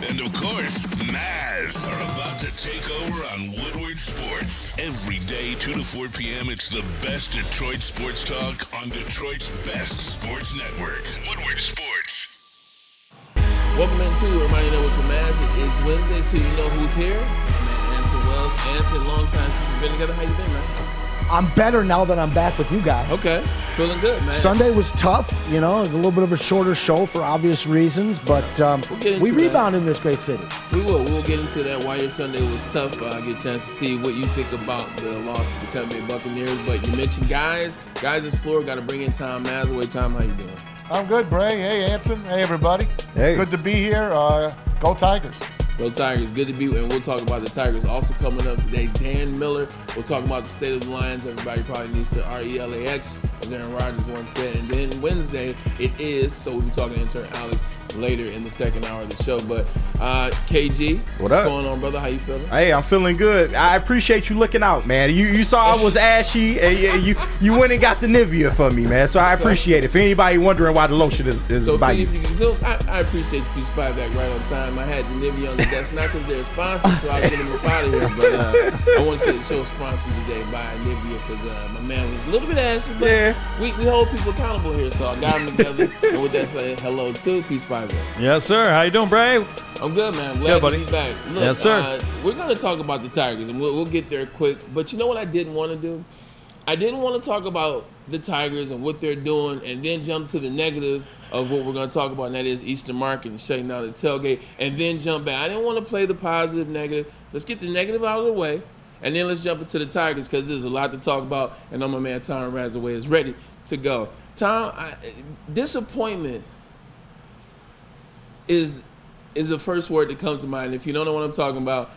and of course, Maz are about to take over on Woodward Sports. Every day, 2 to 4 p.m., it's the best Detroit sports talk on Detroit's best sports network, Woodward Sports. Welcome into Ermanni Networks with Maz. It is Wednesday, so you know who's here. Man, Anson Wells. Anson, long time since we've been together. How you been, man? I'm better now that I'm back with you guys. Okay, feeling good, man. Sunday was tough, it was a little bit of a shorter show for obvious reasons, but we rebound in this great city. We will. We'll get into that. Why your Sunday was tough. I get a chance to see what you think about the loss to the Tampa Bay Buccaneers. But you mentioned guys explore. Got to bring in Tom Mazaway. Tom, how you doing? I'm good, Bray. Hey, Anson. Hey, everybody. Hey. Good to be here. Go Tigers. Go Tigers. Good to be, and we'll talk about the Tigers. Also coming up today, Dan Miller. We'll talk about the state of the Lions. Everybody probably needs to RELAX, as Aaron Rodgers once said. And then Wednesday, it is, so we'll be talking to intern Alex later in the second hour of the show. But KG, what's going on, brother? How you feeling? Hey, I'm feeling good. I appreciate you looking out, man. You saw I was ashy, and you went and got the Nivea for me, man. So I appreciate it. For anybody wondering why the lotion is so by you. So I appreciate you spot back right on time. I had the Nivea on the desk, not because they're a sponsor, so I was getting them up out of here. But I want to say the show is sponsored today by Nivea because my man was a little bit ashy, but yeah. we hold people accountable here, so I got them together. And with that said, hello to Peace Piper. Yes, sir. How you doing, Bray? I'm good, man. Glad to be back. Look, yes, sir. We're going to talk about the Tigers, and we'll get there quick. But you know what I didn't want to do? I didn't want to talk about the Tigers and what they're doing and then jump to the negative of what we're going to talk about, and that is Eastern Market and shutting down the tailgate, and then jump back. I didn't want to play the positive, negative. Let's get the negative out of the way, and then let's jump into the Tigers because there's a lot to talk about, and I know my man Tom Razaway is ready to go. Tom, disappointment is the first word that comes to mind. If you don't know what I'm talking about,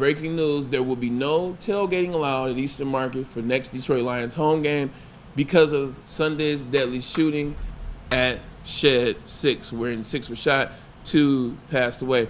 breaking news, there will be no tailgating allowed at Eastern Market for next Detroit Lions home game because of Sunday's deadly shooting at Shed 6, wherein 6 were shot, 2 passed away.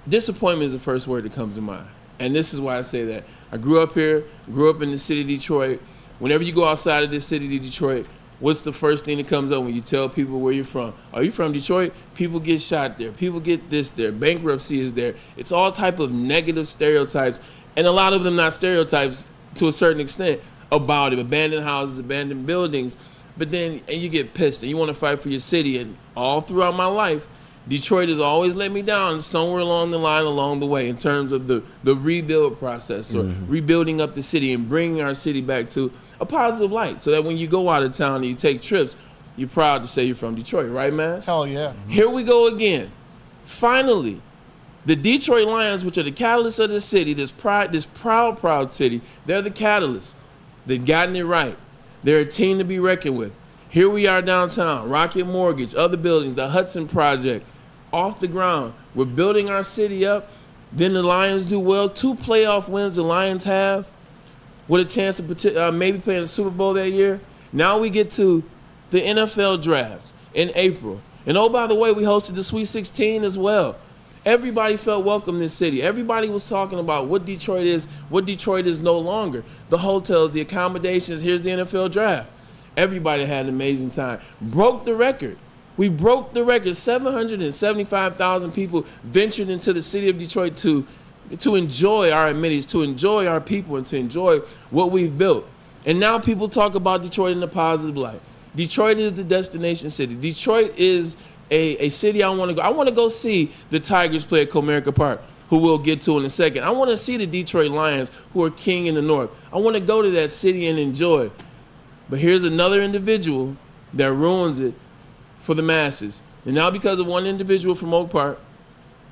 Disappointment is the first word that comes to mind. And this is why I say that. I grew up here, grew up in the city of Detroit. Whenever you go outside of this city of Detroit, what's the first thing that comes up when you tell people where you're from? Are you from Detroit? People get shot there. People get this there. Bankruptcy is there. It's all type of negative stereotypes, and a lot of them not stereotypes to a certain extent about it. Abandoned houses, abandoned buildings. But then and you get pissed and you want to fight for your city. And all throughout my life, Detroit has always let me down somewhere along the line, along the way, in terms of the rebuild process or rebuilding up the city and bringing our city back to a positive light so that when you go out of town and you take trips, you're proud to say you're from Detroit, right, man? Hell yeah. Here we go again. Finally, the Detroit Lions, which are the catalyst of the city, this proud city, they're the catalyst. They've gotten it right. They're a team to be reckoned with. Here we are downtown, Rocket Mortgage, other buildings, the Hudson Project, off the ground. We're building our city up. Then the Lions do well. 2 playoff wins the Lions have with a chance to maybe play in the Super Bowl that year. Now we get to the NFL draft in April. And oh, by the way, we hosted the Sweet 16 as well. Everybody felt welcome in this city. Everybody was talking about what Detroit is no longer. The hotels, the accommodations, here's the NFL draft. Everybody had an amazing time. Broke the record. We broke the record. 775,000 people ventured into the city of Detroit to enjoy our amenities, to enjoy our people, and to enjoy what we've built. And now people talk about Detroit in a positive light. Detroit is the destination city. Detroit is a city I want to go. I want to go see the Tigers play at Comerica Park, who we'll get to in a second. I want to see the Detroit Lions, who are king in the north. I want to go to that city and enjoy. But here's another individual that ruins it for the masses. And now because of one individual from Oak Park,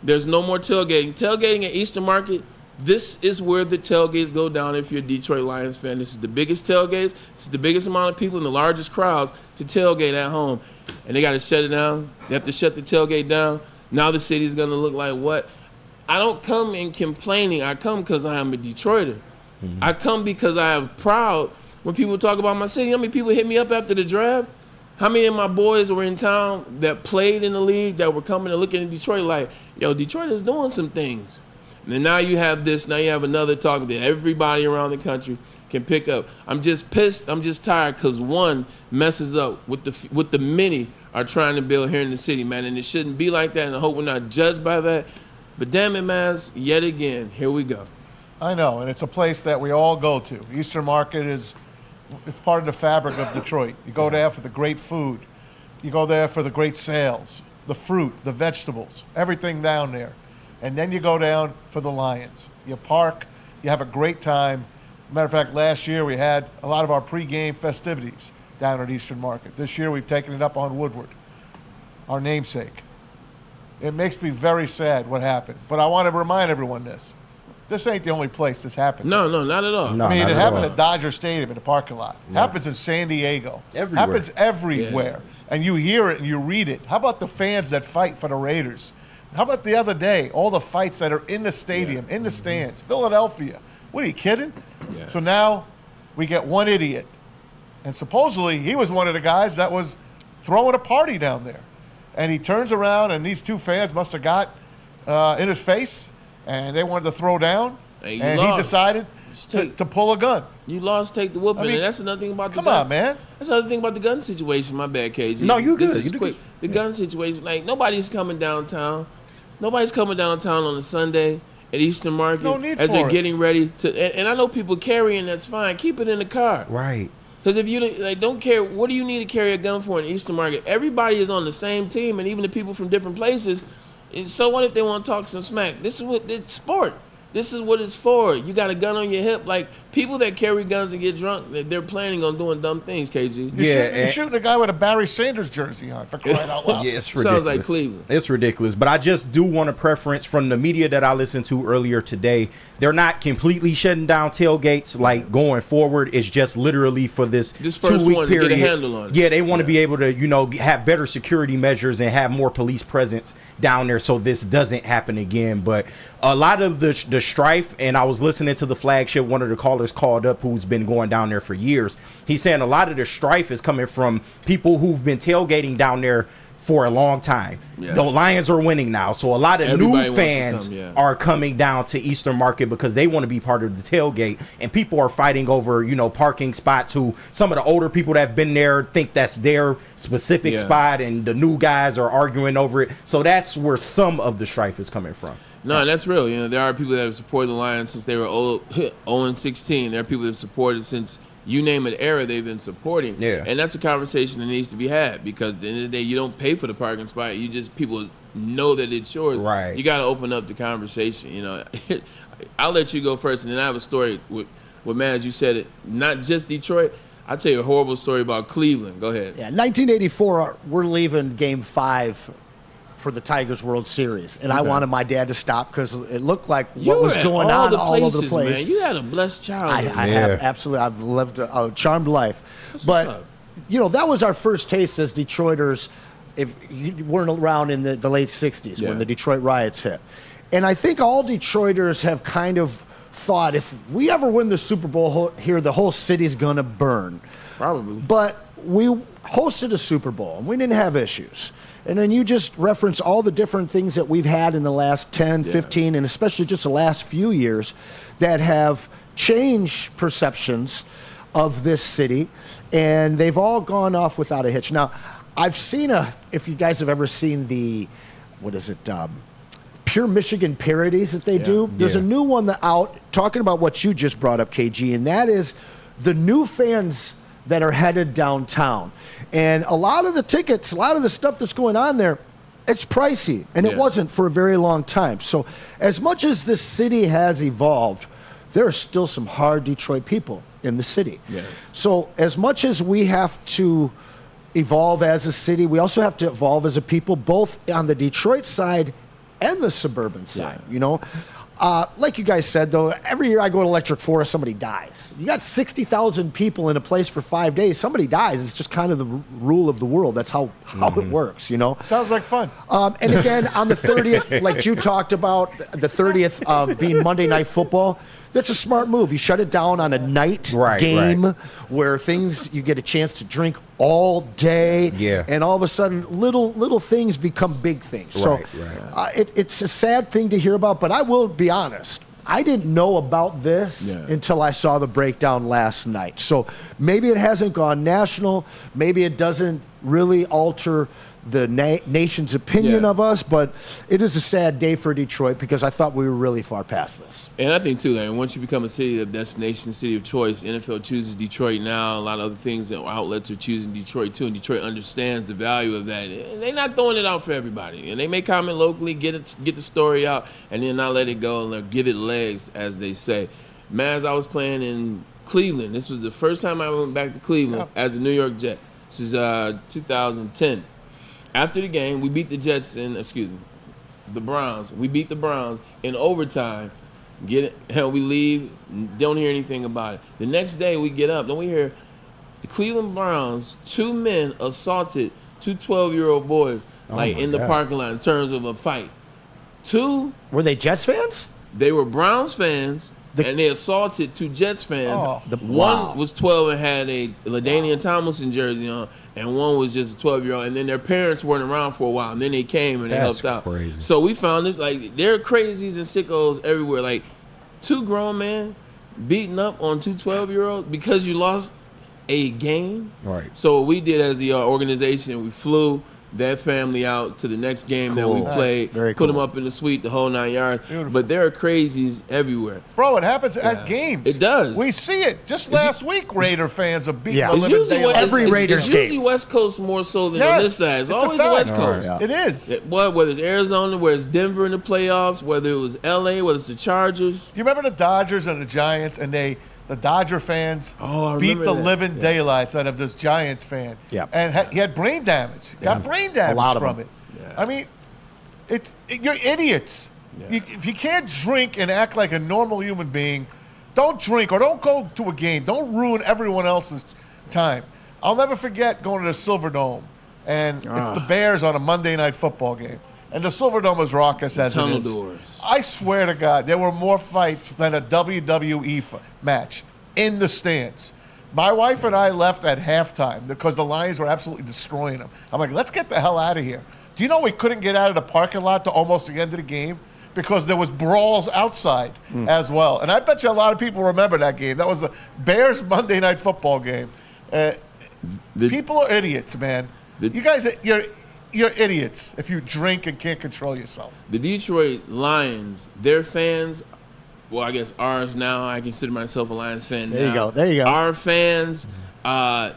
there's no more tailgating. Tailgating at Eastern Market, this is where the tailgates go down if you're a Detroit Lions fan. This is the biggest tailgates. This is the biggest amount of people and the largest crowds to tailgate at home. And they got to shut it down. They have to shut the tailgate down. Now the city's going to look like what? I don't come in complaining. I come because I am a Detroiter. Mm-hmm. I come because I am proud when people talk about my city. How many people hit me up after the draft? How many of my boys were in town that played in the league that were coming and looking at Detroit like, yo, Detroit is doing some things. And then now you have this. Now you have another talk that everybody around the country can pick up. I'm just pissed. I'm just tired because one messes up with the many are trying to build here in the city, man. And it shouldn't be like that, and I hope we're not judged by that. But damn it, Maz, yet again, here we go. I know, and it's a place that we all go to. Eastern Market it's part of the fabric of Detroit. You go there for the great food. You go there for the great sales, the fruit, the vegetables, everything down there. And then you go down for the Lions. You park, you have a great time. Matter of fact, last year we had a lot of our pregame festivities down at Eastern Market. This year we've taken it up on Woodward, our namesake. It makes me very sad what happened. But I want to remind everyone this. This ain't the only place this happens. No, not at all. No, I mean, not it at happened all. at Dodger Stadium in the parking lot. No. Happens in San Diego. Everywhere. Happens everywhere. Yeah. And you hear it and you read it. How about the fans that fight for the Raiders? How about the other day, all the fights that are in the stadium, in the stands, Philadelphia? What, are you kidding? Yeah. So now we get one idiot. And supposedly he was one of the guys that was throwing a party down there. And he turns around and these two fans must have got in his face and they wanted to throw down. And he decided take- to pull a gun. You lost, take the whooping. I mean, And that's another thing about the Come gun. on, man. That's another thing about the gun situation. My bad, KG. No, you This good. is You quick. good. The gun situation, like, nobody's coming downtown. Nobody's coming downtown on a Sunday at Eastern Market No need as for they're it. getting ready to. And I know people carrying, that's fine. Keep it in the car. Right. Because if you don't care, what do you need to carry a gun for in Eastern Market? Everybody is on the same team, and even the people from different places. And so what if they want to talk some smack? This is what it's sport. This is what it's for. You got a gun on your hip. Like, people that carry guns and get drunk, they're planning on doing dumb things, KG. You're shooting a guy with a Barry Sanders jersey on, for crying out loud. Yeah, it's ridiculous. Sounds like Cleveland. It's ridiculous. But I just do want a preference from the media that I listened to earlier today. They're not completely shutting down tailgates like going forward. It's just literally for this first 2-week one to period. get a handle on it. Yeah, they want to be able to, have better security measures and have more police presence down there so this doesn't happen again. But a lot of the strife, and I was listening to the flagship, one of the callers called up who's been going down there for years. He's saying a lot of the strife is coming from people who've been tailgating down there for a long time. Yeah. The Lions are winning now, so a lot of Everybody new wants to fans come, yeah. are coming down to Eastern Market because they want to be part of the tailgate, and people are fighting over parking spots. Who some of the older people that have been there think that's their specific spot, and the new guys are arguing over it. So that's where some of the strife is coming from. No, that's real. There are people that have supported the Lions since they were 0-16. There are people that have supported since you name an era they've been supporting. Yeah. And that's a conversation that needs to be had, because at the end of the day, you don't pay for the parking spot. People know that it's yours. Right. You got to open up the conversation. I'll let you go first, and then I have a story with Maz. You said it, not just Detroit. I'll tell you a horrible story about Cleveland. Go ahead. Yeah, 1984, we're leaving Game 5 for the Tigers World Series, and I wanted my dad to stop because it looked like what was going on all over the place. Man. You had a blessed childhood. I have, absolutely. I've lived a charmed life. That's But, what's that was our first taste as Detroiters, if you weren't around in the late 60s when the Detroit riots hit. And I think all Detroiters have kind of thought, if we ever win the Super Bowl here, the whole city's going to burn. Probably. But we hosted a Super Bowl, and we didn't have issues. And then you just reference all the different things that we've had in the last 10, 15, and especially just the last few years that have changed perceptions of this city, and they've all gone off without a hitch. Now, I've seen if you guys have ever seen the, Pure Michigan parodies that they do, there's a new one out talking about what you just brought up, KG, and that is the new fans that are headed downtown. And a lot of the tickets, a lot of the stuff that's going on there, it's pricey, and it wasn't for a very long time. So as much as this city has evolved, there are still some hard Detroit people in the city. Yeah. So as much as we have to evolve as a city, we also have to evolve as a people, both on the Detroit side and the suburban side, like you guys said, though, every year I go to Electric Forest, somebody dies. You got 60,000 people in a place for 5 days. Somebody dies. It's just kind of the rule of the world. That's how it works, Sounds like fun. And again, on the 30th, like you talked about, the 30th being Monday Night Football, that's a smart move. You shut it down on a night game where you get a chance to drink all day, and all of a sudden, little things become big things. So it's a sad thing to hear about, but I will be honest. I didn't know about this until I saw the breakdown last night. So maybe it hasn't gone national. Maybe it doesn't really alter the nation's opinion of us, but it is a sad day for Detroit because I thought we were really far past this. And I think, too, that once you become a city of destination, city of choice, NFL chooses Detroit now. A lot of other things and outlets are choosing Detroit, too, and Detroit understands the value of that. And they're not throwing it out for everybody. And they may comment locally, get the story out, and then not let it go and give it legs, as they say. Maz, I was playing in Cleveland. This was the first time I went back to Cleveland as a New York Jet. This is 2010. After the game, we beat the the Browns. We beat the Browns in overtime. We leave, don't hear anything about it. The next day, we get up, then we hear the Cleveland Browns, 2 men assaulted 2 12-year-old boys, in the parking lot in terms of a fight. 2. Were they Jets fans? They were Browns fans, and they assaulted 2 Jets fans. One was 12 and had a LaDainian Tomlinson jersey on, and one was just a 12-year-old. And then their parents weren't around for a while, and then they came and they helped out. Crazy. So we found this, there are crazies and sickos everywhere. 2 grown men beating up on 2 12-year-olds because you lost a game. Right. So what we did as the organization, we flew that family out to the next game that we played, put them up in the suite, the whole 9 yards. Beautiful. But there are crazies everywhere. Bro, it happens at games. It does. We see it. Just last week, Raider fans are beating the It's living usually, daylights. Every Raiders it's game. usually West Coast more so than on this side. It's always the West Coast. It is. Whether it's Arizona, whether it's Denver in the playoffs, whether it was L.A., whether it's the Chargers. You remember the Dodgers and the Giants, and the Dodger fans beat the living daylights out of this Giants fan. Yeah. And he had brain damage. Got brain damage from it. Yeah. I mean, you're idiots. Yeah. If you can't drink and act like a normal human being, don't drink or don't go to a game. Don't ruin everyone else's time. I'll never forget going to the Silverdome, and it's the Bears on a Monday night football game. And the Silverdome is raucous as it is. Doors. I swear to God, there were more fights than a WWE match in the stands. My wife and I left at halftime because the Lions were absolutely destroying them. I'm like, let's get the hell out of here. Do you know we couldn't get out of the parking lot to almost the end of the game because there was brawls outside as well? And I bet you a lot of people remember that game. That was a Bears Monday Night Football game. People are idiots, man. You guys, you're idiots if you drink and can't control yourself. The Detroit Lions, their fans, well, I guess ours now, I consider myself a Lions fan now. There you go. Our fans,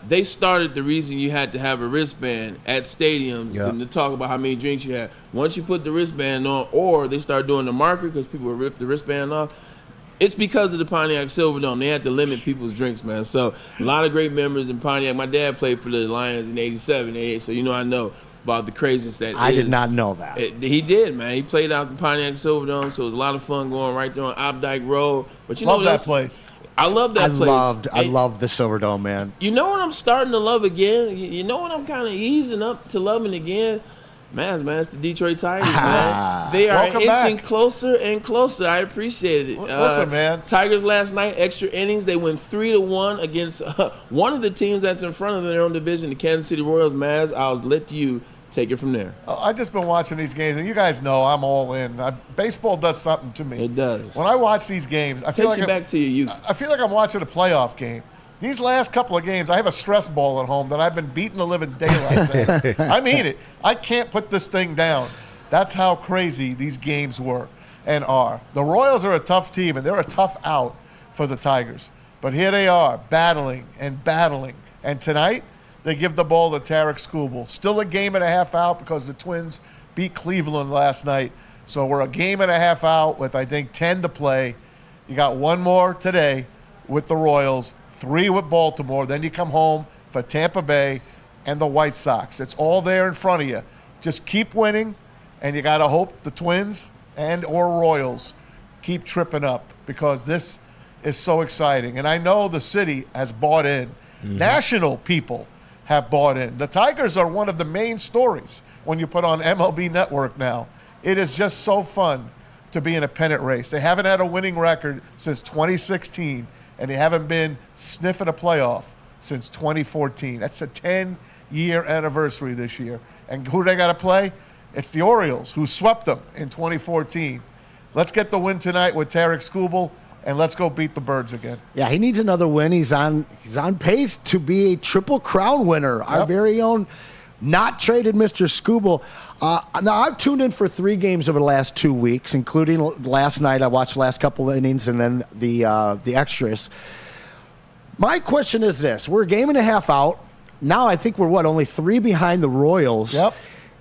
they started the reason you had to have a wristband at stadiums to talk about how many drinks you had. Once you put the wristband on, or they started doing the marker because people would rip the wristband off, it's because of the Pontiac Silverdome. They had to limit people's drinks, man. So a lot of great memories in Pontiac. My dad played for the Lions in 87, 88, so I know about the craziness that I did not know that. He did, man. He played out the Pontiac Silverdome, so it was a lot of fun going right there on Opdyke Road. But Love that place. I love that place. I loved the Silverdome, man. You know what I'm starting to love again? You know what I'm kind of easing up to loving again? Man, it's the Detroit Tigers, man. They are inching closer and closer. I appreciate it. Listen, man. Tigers last night, extra innings. They went 3-1 against one of the teams that's in front of their own division, the Kansas City Royals. Maz, I'll let you take it from there. I've just been watching these games, and you guys know I'm all in. Baseball does something to me. It does. When I watch these games, I feel Takes you back to your youth. I feel like I'm watching a playoff game. These last couple of games, I have a stress ball at home that I've been beating the living daylights out of. I mean it. I can't put this thing down. That's how crazy these games were and are. The Royals are a tough team, and they're a tough out for the Tigers. But here they are, battling and battling. And tonight, they give the ball to Tarek Skubal. Still a game and a half out because the Twins beat Cleveland last night. So we're a game and a half out with, I think, 10 to play. You got one more today with the Royals, 3 with Baltimore. Then you come home for Tampa Bay and the White Sox. It's all there in front of you. Just keep winning, and you got to hope the Twins and or Royals keep tripping up because this is so exciting. And I know the city has bought in. National people have bought in. The Tigers are one of the main stories when you put on MLB Network now. It is just so fun to be in a pennant race. They haven't had a winning record since 2016, and they haven't been sniffing a playoff since 2014. That's a 10-year anniversary this year. And who they got to play? It's the Orioles, who swept them in 2014. Let's get the win tonight with Tarek Skubal, and let's go beat the Birds again. Yeah, he needs another win. He's on pace to be a Triple Crown winner. Yep. Our very own not traded Mr. Skubal. Now, I've tuned in for 3 games over the last 2 weeks, including last night. I watched the last couple of innings and then the extras. My question is this. We're a game and a half out. Now I think we're, only 3 behind the Royals. Yep.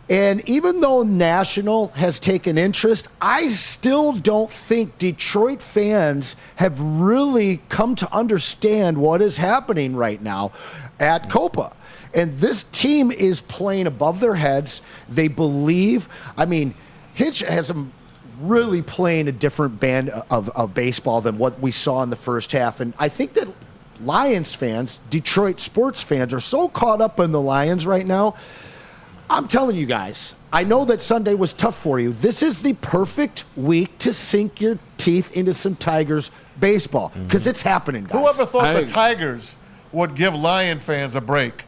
And even though National has taken interest, I still don't think Detroit fans have really come to understand what is happening right now at Copa. And this team is playing above their heads. They believe. I mean, Hitch has them really playing a different band of baseball than what we saw in the first half. And I think that Lions fans, Detroit sports fans, are so caught up in the Lions right now. I'm telling you guys, I know that Sunday was tough for you. This is the perfect week to sink your teeth into some Tigers baseball because it's happening, guys. Whoever thought the Tigers would give Lion fans a break?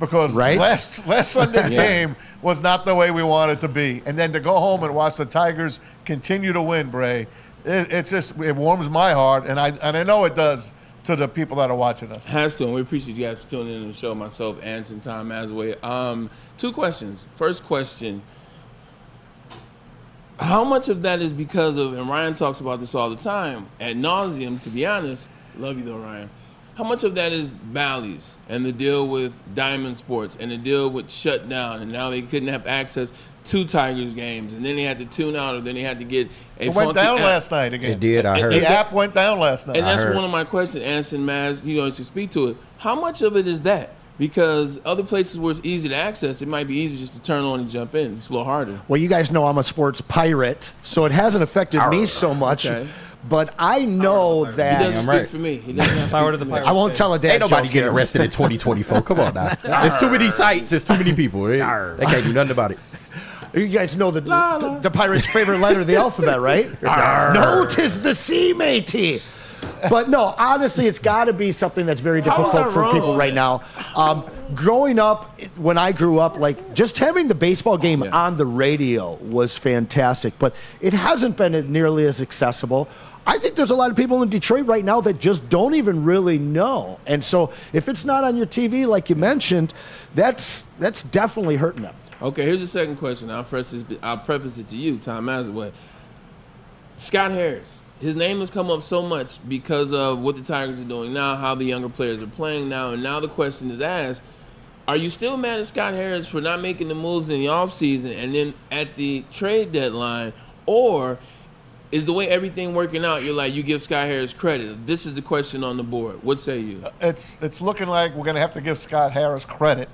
Because last Sunday's game was not the way we wanted it to be. And then to go home and watch the Tigers continue to win, Bray, it warms my heart, and I know it does to the people that are watching us. Has to, and we appreciate you guys for tuning in to the show. Myself, Anson, Tom Mazaway. 2 questions. First question, how much of that is because of, and Ryan talks about this all the time, ad nauseum, to be honest, love you though, Ryan, how much of that is Bally's and the deal with Diamond Sports and the deal with shut down, and now they couldn't have access to Tigers games, and then they had to tune out, or then they had to get a It went down app. last night again. It did, I heard. The app went down last night. And that's one of my questions, Anson, Maz, you should speak to it. How much of it is that? Because other places where it's easy to access, it might be easier just to turn on and jump in. It's a little harder. Well, you guys know I'm a sports pirate, so it hasn't affected me so much. Okay. But I know that... He doesn't speak for me. He doesn't Power to the pirate. I won't tell a dad Ain't nobody joke getting here. arrested in 2024. Come on now. There's too many sites. There's too many people. They can't do nothing about it. You guys know the pirate's favorite letter of the alphabet, right? No, 'tis the C, matey. But no, honestly, it's got to be something that's very difficult for people right now. Growing up, when I grew up, like just having the baseball game on the radio was fantastic, but it hasn't been nearly as accessible. I think there's a lot of people in Detroit right now that just don't even really know. And so if it's not on your TV, like you mentioned, that's definitely hurting them. Okay, here's the second question. I'll preface it to you, Tom Mazaway. Scott Harris. His name has come up so much because of what the Tigers are doing now, how the younger players are playing now, and now the question is asked, are you still mad at Scott Harris for not making the moves in the offseason and then at the trade deadline, or is the way everything working out, you're like, you give Scott Harris credit? This is the question on the board. What say you? It's looking like we're going to have to give Scott Harris credit.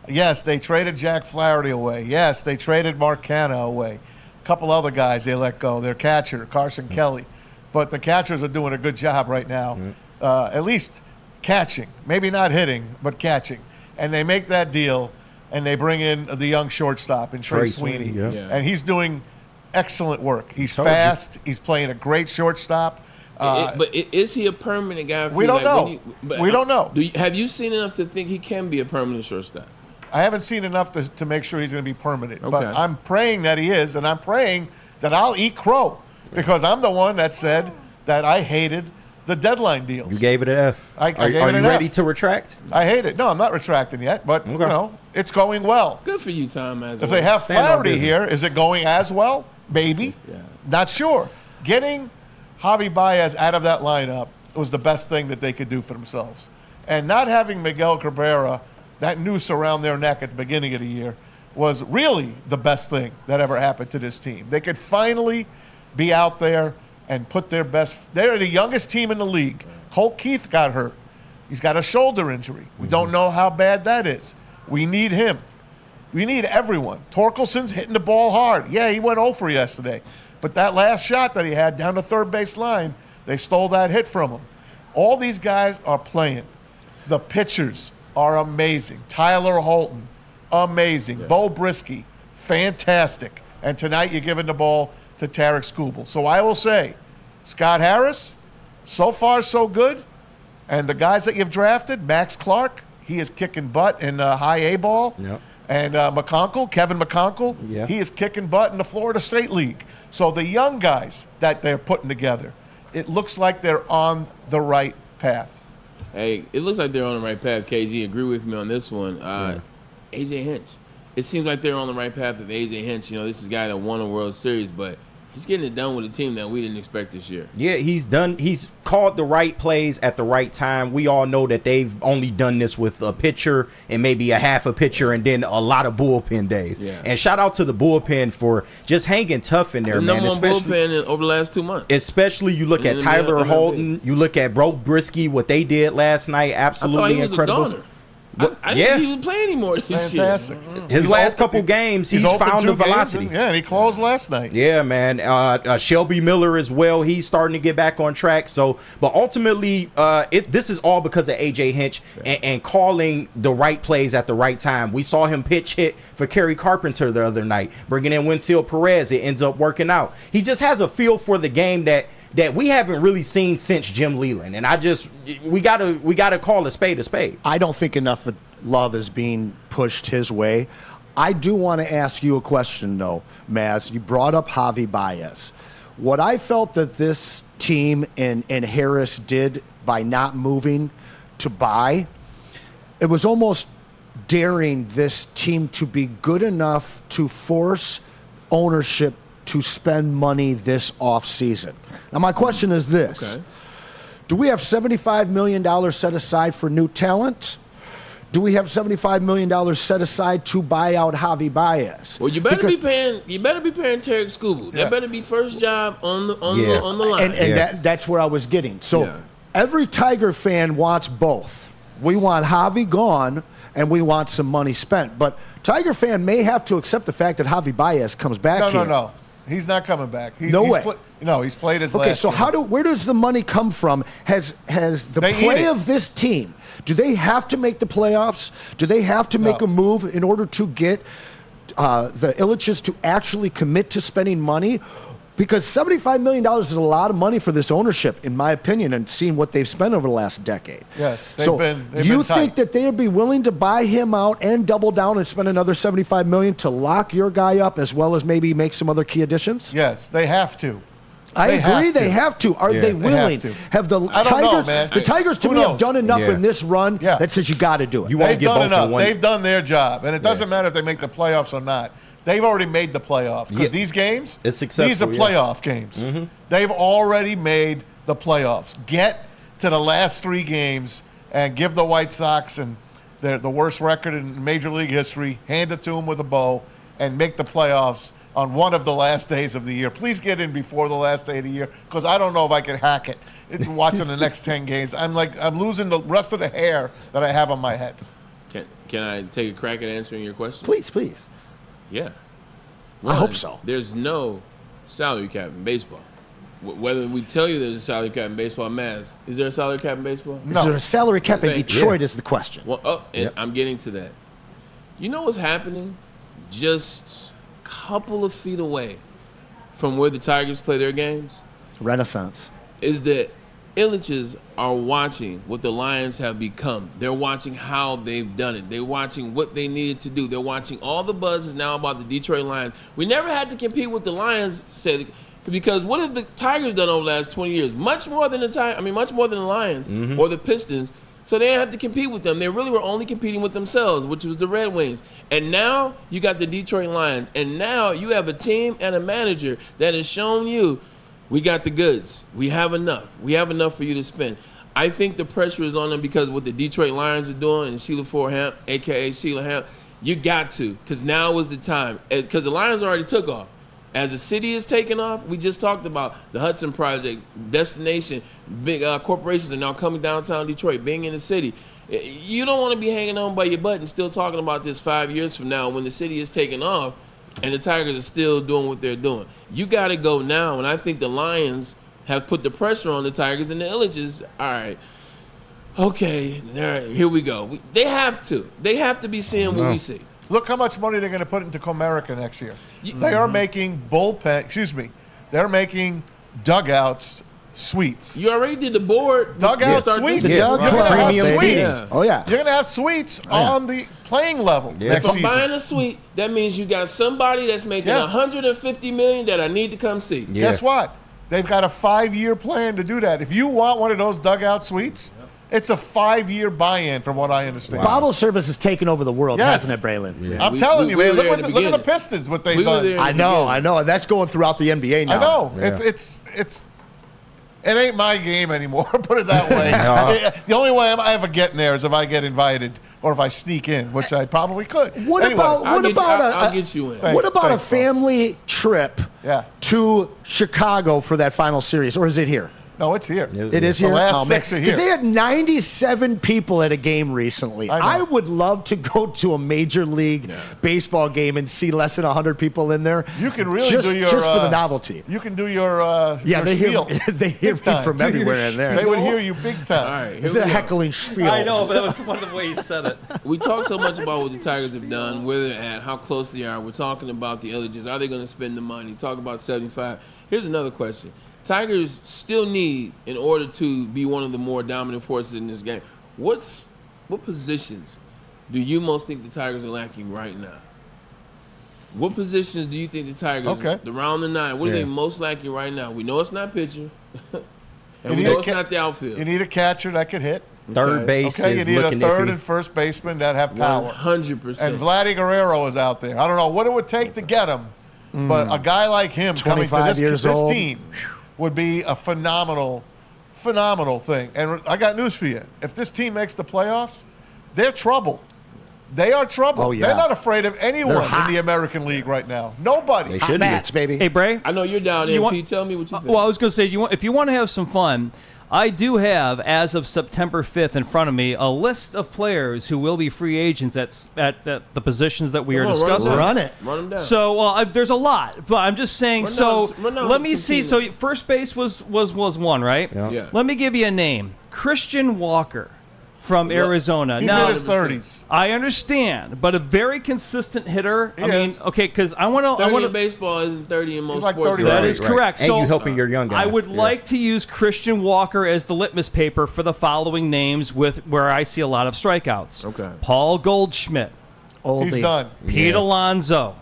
Yes, they traded Jack Flaherty away. Yes, they traded Mark Canha away. A couple other guys they let go. Their catcher, Carson Kelly. But the catchers are doing a good job right now, at least catching. Maybe not hitting, but catching. And they make that deal, and they bring in the young shortstop in Trey Sweeney. And he's doing excellent work. He's fast. He's playing a great shortstop. But is he a permanent guy? We don't know. We don't know. Have you seen enough to think he can be a permanent shortstop? I haven't seen enough to make sure he's going to be permanent. Okay. But I'm praying that he is, and I'm praying that I'll eat crow. Because I'm the one that said that I hated the deadline deals. You gave it an F. I gave it an F. Are you ready to retract? I hate it. No, I'm not retracting yet, but, it's going well. Good for you, Tom. If they have Flaherty here, is it going as well? Maybe. Yeah. Not sure. Getting Javi Baez out of that lineup was the best thing that they could do for themselves. And not having Miguel Cabrera, that noose around their neck at the beginning of the year, was really the best thing that ever happened to this team. They could finally be out there and put their best. They're the youngest team in the league. Colt Keith got hurt. He's got a shoulder injury. We don't know how bad that is. We need him. We need everyone. Torkelson's hitting the ball hard. Yeah, he went 0 for yesterday. But that last shot that he had down the third base line, they stole that hit from him. All these guys are playing. The pitchers are amazing. Tyler Holton, amazing. Bo Brisky, fantastic. And tonight you're giving the ball to Tarek Skubal. So I will say, Scott Harris, so far so good. And the guys that you've drafted, Max Clark, he is kicking butt in high A ball. Yep. And Kevin McConkle, he is kicking butt in the Florida State League. So the young guys that they're putting together, it looks like they're on the right path. Hey, it looks like they're on the right path. KG, agree with me on this one. AJ Hinch. It seems like they're on the right path with AJ Hinch. You know, this is a guy that won a World Series, but he's getting it done with a team that we didn't expect this year. Yeah, he's called the right plays at the right time. We all know that they've only done this with a pitcher and maybe a half a pitcher and then a lot of bullpen days. Yeah. And shout out to the bullpen for just hanging tough in there, man. Especially bullpen over the last 2 months. Especially you look at Tyler Holton, you look at Bro Brisky, what they did last night, absolutely incredible. A goner. I didn't think he would play anymore this year. His last couple games, he's found the velocity. And he closed last night. Yeah, man. Shelby Miller as well. He's starting to get back on track. So, but ultimately, this is all because of AJ Hinch and calling the right plays at the right time. We saw him pitch hit for Kerry Carpenter the other night, bringing in Winfield Perez. It ends up working out. He just has a feel for the game that we haven't really seen since Jim Leland. And we gotta call a spade a spade. I don't think enough love is being pushed his way. I do want to ask you a question, though, Maz. You brought up Javi Baez. What I felt that this team and Harris did by not moving to buy, it was almost daring this team to be good enough to force ownership to spend money this offseason. Now, my question is this. Okay. Do we have $75 million set aside for new talent? Do we have $75 million set aside to buy out Javi Baez? Well, you better be paying Tarek Skubal. That better be first job on the line. And that's where I was getting. So every Tiger fan wants both. We want Javi gone, and we want some money spent. But Tiger fan may have to accept the fact that Javi Baez comes back here. No. He's not coming back. No way. He's played his last Okay, so where does the money come from? Has the play of this team, do they have to make the playoffs? Do they have to make a move in order to get the Ilitches to actually commit to spending money? Because $75 million is a lot of money for this ownership, in my opinion, and seeing what they've spent over the last decade. Yes, they've been think that they would be willing to buy him out and double down and spend another $75 million to lock your guy up, as well as maybe make some other key additions? Yes, they have to. I agree. They have to. Are they willing? Have the Tigers? The Tigers, to me, have done enough in this run that says you got to do it. They've done enough. They've done their job, and it doesn't matter if they make the playoffs or not. They've already made the playoff because these games, these are playoff games. Mm-hmm. They've already made the playoffs. Get to the last 3 games and give the White Sox and the worst record in Major League history, hand it to them with a bow, and make the playoffs on one of the last days of the year. Please get in before the last day of the year because I don't know if I can hack it watching the next 10 games. I'm losing the rest of the hair that I have on my head. Can I take a crack at answering your question? Please. Yeah. I hope so. There's no salary cap in baseball. Whether we tell you there's a salary cap in baseball, Maz, is there a salary cap in baseball? No. Is there a salary cap in Detroit is the question. Well, I'm getting to that. You know what's happening? Just a couple of feet away from where the Tigers play their games. Renaissance. Is that Ilitches are watching what the Lions have become. They're watching how they've done it. They're watching what they needed to do. They're watching all the buzz is now about the Detroit Lions. We never had to compete with the Lions, because what have the Tigers done over the last 20 years? Much more than the Lions or the Pistons. So they didn't have to compete with them. They really were only competing with themselves, which was the Red Wings. And now you got the Detroit Lions. And now you have a team and a manager that has shown you, we got the goods. We have enough. We have enough for you to spend. I think the pressure is on them because what the Detroit Lions are doing and Sheila Foreham, a.k.a. Sheila Ham, you got to, because now is the time. Because the Lions already took off. As the city is taking off, we just talked about the Hudson Project, destination, big corporations are now coming downtown Detroit, being in the city. You don't want to be hanging on by your butt and still talking about this 5 years from now when the city is taking off and the Tigers are still doing what they're doing. You got to go now, and I think the Lions have put the pressure on the Tigers and the Ilitches. All right, okay, here we go. They have to. They have to be seeing what we see. Look how much money they're going to put into Comerica next year. They are making they're making dugouts suites. You already did the board. Dugout Start suites. this The season. Doug You're gonna Club, have baby. suites. Oh, yeah. You're gonna have suites on the playing level next If I'm buying season. a suite, that means you got somebody that's making Yeah. $150 million that I need to come see. Yeah. Guess what? They've got a 5-year plan to do that. If you want one of those dugout suites, it's a 5-year buy-in, from what I understand. Bottle service has taken over the world, Yes. hasn't it, Braylon? I'm We- telling we- you, we man. were Look, there what at the look at the beginning. Pistons, what they've We were done. there in I the know, beginning. and that's going throughout the NBA now. I know. Yeah. It's it ain't my game anymore. Put it that way. No. The only way I ever get in there is if I get invited or if I sneak in, which I probably could. What Anyway, about I'll what get you- about I'll get you in. Thanks, what about thanks, a family trip Yeah. to Chicago for that final series, or is it here? No, it's here. It is here. The last 6 are here. Because they had 97 people at a game recently. I know. I would love to go to a major league baseball game and see less than 100 people in there. You can really just, do your just for the novelty. You can do your Yeah, your they spiel. hear they hear Big me time. from Do your everywhere in there. They would hear you big time. All right, here we The go. heckling spiel. I know, but that was one of the ways you said it. We talk so much about what the Tigers have done, where they're at, how close they are. We're talking about the eligibles. Are they going to spend the money? Talk about 75. Here's another question. Tigers still need, in order to be one of the more dominant forces in this game, what positions do you most think the Tigers are lacking right now? What positions do you think the Tigers, around the 9, what are they most lacking right now? We know it's not pitcher, and we need know a it's ca- not the outfield. You need a catcher that could hit. Third base Okay, you is need a looking third iffy. and first baseman that have power. 100%. And Vladdy Guerrero is out there. I don't know what it would take to get him, but a guy like him coming to 25 years this old. team would be a phenomenal thing. And I got news for you. If this team makes the playoffs, they're trouble. They are trouble. Oh, yeah. They're not afraid of anyone They're hot. in the American League right now. Nobody. They Hot should bats, be. baby. Hey, Bray. I know you're down You there, want- Pete. Tell me what you think. Well, I was going to say, if you want to have some fun, I do have, as of September 5th in front of me, a list of players who will be free agents at the positions that we are Come on, discussing. Run it. Run them down. So there's a lot, but I'm just saying. Run down Let me some see. teams. So first base was one, right? Yeah. Yeah. Let me give you a name: Christian Walker from Arizona. He's Now, in his 30s. I understand, but a very consistent hitter. He I mean, is. okay, because I want 30 to. in baseball isn't 30 in most like sports. 30. That Right, is correct. And So you helping your young guys. I would Yeah. like to use Christian Walker as the litmus paper for the following names with where I see a lot of strikeouts. Okay. Paul Goldschmidt, He's Oldie. done. Pete Alonso,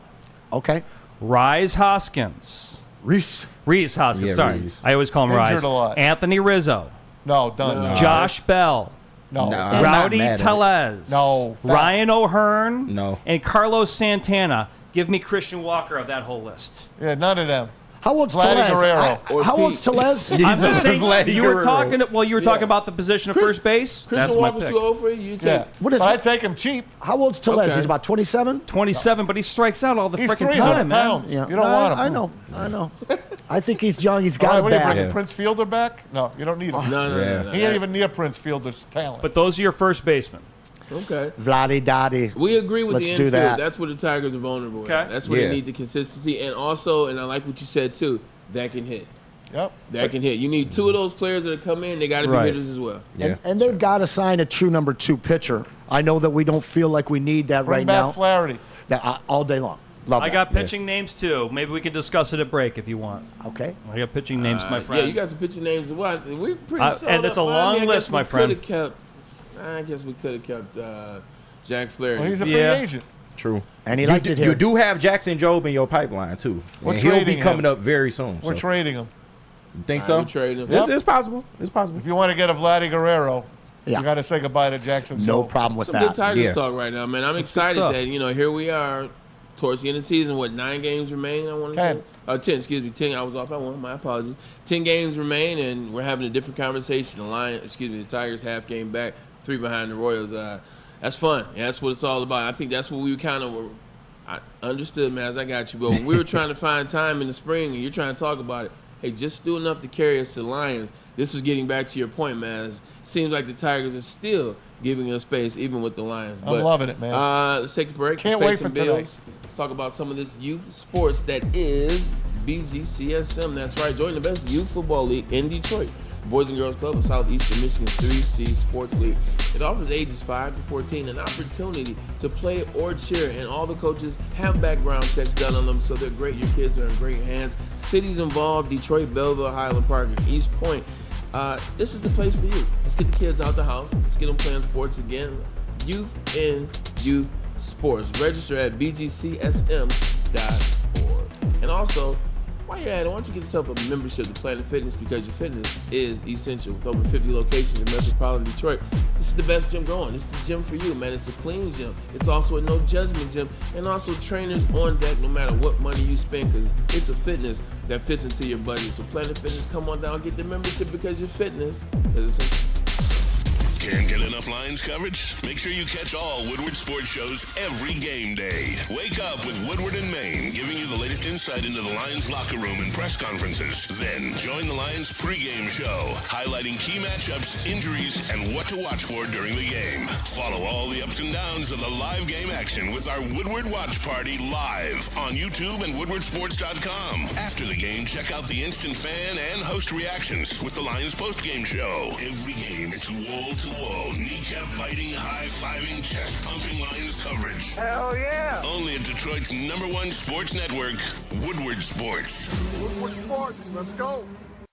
Okay. Rise Hoskins. Reese. Reese Hoskins, Yeah, sorry. Reese. I always call him Injured Rise. a lot. Anthony Rizzo, No, done. No. Josh Bell, No. No. I'm not Rowdy mad at it. Tellez, No. Ryan O'Hearn, No. and Carlos Santana. Give me Christian Walker of that whole list. Yeah, none of them. How old's Vladdy Tellez? Guerrero. Or How Pete. old's Tellez? I'm just saying, Vladdy you were Guerrero. talking. Well, you were talking Yeah. about the position of first base. That's Christian my Walker's pick. too old for you. You take Yeah. What is but I it? take him cheap. How old's Tellez? Okay. He's about 27? 27, but he strikes out all the He's freaking 300 time, man. pounds. You don't want him. I know. I think he's young. He's All got right, it what are you back. bringing Yeah. Prince Fielder back? No, you don't need him. No, Yeah. no. He ain't even near Prince Fielder's talent. But those are your first basemen. Okay. Vladdy Dottie. We agree with Let's the do infield. that. That's where the Tigers are vulnerable. Okay. At. That's where Yeah. they need the consistency. And also, and I like what you said too, that can hit. Yep. That can hit. You need two of those players that come in. They got to be Right. hitters as well. Yeah. And they've got to sign a true number 2 pitcher. I know that we don't feel like we need that Bring right back now. Flaherty. All day long. Love I that. got pitching names too. Maybe we can discuss it at break if you want. Okay. I got pitching names, my friend. Yeah, you got some pitching names as well. We're pretty solid and it's a up. long I guess list, we my friend. coulda Kept, I guess we could have kept Jack Flaherty. Well, he's a free Yeah. agent. True. And he you liked do, it here. You do have Jackson Jobe in your pipeline too. We're And he'll be trading coming him. up very soon. We're so. trading him. You think All so? right, we trading him. Yep. It's possible. It's possible. If you want to get a Vladdy Guerrero, Yeah. you got to say goodbye to Jackson. No Silva. problem with Some good that. Tigers Yeah. talk right now, man. I'm good excited stuff. that, here we are towards the end of the season. What, 9 games remain, I want to 10. say? 10, excuse me. 10. I was off by 1. My apologies. 10 games remain, and we're having a different conversation. The Tigers half game back, 3 behind the Royals. That's fun. Yeah, that's what it's all about. I think that's what we kind of were. I understood, man, as I got you. But when we were trying to find time in the spring, and you're trying to talk about it, hey, just do enough to carry us to the Lions. This was getting back to your point, man. It seems like the Tigers are still giving us space, even with the Lions. I'm loving it, man. Let's take a break. Can't Let's pay wait some for tonight. bills. Let's talk about some of this youth sports that is BGCSM. That's right, join the best youth football league in Detroit. Boys and Girls Club of Southeastern Michigan's 3C Sports League. It offers ages 5 to 14 an opportunity to play or cheer, and all the coaches have background checks done on them, so they're great. Your kids are in great hands. Cities involved: Detroit, Belleville, Highland Park, and East Point. This is the place for you. Let's get the kids out the house. Let's get them playing sports again. Youth in Youth Sports. Register at bgcsm.org. And also, while you're at it, why don't you get yourself a membership to Planet Fitness, because your fitness is essential. With over 50 locations in metropolitan Detroit, this is the best gym going. This is the gym for you, man. It's a clean gym. It's also a no judgment gym, and also trainers on deck no matter what money you spend, because it's a fitness that fits into your budget. So Planet Fitness, come on down, get the membership, because your fitness is essential. Can't get enough Lions coverage? Make sure you catch all Woodward sports shows every game day. Wake up with Woodward in Maine, giving you the latest insight into the Lions locker room and press conferences. Then join the Lions pregame show, highlighting key matchups, injuries, and what to watch for during the game. Follow all the ups and downs of the live game action with our Woodward Watch Party live on YouTube and woodwardsports.com. After the game, check out the instant fan and host reactions with the Lions postgame show. Every game, it's wall-to-wall, kneecap-biting, high-fiving, chest-pumping Lions coverage. Hell yeah! Only at Detroit's #1 sports network, Woodward Sports. Woodward Sports, let's go!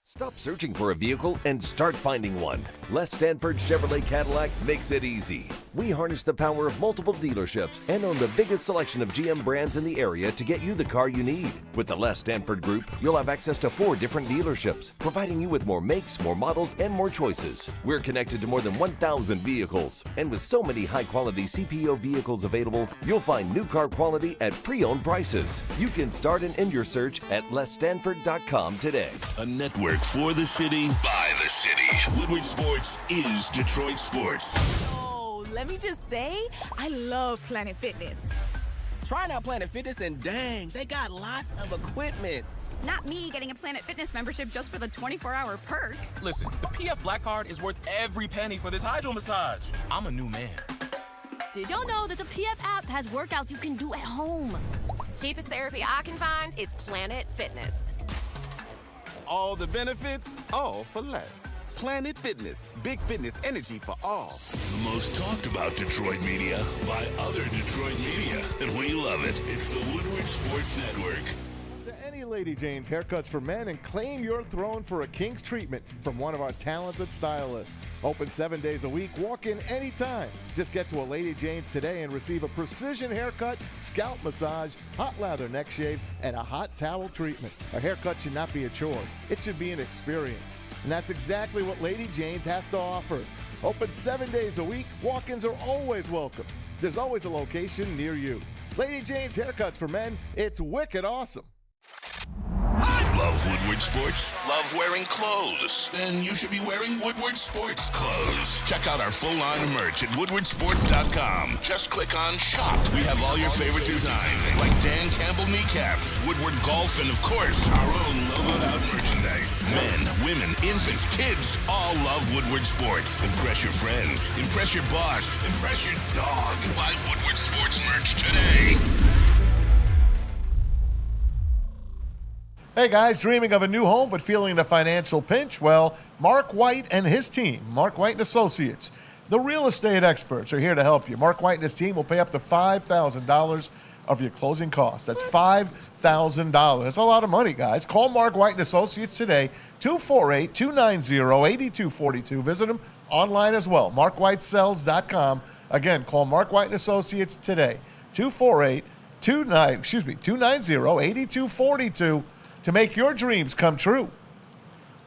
Stop searching for a vehicle and start finding one. Les Stanford Chevrolet Cadillac makes it easy. We harness the power of multiple dealerships and own the biggest selection of GM brands in the area to get you the car you need. With the Les Stanford Group, you'll have access to 4 different dealerships, providing you with more makes, more models, and more choices. We're connected to more than 1,000 vehicles, and with so many high-quality CPO vehicles available, you'll find new car quality at pre-owned prices. You can start and end your search at lesstanford.com today. A network for the city, by the city. Woodward Sports is Detroit Sports. Oh, let me just say, I love Planet Fitness. Trying out Planet Fitness, and dang, they got lots of equipment. Not me getting a Planet Fitness membership just for the 24-hour perk. Listen, the PF Black Card is worth every penny for this hydro massage. I'm a new man. Did y'all know that the PF app has workouts you can do at home? Cheapest therapy I can find is Planet Fitness. All the benefits, all for less. Planet Fitness, big fitness energy for all. The most talked about Detroit media by other Detroit media, and we love it. It's the Woodward Sports Network. Any Lady Jane's haircuts for men, and claim your throne for a king's treatment from one of our talented stylists. Open 7 days a week. Walk in anytime. Just get to a Lady Jane's today and receive a precision haircut, scalp massage, hot lather neck shave, and a hot towel treatment. A haircut should not be a chore. It should be an experience. And that's exactly what Lady Jane's has to offer. Open 7 days a week. Walk-ins are always welcome. There's always a location near you. Lady Jane's haircuts for men. It's wicked awesome. Love Woodward Sports? Love wearing clothes? Then you should be wearing Woodward Sports clothes. Check out our full line of merch at woodwardsports.com. Just click on Shop. We have all your favorite designs, like Dan Campbell kneecaps, Woodward Golf, and of course, our own logoed out merchandise. Men, women, infants, kids, all love Woodward Sports. Impress your friends. Impress your boss. Impress your dog. Buy Woodward Sports merch today. Hey guys, dreaming of a new home but feeling in a financial pinch? Well, Mark White and his team, Mark White and Associates, the real estate experts, are here to help you. Mark White and his team will pay up to $5,000 of your closing costs. That's $5,000. That's a lot of money, guys. Call Mark White and Associates today, 248-290-8242. Visit them online as well, markwhitesells.com. Again, call Mark White and Associates today, 248-290-8242. to make your dreams come true.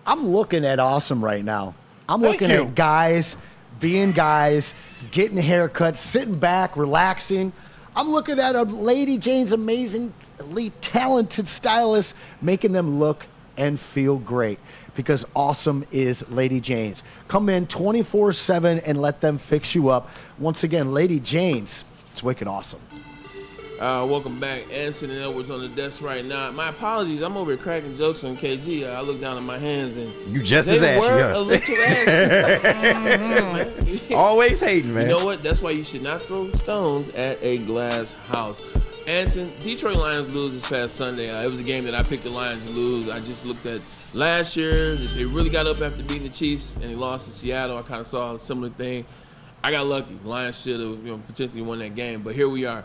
I'm looking at awesome right now. I'm looking at guys being guys, getting haircuts, sitting back, relaxing. I'm looking at a Lady Jane's amazingly talented stylist making them look and feel great, because awesome is Lady Jane's. Come in 24/7 and let them fix you up. Once again, Lady Jane's, it's wicked awesome. Welcome back. Anson and Edwards on the desk right now. My apologies. I'm over here cracking jokes on KG. I look down at my hands and you just as ashy. Were a little ashy. Always hating, man. You know what? That's why you should not throw stones at a glass house. Anson, Detroit Lions lose this past Sunday. It was a game that I picked the Lions to lose. I just looked at last year. They really got up after beating the Chiefs, and they lost to Seattle. I kind of saw a similar thing. I got lucky. The Lions should have potentially won that game, but here we are.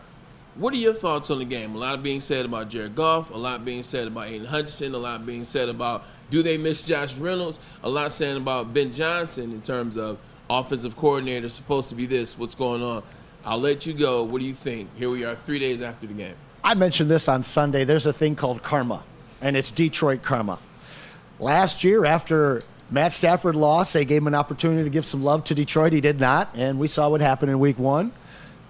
What are your thoughts on the game? A lot being said about Jared Goff, a lot being said about Aiden Hutchinson, a lot being said about do they miss Josh Reynolds, a lot saying about Ben Johnson in terms of offensive coordinator, supposed to be this, what's going on. I'll let you go. What do you think? Here we are 3 days after the game. I mentioned this on Sunday. There's a thing called karma, and it's Detroit karma. Last year, after Matt Stafford lost, they gave him an opportunity to give some love to Detroit. He did not, and we saw what happened in week 1.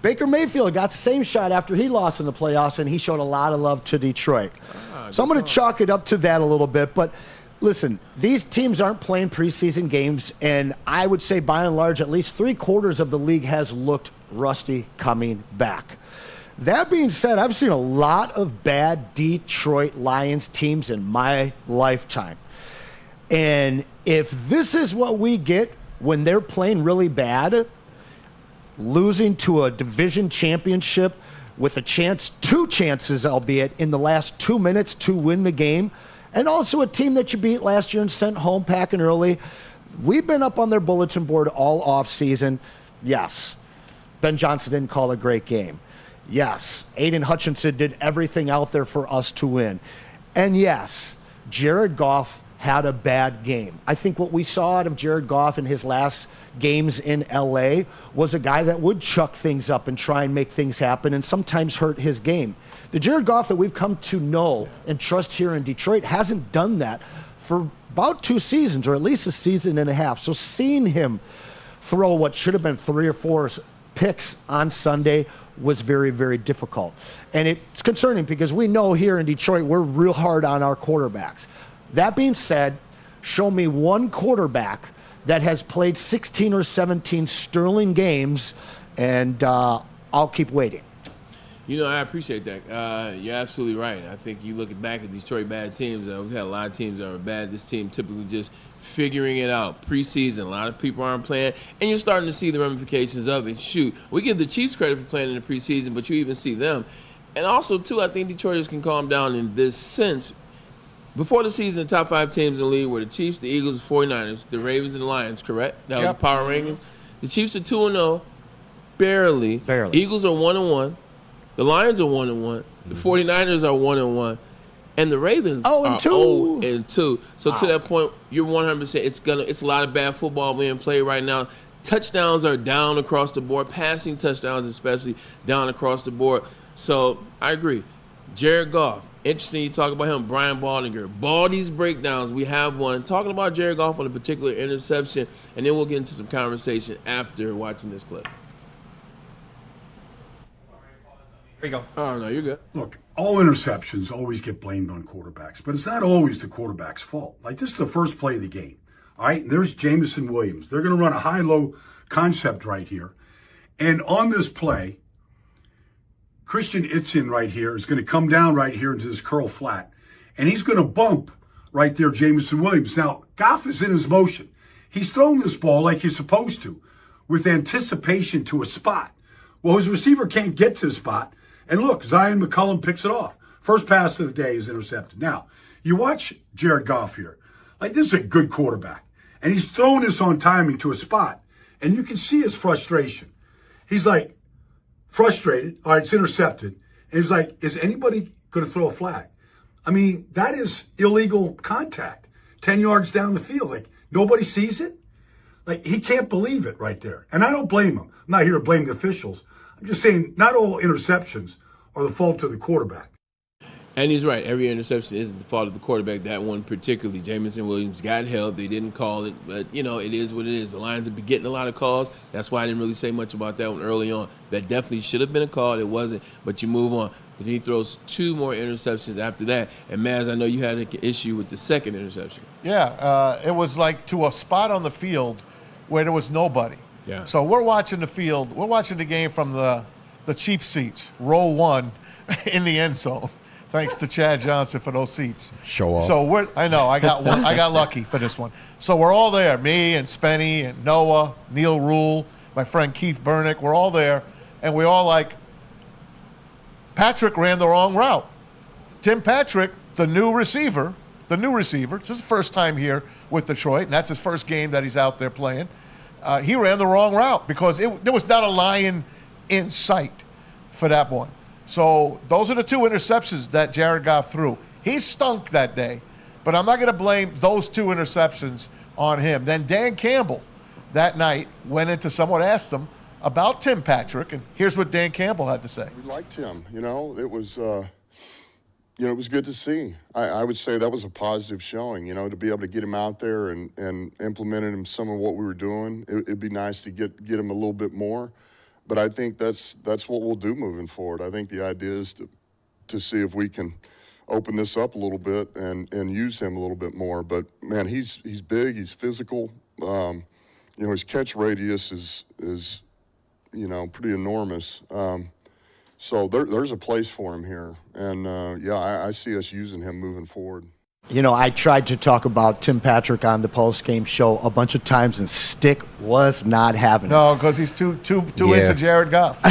Baker Mayfield got the same shot after he lost in the playoffs, and he showed a lot of love to Detroit. So I'm going to chalk it up to that a little bit. But listen, these teams aren't playing preseason games, and I would say by and large, at least 3/4 of the league has looked rusty coming back. That being said, I've seen a lot of bad Detroit Lions teams in my lifetime. And if this is what we get when they're playing really bad, losing to a division championship with a chance, 2 chances, albeit, in the last 2 minutes to win the game, and also a team that you beat last year and sent home packing early. We've been up on their bulletin board all offseason. Yes, Ben Johnson didn't call a great game. Yes, Aiden Hutchinson did everything out there for us to win. And yes, Jared Goff had a bad game. I think what we saw out of Jared Goff in his last games in LA was a guy that would chuck things up and try and make things happen and sometimes hurt his game. The Jared Goff that we've come to know and trust here in Detroit hasn't done that for about 2 seasons, or at least a season and a half. So seeing him throw what should have been 3 or 4 picks on Sunday was very, very difficult. And it's concerning because we know here in Detroit we're real hard on our quarterbacks. That being said, show me one quarterback that has played 16 or 17 sterling games, and I'll keep waiting. You know, I appreciate that. You're absolutely right. I think you look back at Detroit bad teams, we've had a lot of teams that are bad. This team typically just figuring it out. Preseason, a lot of people aren't playing, and you're starting to see the ramifications of it. Shoot, we give the Chiefs credit for playing in the preseason, but you even see them. And also, too, I think Detroiters can calm down in this sense. Before the season, the top 5 teams in the league were the Chiefs, the Eagles, the 49ers, the Ravens, and the Lions, correct? That was the power rankings. The Chiefs are 2-0, barely. Eagles are 1-1. The Lions are 1-1. The 49ers are 1-1. And the Ravens are 0-2. So to that point, you're 100%. It's a lot of bad football being played right now. Touchdowns are down across the board, passing touchdowns especially down across the board. So I agree. Jared Goff. Interesting you talk about him, Brian Baldinger. Baldy's breakdowns, we have one. Talking about Jared Goff on a particular interception, and then we'll get into some conversation after watching this clip. Here you go. Oh, no, you're good. Look, all interceptions always get blamed on quarterbacks, but it's not always the quarterback's fault. Like, this is the first play of the game. All right, there's Jameson Williams. They're going to run a high-low concept right here. And on this play, Christian Itzin right here is going to come down right here into this curl flat, and he's going to bump right there Jameson Williams. Now, Goff is in his motion. He's thrown this ball like he's supposed to, with anticipation to a spot. Well, his receiver can't get to the spot, and look, Zion McCullum picks it off. First pass of the day is intercepted. Now, you watch Jared Goff here. Like, this is a good quarterback, and he's throwing this on timing to a spot, and you can see his frustration. He's like, frustrated. All right, it's intercepted. And he's like, is anybody going to throw a flag? I mean, that is illegal contact. 10 yards down the field. Like, nobody sees it? Like, he can't believe it right there. And I don't blame him. I'm not here to blame the officials. I'm just saying not all interceptions are the fault of the quarterback. And he's right. Every interception isn't the fault of the quarterback. That one particularly, Jameson Williams got help. They didn't call it, but, you know, it is what it is. The Lions have been getting a lot of calls. That's why I didn't really say much about that one early on. That definitely should have been a call. It wasn't, but you move on. But he throws 2 more interceptions after that. And, Maz, I know you had an issue with the second interception. Yeah, it was like to a spot on the field where there was nobody. Yeah. So we're watching the field. We're watching the game from the cheap seats, row 1 in the end zone. Thanks to Chad Johnson for those seats. Show off. So I know, I got one. I got lucky for this one. So we're all there, me and Spenny and Noah, Neil Rule, my friend Keith Bernick. We're all there, and we all like, Patrick ran the wrong route. Tim Patrick, the new receiver, it's his first time here with Detroit, and that's his first game that he's out there playing. He ran the wrong route because there was not a lion in sight for that one. So those are the 2 interceptions that Jared Goff threw. He stunk that day, but I'm not going to blame those 2 interceptions on him. Then Dan Campbell that night went into someone asked him about Tim Patrick, and here's what Dan Campbell had to say. We liked him. It was it was good to see. I would say that was a positive showing, to be able to get him out there and implementing him some of what we were doing. It'd be nice to get him a little bit more. But I think that's what we'll do moving forward. I think the idea is to see if we can open this up a little bit and use him a little bit more. But, man, he's big, he's physical. His catch radius is pretty enormous. So there's a place for him here. And, I see us using him moving forward. I tried to talk about Tim Patrick on the post-game show a bunch of times, and Stick was not having it. No, because he's too into Jared Goff.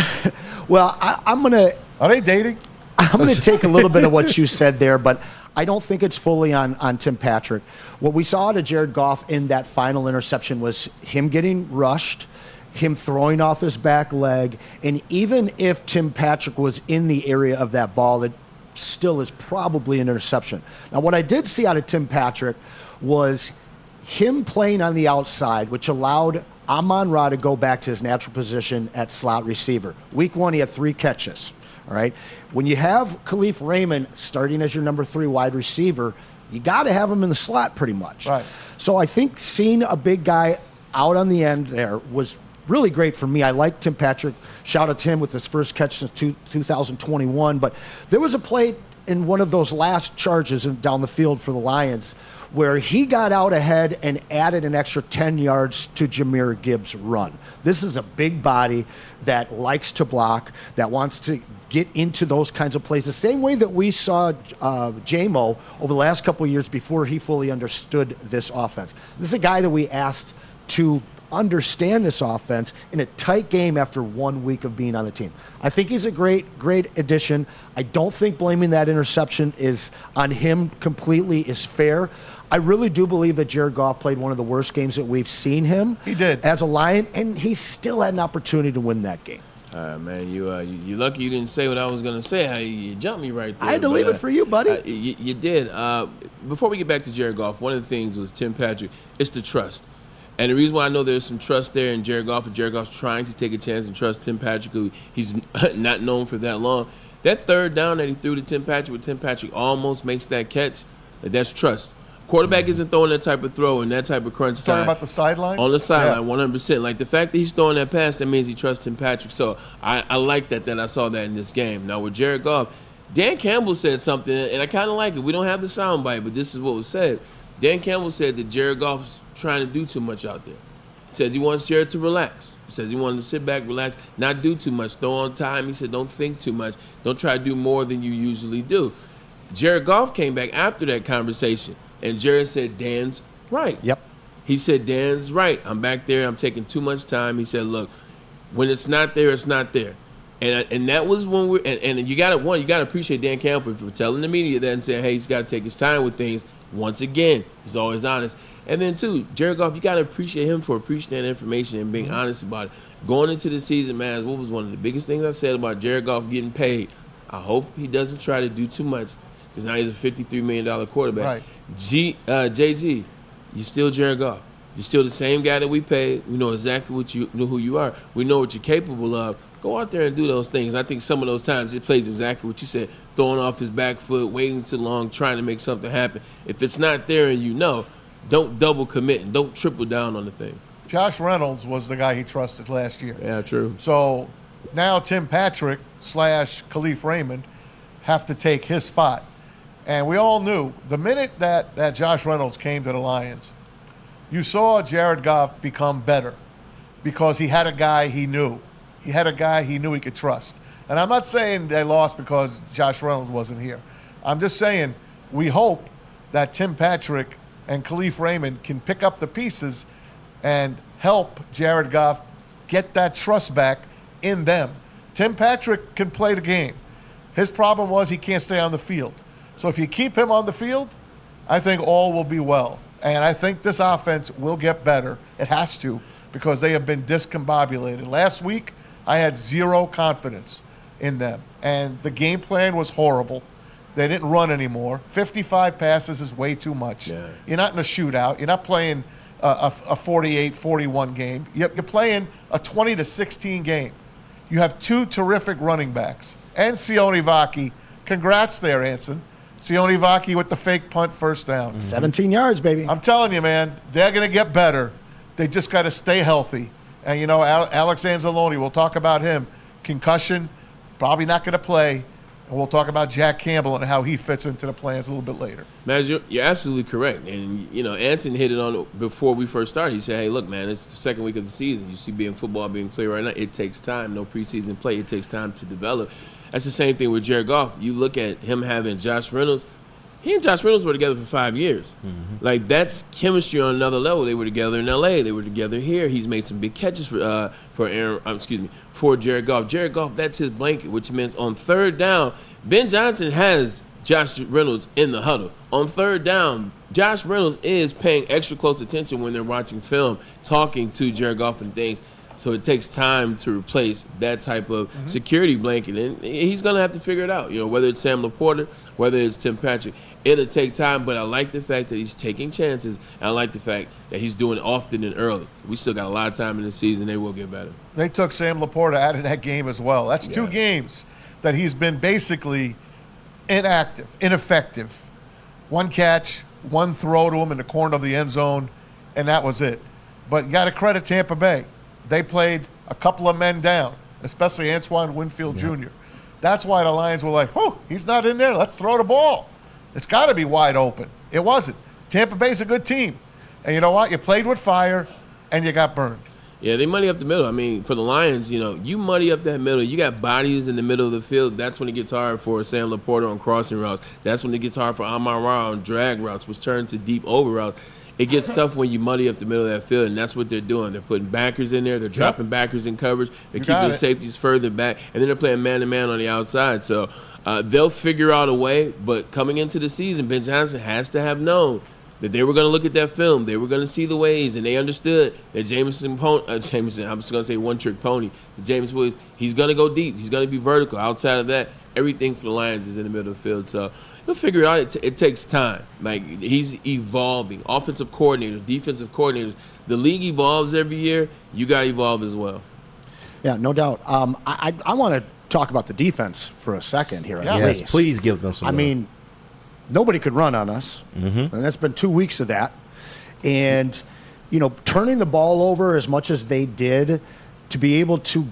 Well, I'm going to... Are they dating? I'm going to take a little bit of what you said there, but I don't think it's fully on Tim Patrick. What we saw to Jared Goff in that final interception was him getting rushed, him throwing off his back leg, and even if Tim Patrick was in the area of that ball, it still is probably an interception. Now, what I did see out of Tim Patrick was him playing on the outside, which allowed Amon-Ra to go back to his natural position at slot receiver. Week 1, he had 3 catches. All right. When you have Khalif Raymond starting as your number 3 wide receiver, you got to have him in the slot pretty much. Right. So I think seeing a big guy out on the end there was really great for me. I like Tim Patrick. Shout out to him with his first catch since 2021. But there was a play in one of those last charges down the field for the Lions where he got out ahead and added an extra 10 yards to Jahmyr Gibbs' run. This is a big body that likes to block, that wants to get into those kinds of plays. The same way that we saw J-Mo over the last couple of years before he fully understood this offense. This is a guy that we asked to understand this offense in a tight game after 1 week of being on the team. I think he's a great addition. I don't think blaming that interception is on him completely is fair. I really do believe that Jared Goff played one of the worst games that we've seen him. He did. As a Lion, and he still had an opportunity to win that game. Man, you lucky you didn't say what I was going to say. You jumped me right there. I had to leave it for you, buddy. You did. Before we get back to Jared Goff, one of the things was Tim Patrick. It's the trust. And the reason why I know there's some trust there in Jared Goff, and Jared Goff's trying to take a chance and trust Tim Patrick, who he's not known for that long. That third down that he threw to Tim Patrick, where Tim Patrick almost makes that catch, that's trust. Quarterback isn't throwing that type of throw and that type of crunch time. Talking about the sideline? On the sideline, 100%. Like, the fact that he's throwing that pass, that means he trusts Tim Patrick. So I like that I saw that in this game. Now, with Jared Goff, Dan Campbell said something, and I kind of like it. We don't have the soundbite, but this is what was said. Dan Campbell said that Jared Goff's trying to do too much out there. He says he wants Jared to relax. He says he wants to sit back, relax, not do too much, throw on time. He said don't think too much. Don't try to do more than you usually do. Jared Goff came back after that conversation, and Jared said, Dan's right. Yep. He said, Dan's right. I'm back there. I'm taking too much time. He said, look, when it's not there, it's not there. And that was when we're – and you got to appreciate Dan Campbell for telling the media that and saying, hey, he's got to take his time with things. Once again, he's always honest. And then, too, Jared Goff, you got to appreciate him for appreciating that information and being honest about it. Going into the season, man, what was one of the biggest things I said about Jared Goff getting paid? I hope he doesn't try to do too much because now he's a $53 million quarterback. Right. JG, you're still Jared Goff. You're still the same guy that we paid. We know exactly who you are. We know what you're capable of. Go out there and do those things. I think some of those times it plays exactly what you said, throwing off his back foot, waiting too long, trying to make something happen. If it's not there and you know, don't double commit and don't triple down on the thing. Josh Reynolds was the guy he trusted last year. Yeah, true. So now Tim Patrick / Khalif Raymond have to take his spot. And we all knew the minute that Josh Reynolds came to the Lions, you saw Jared Goff become better because he had a guy he knew. He had a guy he knew he could trust. And I'm not saying they lost because Josh Reynolds wasn't here. I'm just saying we hope that Tim Patrick and Khalif Raymond can pick up the pieces and help Jared Goff get that trust back in them. Tim Patrick can play the game. His problem was he can't stay on the field. So if you keep him on the field, I think all will be well. And I think this offense will get better. It has to, because they have been discombobulated. Last week, I had zero confidence in them. And the game plan was horrible. They didn't run anymore. 55 passes is way too much. Yeah. You're not in a shootout. You're not playing a 48-41 game. You're playing a 20-16 game. You have two terrific running backs. And Ziolkowski. Congrats there, Anson. Ziolkowski with the fake punt first down. 17 yards, baby. I'm telling you, man, they're going to get better. They just got to stay healthy. And, you know, Alex Anzalone, we'll talk about him. Concussion, probably not going to play. And we'll talk about Jack Campbell and how he fits into the plans a little bit later. Maz, you're absolutely correct. And, you know, Anson hit it on before we first started. He said, hey, look, man, it's the second week of the season. You see football being played right now. It takes time. No preseason play. It takes time to develop. That's the same thing with Jared Goff. You look at him having Josh Reynolds. He and Josh Reynolds were together for 5 years. Mm-hmm. Like, that's chemistry on another level. They were together in L.A. They were together here. He's made some big catches for Jared Goff. Jared Goff, that's his blanket, which means on third down, Ben Johnson has Josh Reynolds in the huddle. On third down, Josh Reynolds is paying extra close attention when they're watching film, talking to Jared Goff and things. So it takes time to replace that type of security blanket, and he's going to have to figure it out. You know, whether it's Sam Laporta, whether it's Tim Patrick, it'll take time. But I like the fact that he's taking chances, and I like the fact that he's doing it often and early. We still got a lot of time in the season. They will get better. They took Sam Laporta out of that game as well. That's 2 games that he's been basically inactive, ineffective. 1 catch, 1 throw to him in the corner of the end zone, and that was it. But you got to credit Tampa Bay. They played a couple of men down, especially Antoine Winfield Jr. That's why the Lions were like, oh, he's not in there. Let's throw the ball. It's got to be wide open. It wasn't. Tampa Bay's a good team. And you know what? You played with fire, and you got burned. Yeah, they muddy up the middle. I mean, for the Lions, you know, you muddy up that middle. You got bodies in the middle of the field. That's when it gets hard for Sam Laporta on crossing routes. That's when it gets hard for Amon-Ra on drag routes, which turn to deep over routes. It gets tough when you muddy up the middle of that field, and that's what they're doing. They're putting backers in there. They're dropping backers in coverage. They're keeping the safeties further back, and then they're playing man-to-man on the outside. So they'll figure out a way, but coming into the season, Ben Johnson has to have known that they were going to look at that film. They were going to see the ways, and they understood that Jameson, I'm just going to say one-trick pony. James Williams, he's going to go deep. He's going to be vertical. Outside of that, everything for the Lions is in the middle of the field. So he'll figure it out. It takes time. Like, he's evolving. Offensive coordinators, defensive coordinators. The league evolves every year. You got to evolve as well. Yeah, no doubt. I want to talk about the defense for a second here. Yes, please give them some. I mean, nobody could run on us, and that's been 2 weeks of that. And, you know, turning the ball over as much as they did to be able to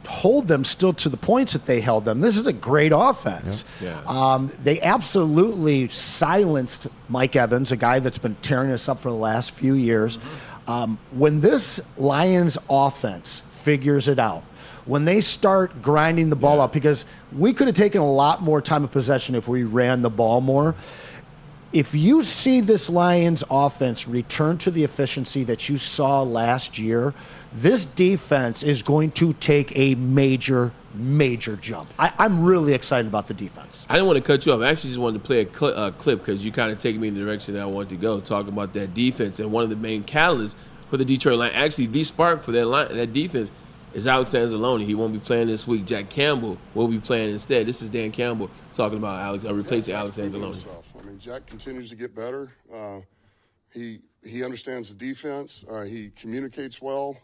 hold them still to the points that they held them. This is a great offense. They absolutely silenced Mike Evans, a guy that's been tearing us up for the last few years. When this Lions offense figures it out, when they start grinding the ball up, because we could have taken a lot more time of possession if we ran the ball more. If you see this Lions offense return to the efficiency that you saw last year, this defense is going to take a major jump. I'm really excited about the defense. I didn't want to cut you off. I actually just wanted to play a clip because you kind of take me in the direction that I wanted to go, talking about that defense. And one of the main catalysts for the Detroit Lions, actually the spark for that defense, is Alex Anzalone. He won't be playing this week. Jack Campbell will be playing instead. This is Dan Campbell talking about replacing Alex Anzalone. I mean, Jack continues to get better. He understands the defense. He communicates well.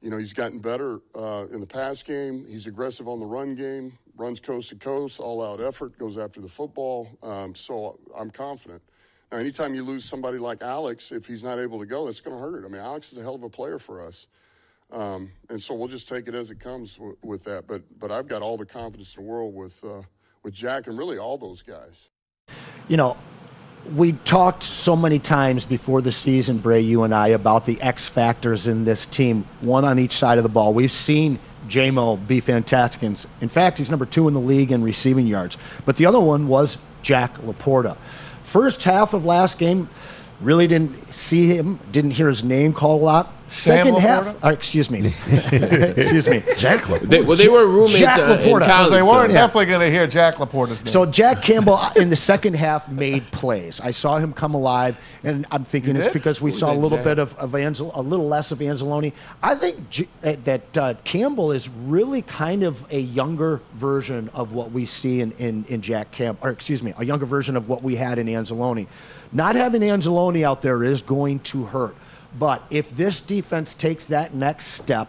You know, he's gotten better in the pass game. He's aggressive on the run game, runs coast to coast, all-out effort, goes after the football. So I'm confident. Now, anytime you lose somebody like Alex, if he's not able to go, that's going to hurt. I mean, Alex is a hell of a player for us. And so we'll just take it as it comes with that. But I've got all the confidence in the world with Jack and really all those guys. You know, we talked so many times before the season, Bray, you and I, about the X factors in this team, one on each side of the ball. We've seen J-Mo be fantastic. In fact, he's number 2 in the league in receiving yards. But the other one was Jack Laporta. First half of last game, really didn't see him, didn't hear his name called a lot. Second half. Excuse me. Excuse me. Jack Laporta. They were roommates Jack in Laporta. college. They weren't definitely going to hear Jack Laporta's name. So Jack Campbell in the second half made plays. I saw him come alive, and I'm thinking it's because we saw a little bit of a little less of Anzalone. I think that Campbell is really kind of a younger version of what we see in Jack Campbell, or excuse me, a younger version of what we had in Anzalone. Not having Anzalone out there is going to hurt. But if this defense takes that next step,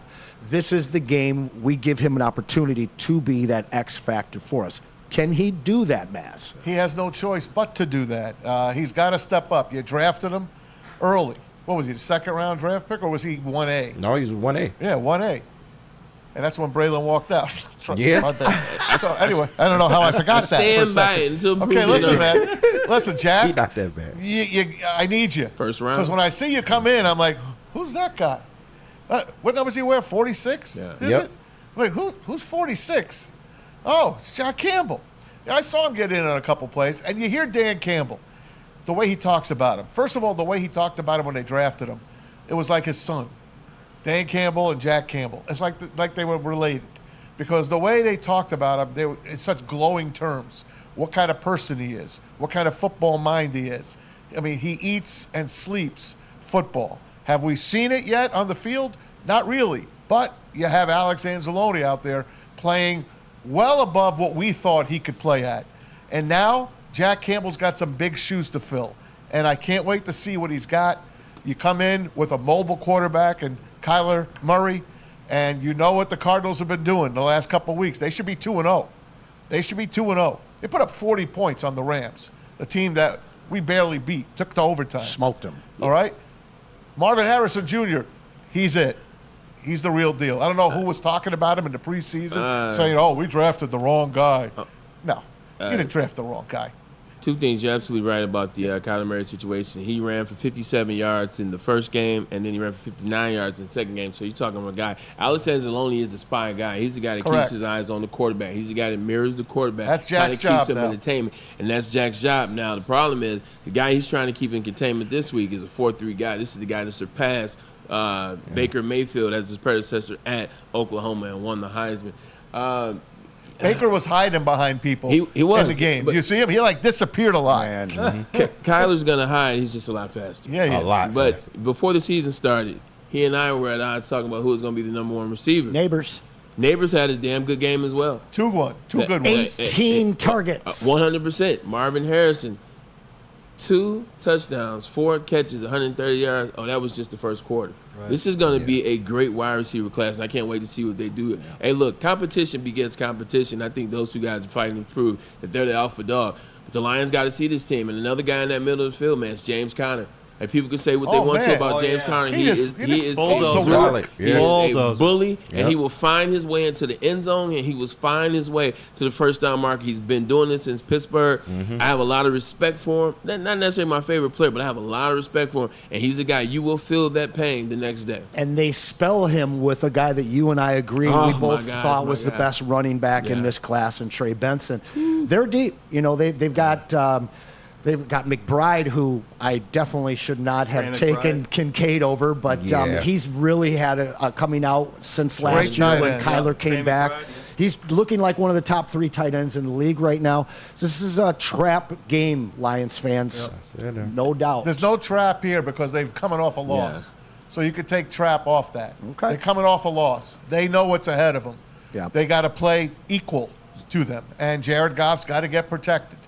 this is the game we give him an opportunity to be that X factor for us. Can he do that, Maz? He has no choice but to do that. He's got to step up. You drafted him early. What was he, the second-round draft pick, or was he 1A? No, he was 1A. Yeah, 1A. And that's when Braylon walked out. Yeah. So anyway, I don't know how I forgot that. Stand by it until okay, listen, man. Listen, Jack. He not that bad. I need you. First round. Because when I see you come in, I'm like, who's that guy? What number does he wear? 46? Yeah. Is it? I'm like, who's 46? Oh, it's Jack Campbell. Yeah, I saw him get in on a couple plays. And you hear Dan Campbell, the way he talks about him. First of all, the way he talked about him when they drafted him, it was like his son. Dan Campbell and Jack Campbell. It's like they were related. Because the way they talked about him, they were in such glowing terms. What kind of person he is. What kind of football mind he is. I mean, he eats and sleeps football. Have we seen it yet on the field? Not really. But you have Alex Anzalone out there playing well above what we thought he could play at. And now Jack Campbell's got some big shoes to fill. And I can't wait to see what he's got. You come in with a mobile quarterback and Kyler Murray, and you know what the Cardinals have been doing the last couple of weeks. They should be 2-0. They should be 2-0. They put up 40 points on the Rams, the team that we barely beat, took to overtime. Smoked them. All right? Marvin Harrison Jr., he's it. He's the real deal. I don't know who was talking about him in the preseason, saying, oh, we drafted the wrong guy. No, you didn't draft the wrong guy. Two things. You're absolutely right about the Kyler Murray situation. He ran for 57 yards in the first game, and then he ran for 59 yards in the second game. So you're talking about a guy. Alex Anzalone is the spy guy. He's the guy that keeps his eyes on the quarterback. He's the guy that mirrors the quarterback. That's Jack's job keeps him now. entertainment, and that's Jack's job. Now, the problem is the guy he's trying to keep in containment this week is a 4-3 guy. This is the guy that surpassed Baker Mayfield as his predecessor at Oklahoma and won the Heisman. Baker was hiding behind people he was, in the game. You see him? He disappeared a lot. Kyler's going to hide. He's just a lot faster. Yeah, he is. A lot. But before the season started, he and I were at odds talking about who was going to be the number one receiver. Neighbors had a damn good game as well. Two good ones. 18 targets. 100%. Marvin Harrison, 2 touchdowns, 4 catches, 130 yards. Oh, that was just the first quarter. Right. This is going to be a great wide receiver class, and I can't wait to see what they do. Yeah. Hey, look, competition begets competition. I think those two guys are fighting to prove that they're the alpha dog. But the Lions got to see this team. And another guy in that middle of the field, man, is James Conner. Like, people can say what they want to about James Conner. He is a bully, and he will find his way into the end zone, and he will find his way to the first down marker. He's been doing this since Pittsburgh. I have a lot of respect for him. Not necessarily my favorite player, but I have a lot of respect for him, and he's a guy you will feel that pain the next day. And they spell him with a guy that you and I agree we both thought was the best running back in this class, and Trey Benson. They're deep. You know, they've got McBride, who I definitely should not have taken Kincaid over, but he's really had a coming out since last year when Kyler came back. He's looking like one of the top 3 tight ends in the league right now. This is a trap game, Lions fans. No doubt. There's no trap here because they're coming off a loss. So you could take trap off that. Okay. They're coming off a loss. They know what's ahead of them. Yeah. They got to play equal to them. And Jared Goff's got to get protected.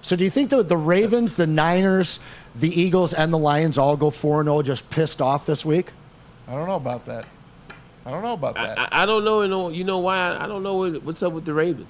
So do you think that the Ravens, the Niners, the Eagles, and the Lions all go 4-0 just pissed off this week? I don't know about that. I don't know. You know why? I don't know what's up with the Ravens.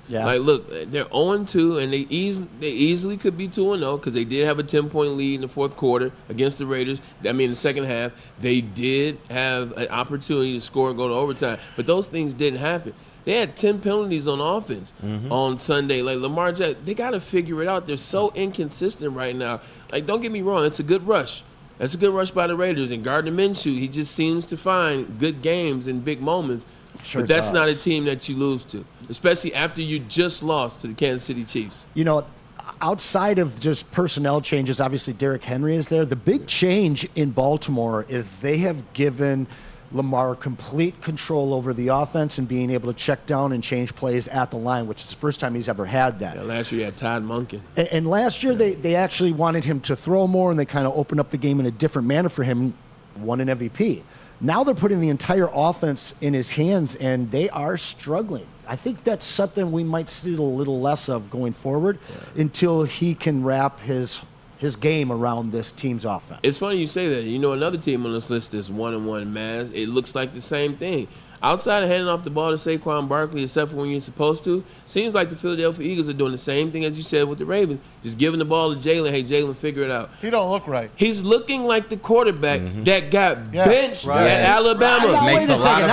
Yeah. Like, look, they're 0-2, and they easily could be 2-0 because they did have a 10-point lead in the fourth quarter against the Raiders. I mean, in the second half, they did have an opportunity to score and go to overtime, but those things didn't happen. They had 10 penalties on offense on Sunday. Like, Lamar Jackson, they got to figure it out. They're so inconsistent right now. Like, don't get me wrong, it's a good rush. That's a good rush by the Raiders. And Gardner Minshew, he just seems to find good games in big moments. But that's not a team that you lose to, especially after you just lost to the Kansas City Chiefs. You know, outside of just personnel changes, obviously Derrick Henry is there. The big change in Baltimore is they have given Lamar complete control over the offense and being able to check down and change plays at the line, which is the first time he's ever had that. Yeah, last year he had Todd Monken. And last year they actually wanted him to throw more, and they kind of opened up the game in a different manner for him, won an MVP. Now they're putting the entire offense in his hands, and they are struggling. I think that's something we might see a little less of going forward until he can wrap his game around this team's offense. It's funny you say that. You know, another team on this list is 1-1 Mavs. It looks like the same thing. Outside of handing off the ball to Saquon Barkley, except for when you're supposed to, seems like the Philadelphia Eagles are doing the same thing as you said with the Ravens. Just giving the ball to Jalen. Hey, Jalen, figure it out. He don't look right. He's looking like the quarterback that got benched at Alabama. Now, wait a second.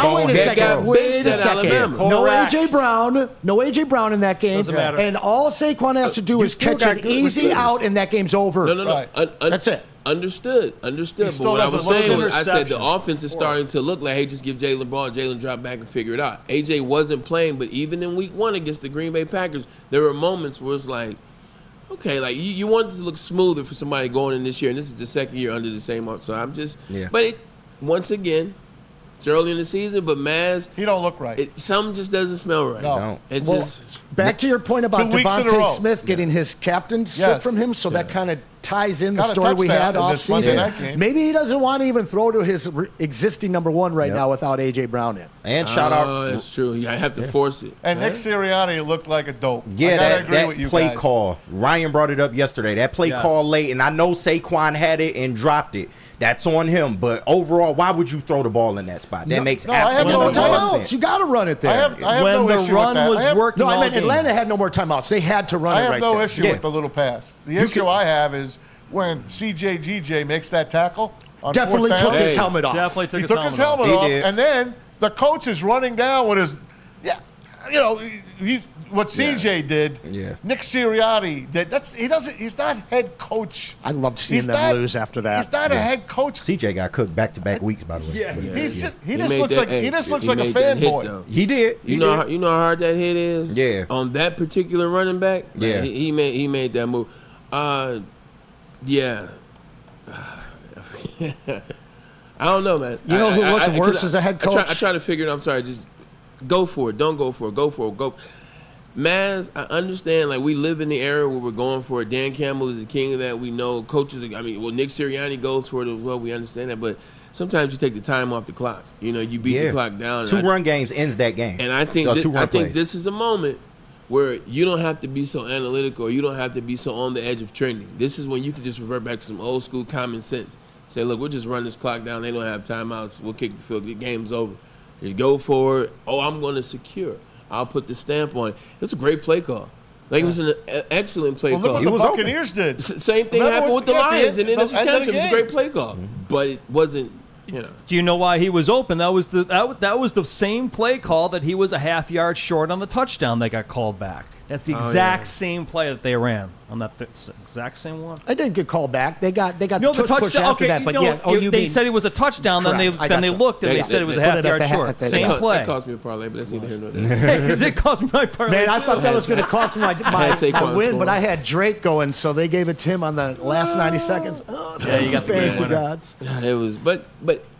No A.J. Brown. No A.J. Brown in that game. Doesn't matter. And all Saquon has to do is catch an easy out, and that game's over. No. Right. That's it. Understood. But what I was saying was, I said the interceptions. offense is starting to look like, hey, just give Jalen the ball, Jalen drop back and figure it out. AJ wasn't playing, but even in week 1 against the Green Bay Packers, there were moments where it's like, okay, like you want it to look smoother for somebody going in this year, and this is the second year under the same. So I'm just, but once again, it's early in the season, but Maz, he don't look right. Something just doesn't smell right. No. It Well, just back to your point about 2 weeks in a row. Devontae Smith getting his captain stripped from him, so that kind of ties in the Got a story we had touchdown in off this Monday night season. game. Maybe he doesn't want to even throw to his existing number 1 right now without A.J. Brown in. And shout out. Oh, that's true. I have to force it. And Nick Sirianni looked like a dope. Yeah, I gotta agree with that you play guys. call. Ryan brought it up yesterday. That play call late, and I know Saquon had it and dropped it. That's on him. But overall, why would you throw the ball in that spot? That makes absolutely no no timeouts. sense. You got to run it there. I have When no the issue run with that. was working No, I all mean game. Atlanta had no more timeouts. They had to run I it have right no there. issue with the little pass. The issue I have is when CJGJ makes that tackle on Definitely fourth took down. his helmet off. Definitely He took took his helmet He off, did. and then the coach is running down with his, what CJ did. Yeah. Nick Sirianni did. He's not head coach. I loved seeing them lose after that. He's not a head coach. CJ got cooked back-to-back weeks, by the way. He just looks like a fanboy. He did. You know how hard that hit is? Yeah. On that particular running back? Yeah. He made that move. Yeah. I don't know, man. You know who looks worse as a head coach? I try to figure it out. I'm sorry. Just go for it. Don't go for it. Go for it. Go. Maz, I understand, like, we live in the era where we're going for it. Dan Campbell is the king of that. We know coaches, Nick Sirianni goes for it as well. We understand that. But sometimes you take the time off the clock. You beat the clock down. 2 run games ends that game. And I think this is a moment where you don't have to be so analytical, or you don't have to be so on the edge of trending. This is when you can just revert back to some old school common sense. Say, look, we'll just run this clock down. They don't have timeouts. We'll kick the field. The game's over. You go for it. Oh, I'm going to secure. I'll put the stamp on it. It's a great play call. It was an excellent play call. Look what the Buccaneers did. Same thing happened with the Lions in the NFC Championship. It was a great play call, but it wasn't. Do you know why he was open? That was the same play call that he was a half yard short on the touchdown that got called back. That's the exact same play that they ran on that exact same one. I didn't get called back. They got the push after that. But they said it was a touchdown. Correct. Then they looked and they said it was a half yard short. Same play. That cost me a parlay, but that's neither here nor there. It did cost me my parlay. Man, I thought that was going to cost me my win, but I had Drake going, so they gave it to him on the last 90 seconds. Oh, yeah, you got the fantasy gods. It was, but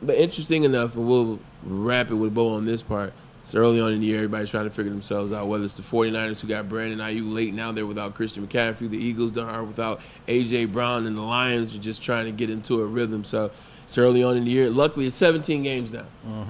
interesting enough, and we'll wrap it with a bow on this part. It's early on in the year. Everybody's trying to figure themselves out, whether it's the 49ers who got Brandon Ayuk late. Now they're without Christian McCaffrey. The Eagles are without A.J. Brown, and the Lions are just trying to get into a rhythm. So it's early on in the year. Luckily, it's 17 games now.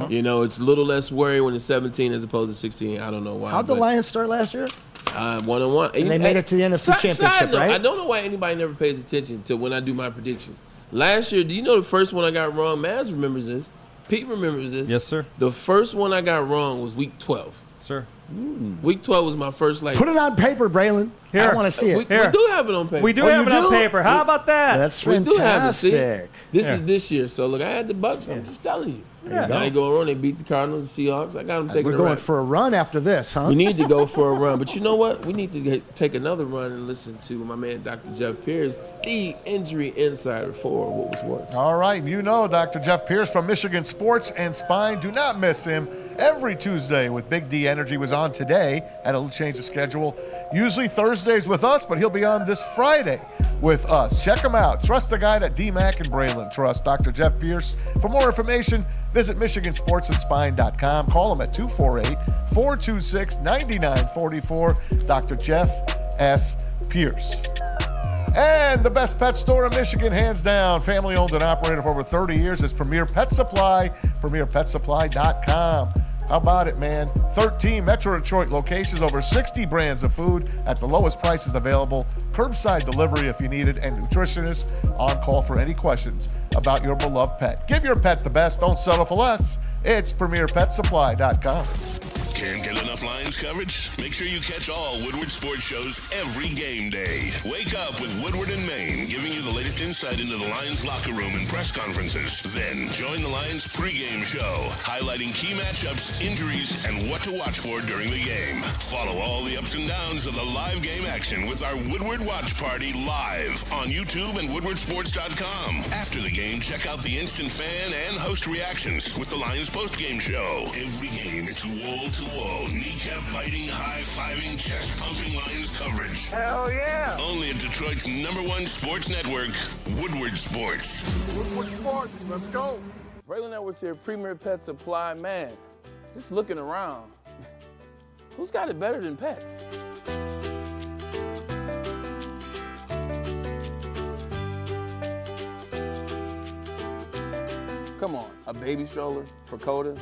It's a little less worry when it's 17 as opposed to 16. I don't know why. How'd the Lions start last year? 1-1. And they made it to the NFC Championship, note, right? I don't know why anybody never pays attention to when I do my predictions. Last year, do you know the first one I got wrong? Maz remembers this. Pete remembers this. Yes, sir. The first one I got wrong was week 12. Sir. Week 12 was my first, Put it on paper, Braylon. Here. I want to see it. We do have it on paper. We do have it on paper. How about that? That's We do have it. fantastic. See? This is this year. So, look, I had the Bucks. I'm just telling you. Yeah. Now they go on. They beat the Cardinals, the Seahawks. I got them taking We're a going run. for a run after this, huh? We need to go for a run. But you know what? We need to take another run and listen to my man, Dr. Jeff Pierce, the injury insider for What Was Worse. All right, Dr. Jeff Pierce from Michigan Sports and Spine. Do not miss him every Tuesday with Big D Energy was on today. Had a little change of schedule. Usually Thursdays with us, but he'll be on this Friday with us. Check him out. Trust the guy that D-Mac and Braylon trust, Dr. Jeff Pierce. For more information, visit MichiganSportsAndSpine.com. Call him at 248-426-9944. Dr. Jeff S. Pierce. And the best pet store in Michigan, hands down, family owned and operated for over 30 years, is Premier Pet Supply, PremierPetSupply.com. How about it, man? 13 Metro Detroit locations, over 60 brands of food at the lowest prices available, curbside delivery if you need it, and nutritionists on call for any questions about your beloved pet. Give your pet the best, don't settle for less. It's PremierPetSupply.com. Can't get enough Lions coverage? Make sure you catch all Woodward sports shows every game day. Wake up with Woodward in Maine, giving you the latest insight into the Lions locker room and press conferences. Then join the Lions pregame show, highlighting key matchups, injuries, and what to watch for during the game. Follow all the ups and downs of the live game action with our Woodward Watch Party live on YouTube and WoodwardSports.com. After the game, check out the instant fan and host reactions with the Lions postgame show. Every game, it's wall-to-wall, kneecap-biting, high-fiving, chest-pumping Lions coverage. Hell yeah! Only at Detroit's #1 sports network, Woodward Sports. Woodward Sports, let's go. Braylon Edwards here, Premier Pet Supply. Man, just looking around, who's got it better than pets? Come on, a baby stroller for Coda?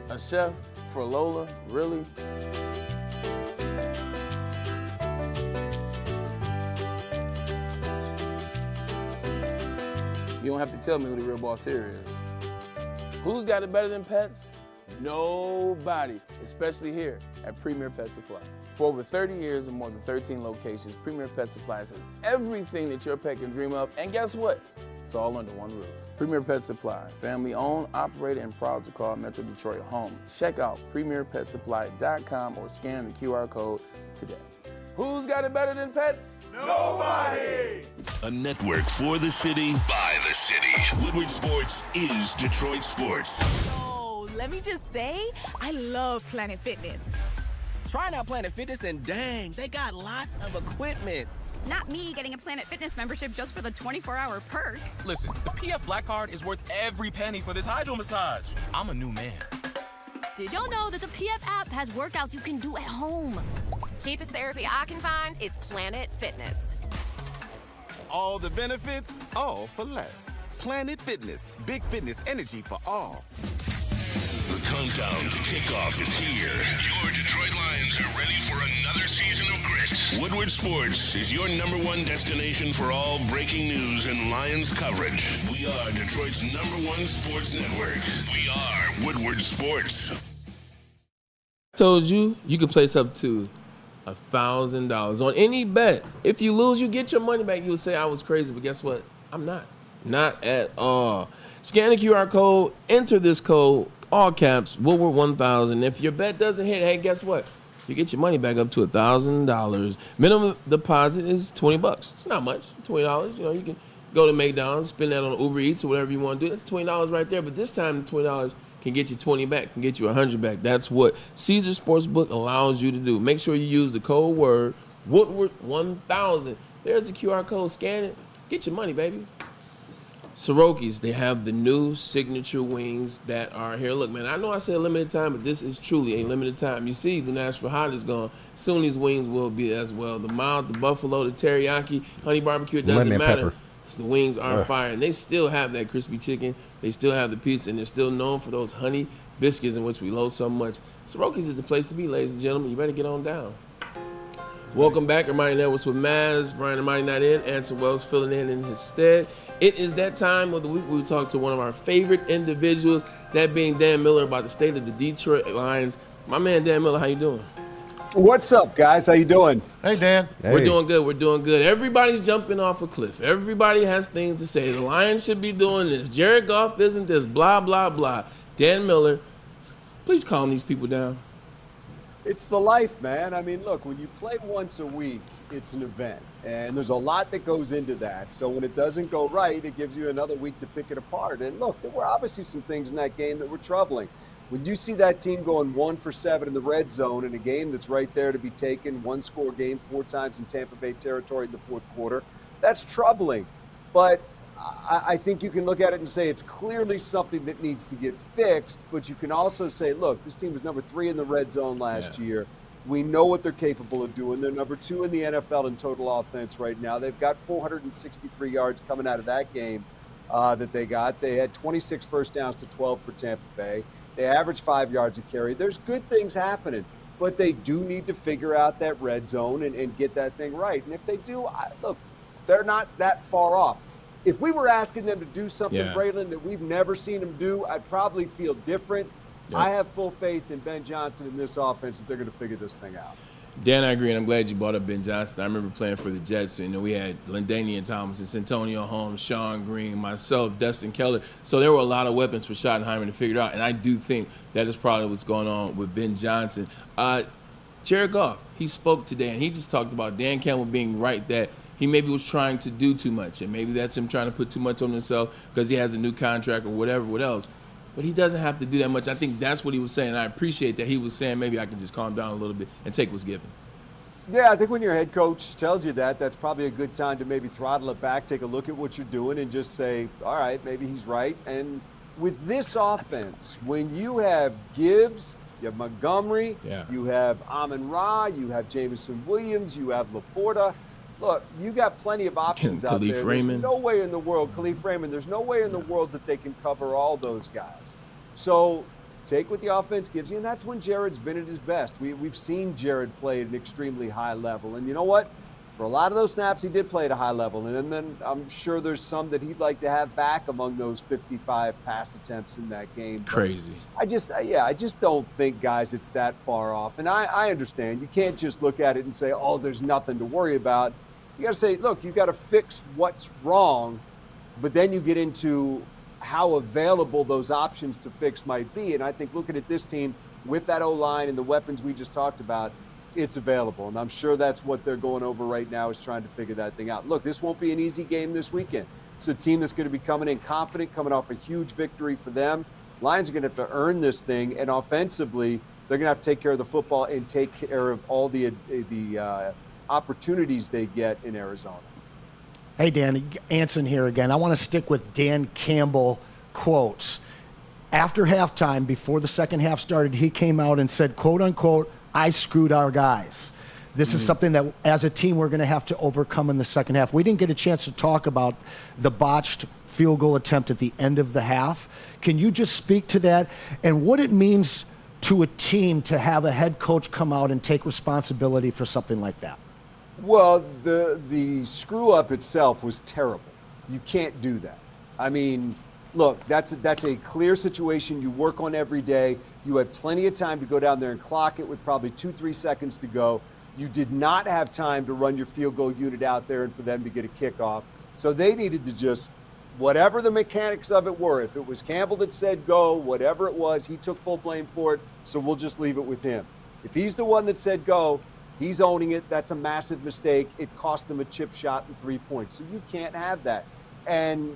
A chef for Lola? Really? You don't have to tell me who the real boss here is. Who's got it better than pets? Nobody, especially here at Premier Pet Supply. For over 30 years and more than 13 locations, Premier Pet Supply has everything that your pet can dream of, and guess what? It's all under one roof. Premier Pet Supply, family owned, operated, and proud to call Metro Detroit home. Check out PremierPetSupply.com or scan the QR code today. Who's got it better than pets? Nobody! A network for the city, by the city. Woodward Sports is Detroit sports. Oh, let me just say, I love Planet Fitness. Trying out Planet Fitness and dang, they got lots of equipment. Not me getting a Planet Fitness membership just for the 24-hour perk. Listen, the PF Black Card is worth every penny for this hydro massage. I'm a new man. Did y'all know that the PF app has workouts you can do at home? Cheapest therapy I can find is Planet Fitness. All the benefits, all for less. Planet Fitness, big fitness energy for all. The countdown to kickoff is here. Your Detroit Lions are ready for another season of grit. Woodward Sports is your #1 destination for all breaking news and Lions coverage. We are Detroit's #1 sports network. We are Woodward Sports. Told you, you could place up to $1,000 on any bet. If you lose, you get your money back. You'll say I was crazy, but guess what? I'm not. Not at all. Scan the QR code, enter this code, all caps, Woodward 1000. If your bet doesn't hit, hey, guess what? You get your money back up to $1,000. Minimum deposit is $20. It's not much, $20. You know, you can go to McDonald's, spend that on Uber Eats or whatever you want to do. It's $20 right there. But this time, the $20 can get you 20 back, can get you 100 back. That's what Caesar Sportsbook allows you to do. Make sure you use the code word Woodward 1000. There's the QR code. Scan it. Get your money, baby. Soroki's, they have the new signature wings that are here. Look, man, I know I said limited time, but this is truly a limited time. You see, the Nashville Hot is gone. Soon these wings will be as well. The mild, the buffalo, the teriyaki, honey barbecue, it doesn't matter. The wings are fire. And they still have that crispy chicken. They still have the pizza, and they're still known for those honey biscuits in which we love so much. Soroki's is the place to be, ladies and gentlemen. You better get on down. Welcome back. Ermanni Edwards with Maz. Brian Ermanni not in. Anson Wells filling in his stead. It is that time of the week we talk to one of our favorite individuals, that being Dan Miller, about the state of the Detroit Lions. My man, Dan Miller, how you doing? What's up, guys? How you doing? Hey, Dan. Hey. We're doing good. We're doing good. Everybody's jumping off a cliff. Everybody has things to say. The Lions should be doing this. Jared Goff isn't this. Blah, blah, blah. Dan Miller, please calm these people down. It's the life, man. I mean, look, when you play once a week, it's an event. And there's a lot that goes into that. So when it doesn't go right, it gives you another week to pick it apart. And look, there were obviously some things in that game that were troubling. When you see that team going 1 for 7 in the red zone in a game that's right there to be taken, 1-score game 4 times in Tampa Bay territory in the fourth quarter, that's troubling. But I think you can look at it and say it's clearly something that needs to get fixed, but you can also say, look, this team was number 3 in the red zone last year. We know what they're capable of doing. They're number 2 in the NFL in total offense right now. They've got 463 yards coming out of that game that they got. They had 26 first downs to 12 for Tampa Bay. They averaged 5 yards a carry. There's good things happening, but they do need to figure out that red zone and get that thing right. And if they do, look, they're not that far off. If we were asking them to do something, Braylon, that we've never seen them do, I'd probably feel different. Yep. I have full faith in Ben Johnson in this offense that they're going to figure this thing out. Dan, I agree, and I'm glad you brought up Ben Johnson. I remember playing for the Jets. You know, we had LaDainian Thomas, Antonio Holmes, Sean Green, myself, Dustin Keller. So there were a lot of weapons for Schottenheimer to figure it out, and I do think that is probably what's going on with Ben Johnson. Jared Goff, he spoke today, and he just talked about Dan Campbell being right that he maybe was trying to do too much, and maybe that's him trying to put too much on himself because he has a new contract or whatever, what else. But he doesn't have to do that much. I think that's what he was saying. And I appreciate that he was saying maybe I can just calm down a little bit and take what's given. Yeah, I think when your head coach tells you that, that's probably a good time to maybe throttle it back, take a look at what you're doing, and just say, all right, maybe he's right. And with this offense, when you have Gibbs, you have Montgomery, you have Amon-Ra, you have Jameson Williams, you have Laporta. Look, you got plenty of options out there. There's no way in the world, Khalif Raymond, there's no way in the world that they can cover all those guys. So take what the offense gives you, and that's when Jared's been at his best. We've seen Jared play at an extremely high level. And you know what? For a lot of those snaps, he did play at a high level. And then I'm sure there's some that he'd like to have back among those 55 pass attempts in that game. Crazy. But I just don't think, guys, it's that far off. And I understand. You can't just look at it and say, oh, there's nothing to worry about. You got to say, look, you got to fix what's wrong, but then you get into how available those options to fix might be. And I think looking at this team with that O-line and the weapons we just talked about, it's available. And I'm sure that's what they're going over right now, is trying to figure that thing out. Look, this won't be an easy game this weekend. It's a team that's going to be coming in confident, coming off a huge victory for them. Lions are going to have to earn this thing, and offensively, they're going to have to take care of the football and take care of all the opportunities they get in Arizona. Hey, Dan, Anson here again. I want to stick with Dan Campbell quotes. After halftime, before the second half started, he came out and said, quote unquote, I screwed our guys. This is something that, as a team, we're going to have to overcome in the second half. We didn't get a chance to talk about the botched field goal attempt at the end of the half. Can you just speak to that and what it means to a team to have a head coach come out and take responsibility for something like that? Well, the screw-up itself was terrible. You can't do that. I mean, look, that's a clear situation you work on every day. You had plenty of time to go down there and clock it with probably 2-3 seconds to go. You did not have time to run your field goal unit out there and for them to get a kickoff. So they needed to just, whatever the mechanics of it were, if it was Campbell that said go, whatever it was, he took full blame for it, so we'll just leave it with him. If he's the one that said go, he's owning it. That's a massive mistake. It cost them a chip shot and 3 points. So you can't have that. And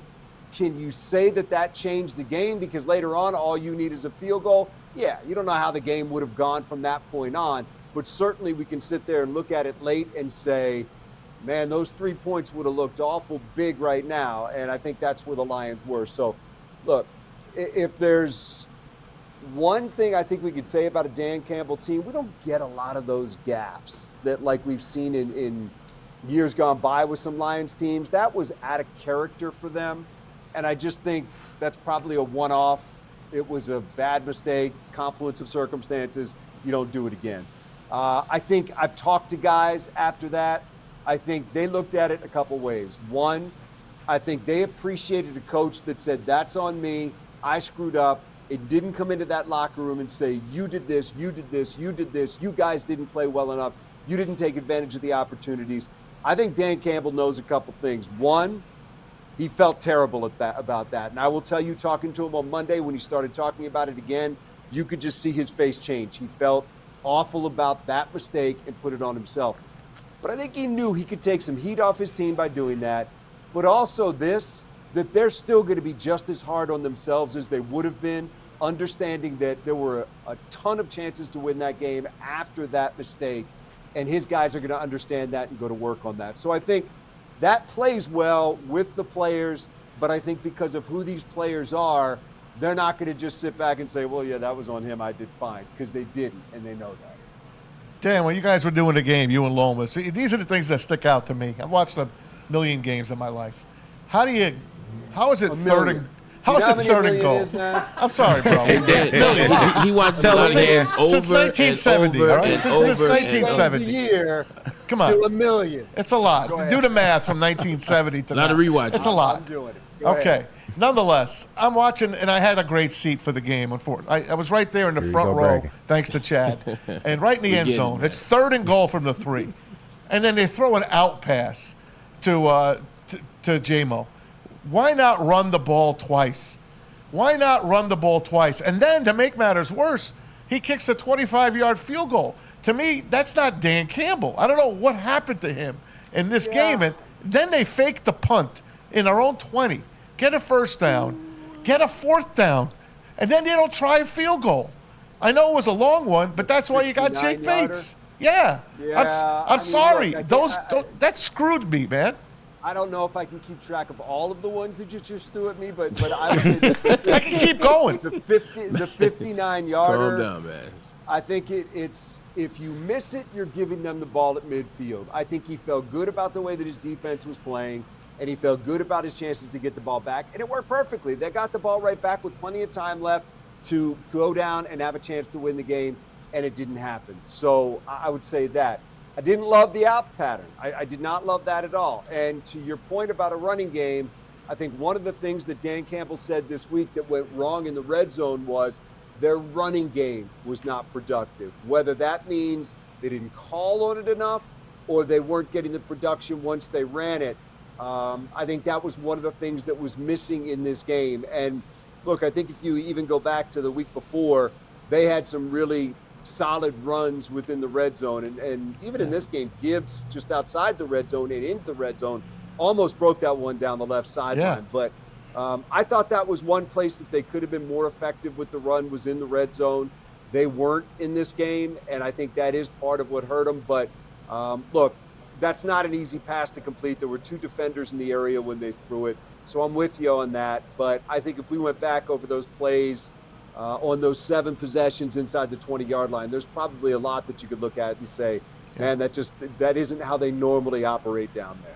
can you say that changed the game because later on all you need is a field goal? Yeah, you don't know how the game would have gone from that point on, but certainly we can sit there and look at it late and say, man, those 3 points would have looked awful big right now, and I think that's where the Lions were. So, look, if there's one thing I think we could say about a Dan Campbell team, we don't get a lot of those gaffes that like we've seen in years gone by with some Lions teams. That was out of character for them, and I just think that's probably a one-off. It was a bad mistake, confluence of circumstances. You don't do it again. I think I've talked to guys after that. I think they looked at it a couple ways. One, I think they appreciated a coach that said, that's on me, I screwed up. It didn't come into that locker room and say, you did this, you did this, you did this, you guys didn't play well enough, you didn't take advantage of the opportunities. I think Dan Campbell knows a couple things. One, he felt terrible about that. And I will tell you, talking to him on Monday when he started talking about it again, you could just see his face change. He felt awful about that mistake and put it on himself. But I think he knew he could take some heat off his team by doing that. But also that they're still going to be just as hard on themselves as they would have been, understanding that there were a ton of chances to win that game after that mistake. And his guys are going to understand that and go to work on that. So I think that plays well with the players, but I think because of who these players are, they're not going to just sit back and say, well, yeah, that was on him, I did fine, because they didn't, and they know that. Dan, when you guys were doing the game, you and Lomas, these are the things that stick out to me. I've watched a million games in my life. How is it third and goal? I'm sorry, bro. He watches a lot of games over since 1970, all right? Since 1970. A year. Come on. To a million. It's a lot. Do the math from 1970 to a lot of rewatches. It's a lot. I'm doing it. Okay. Nonetheless, I'm watching, and I had a great seat for the game. I was right there in the front row, thanks to Chad, and right in the end zone. It's third and goal from the 3. And then they throw an out pass to J-Mo. Why not run the ball twice? And then, to make matters worse, he kicks a 25-yard field goal. To me, that's not Dan Campbell. I don't know what happened to him in this game. And then they fake the punt in their own 20, get a first down, get a fourth down, and then they don't try a field goal. I know it was a long one, but that's why you got Jake Bates. Yeah. I'm sorry. Look, that screwed me, man. I don't know if I can keep track of all of the ones that you just threw at me, but I would say this. I can keep going. The 59-yarder. Calm down, man. I think it's if you miss it, you're giving them the ball at midfield. I think he felt good about the way that his defense was playing, and he felt good about his chances to get the ball back, and it worked perfectly. They got the ball right back with plenty of time left to go down and have a chance to win the game, and it didn't happen. So I would say that. I didn't love the out pattern. I did not love that at all. And to your point about a running game, I think one of the things that Dan Campbell said this week that went wrong in the red zone was their running game was not productive. Whether that means they didn't call on it enough or they weren't getting the production once they ran it, I think that was one of the things that was missing in this game. And look, I think if you even go back to the week before, they had some really solid runs within the red zone. And even in this game, Gibbs just outside the red zone and into the red zone almost broke that one down the left sideline. But I thought that was one place that they could have been more effective with the run was in the red zone. They weren't in this game, and I think that is part of what hurt them. But look, that's not an easy pass to complete. There were 2 defenders in the area when they threw it. So I'm with you on that. But I think if we went back over those plays on those 7 possessions inside the 20-yard line, there's probably a lot that you could look at and say, man, that isn't how they normally operate down there.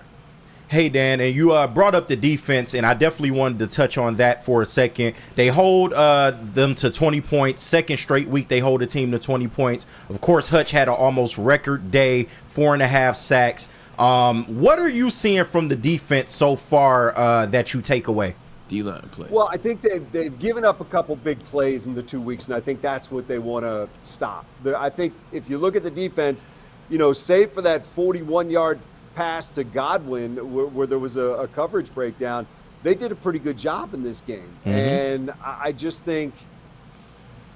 Hey, Dan, and you brought up the defense, and I definitely wanted to touch on that for a second. They hold them to 20 points. Second straight week they hold a team to 20 points. Of course, Hutch had an almost record day, 4.5 sacks. What are you seeing from the defense so far that you take away? D-line play. Well, I think they've given up a couple big plays in the 2 weeks, and I think that's what they want to stop. I think if you look at the defense, save for that 41-yard pass to Godwin where there was a coverage breakdown, they did a pretty good job in this game. Mm-hmm. And I just think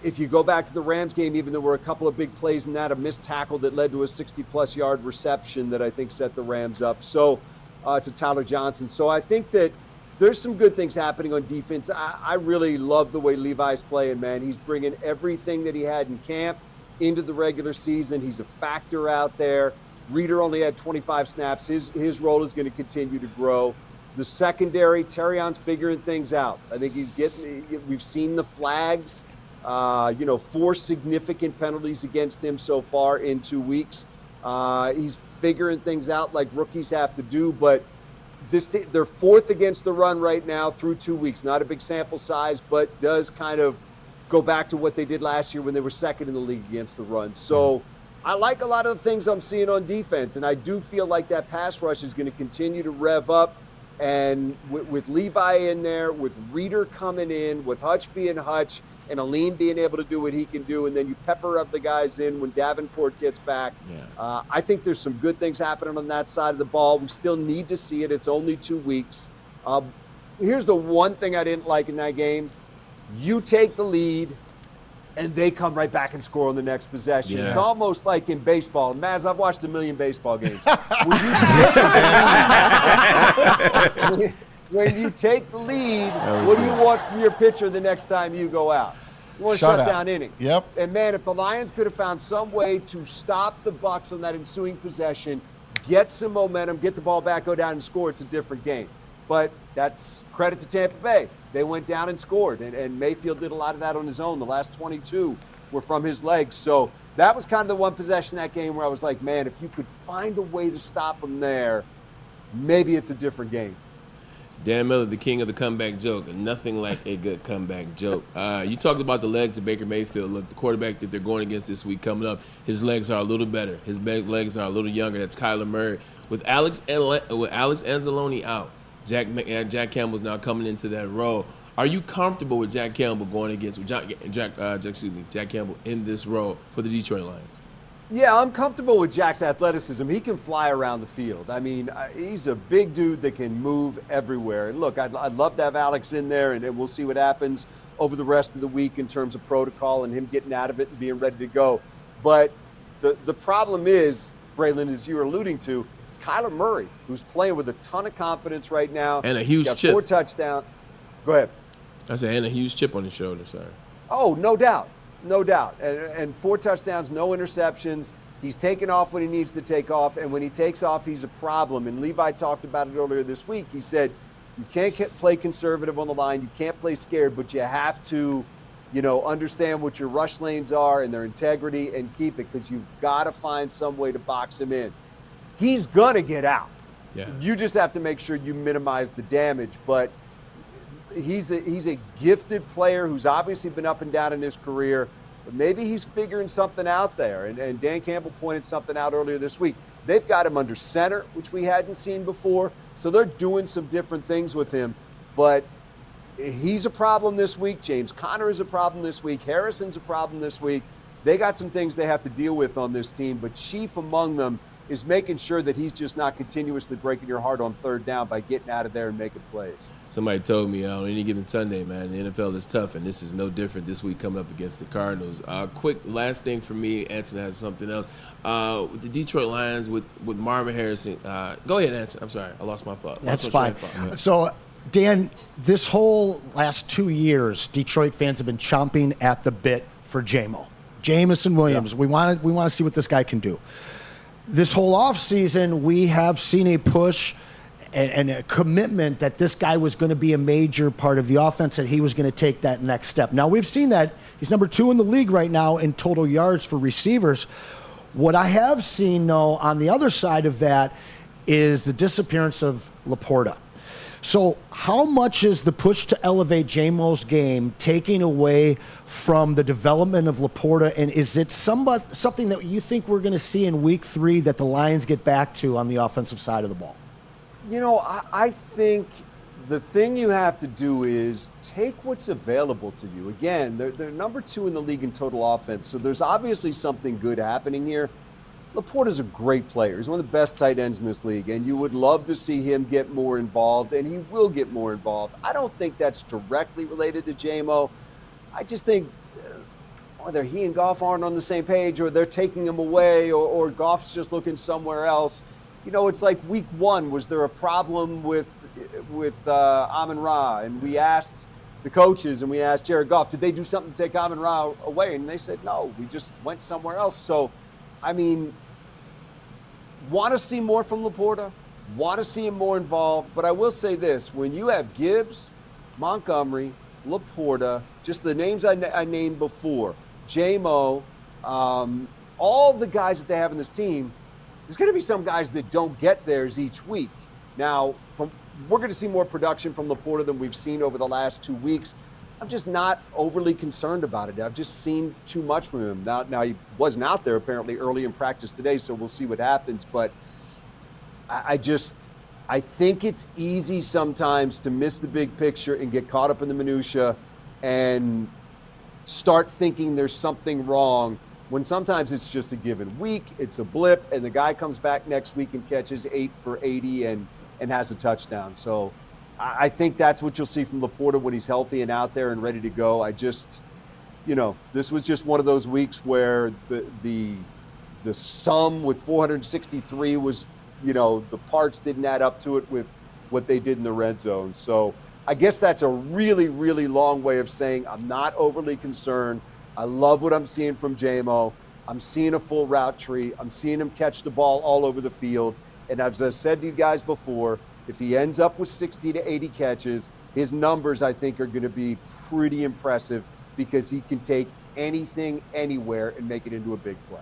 if you go back to the Rams game, even there were a couple of big plays in that, a missed tackle that led to a 60-plus yard reception that I think set the Rams up to Tyler Johnson. So I think that there's some good things happening on defense. I really love the way Levi's playing, man. He's bringing everything that he had in camp into the regular season. He's a factor out there. Reeder only had 25 snaps. His role is going to continue to grow. The secondary, Terrion's figuring things out. I think we've seen the flags, 4 significant penalties against him so far in 2 weeks. He's figuring things out like rookies have to do, but they're 4th against the run right now through 2 weeks. Not a big sample size, but does kind of go back to what they did last year when they were 2nd in the league against the run. So I like a lot of the things I'm seeing on defense, and I do feel like that pass rush is going to continue to rev up. And with Levi in there, with Reeder coming in, with Hutch being Hutch, and Alim being able to do what he can do, and then you pepper up the guys in when Davenport gets back. Yeah. I think there's some good things happening on that side of the ball. We still need to see it. It's only 2 weeks. Here's the one thing I didn't like in that game. You take the lead, and they come right back and score on the next possession. Yeah. It's almost like in baseball. Maz, I've watched a million baseball games. When you take the lead, what do you want from your pitcher the next time you go out? You want a shutdown inning. Yep. And man, if the Lions could have found some way to stop the Bucs on that ensuing possession, get some momentum, get the ball back, go down and score, it's a different game. But that's credit to Tampa Bay. They went down and scored, and Mayfield did a lot of that on his own. The last 22 were from his legs. So that was kind of the one possession in that game where I was like, man, if you could find a way to stop them there, maybe it's a different game. Dan Miller, the king of the comeback joke, and nothing like a good comeback joke. You talked about the legs of Baker Mayfield. Look, the quarterback that they're going against this week coming up, his legs are a little better. His legs are a little younger. That's Kyler Murray. With Alex Anzalone out, Jack Campbell's now coming into that role. Are you comfortable with Jack Campbell going against Jack Campbell in this role for the Detroit Lions? Yeah, I'm comfortable with Jack's athleticism. He can fly around the field. I mean, he's a big dude that can move everywhere. And look, I'd love to have Alex in there, and we'll see what happens over the rest of the week in terms of protocol and him getting out of it and being ready to go. But the problem is, Braylon, as you were alluding to, it's Kyler Murray, who's playing with a ton of confidence right now. And a huge He's got chip. 4 touchdowns. Go ahead. I said, and a huge chip on his shoulder, sorry. Oh, no doubt. No doubt. And 4 touchdowns, no interceptions. He's taken off when he needs to take off, and when he takes off, he's a problem. And Levi talked about it earlier this week. He said, you can't play conservative on the line. You can't play scared, but you have to, understand what your rush lanes are and their integrity and keep it, because you've got to find some way to box him in. He's going to get out. Yeah. You just have to make sure you minimize the damage. But he's a gifted player who's obviously been up and down in his career, but maybe he's figuring something out there. And Dan Campbell pointed something out earlier this week. They've got him under center, which we hadn't seen before. So they're doing some different things with him. But he's a problem this week. James Conner is a problem this week. Harrison's a problem this week. They got some things they have to deal with on this team, but chief among them is making sure that he's just not continuously breaking your heart on third down by getting out of there and making plays. Somebody told me on any given Sunday, man, the NFL is tough, and this is no different this week coming up against the Cardinals. Quick last thing for me, Anson has something else. With the Detroit Lions, with Marvin Harrison. Go ahead, Anson. I'm sorry. I lost my thought. That's fine. So, Dan, this whole last 2 years, Detroit fans have been chomping at the bit for Jameson Williams. Yeah. We want to see what this guy can do. This whole offseason, we have seen a push and a commitment that this guy was going to be a major part of the offense, that he was going to take that next step. Now, we've seen that. He's number 2 in the league right now in total yards for receivers. What I have seen, though, on the other side of that is the disappearance of Laporta. So how much is the push to elevate J-Mo's game taking away from the development of Laporta, and is it something that you think we're going to see in week 3 that the Lions get back to on the offensive side of the ball? I think the thing you have to do is take what's available to you. Again, they're number 2 in the league in total offense, so there's obviously something good happening here. Laporta's a great player. He's one of the best tight ends in this league, and you would love to see him get more involved, and he will get more involved. I don't think that's directly related to J-Mo. I just think whether he and Goff aren't on the same page, or they're taking him away, or Goff's just looking somewhere else. It's like week 1. Was there a problem with Amon-Ra? And we asked the coaches, and we asked Jared Goff, did they do something to take Amon-Ra away? And they said, no, we just went somewhere else. So, want to see more from Laporta, want to see him more involved. But I will say this, when you have Gibbs, Montgomery, Laporta, just the names I named before, J-Mo, all the guys that they have in this team, there's going to be some guys that don't get theirs each week. Now, we're going to see more production from Laporta than we've seen over the last 2 weeks. I'm just not overly concerned about it. I've just seen too much from him. Now he wasn't out there apparently early in practice today, so we'll see what happens. But I think it's easy sometimes to miss the big picture and get caught up in the minutia and start thinking there's something wrong, when sometimes it's just a given week, it's a blip, and the guy comes back next week and catches 8 for 80 and has a touchdown. So I think that's what you'll see from Laporta when he's healthy and out there and ready to go. this was just one of those weeks where the sum with 463 was, the parts didn't add up to it with what they did in the red zone. So I guess that's a really, really long way of saying I'm not overly concerned. I love what I'm seeing from J-Mo. I'm seeing a full route tree. I'm seeing him catch the ball all over the field. And as I've said to you guys before, if he ends up with 60 to 80 catches, his numbers, I think, are going to be pretty impressive because he can take anything, anywhere, and make it into a big play.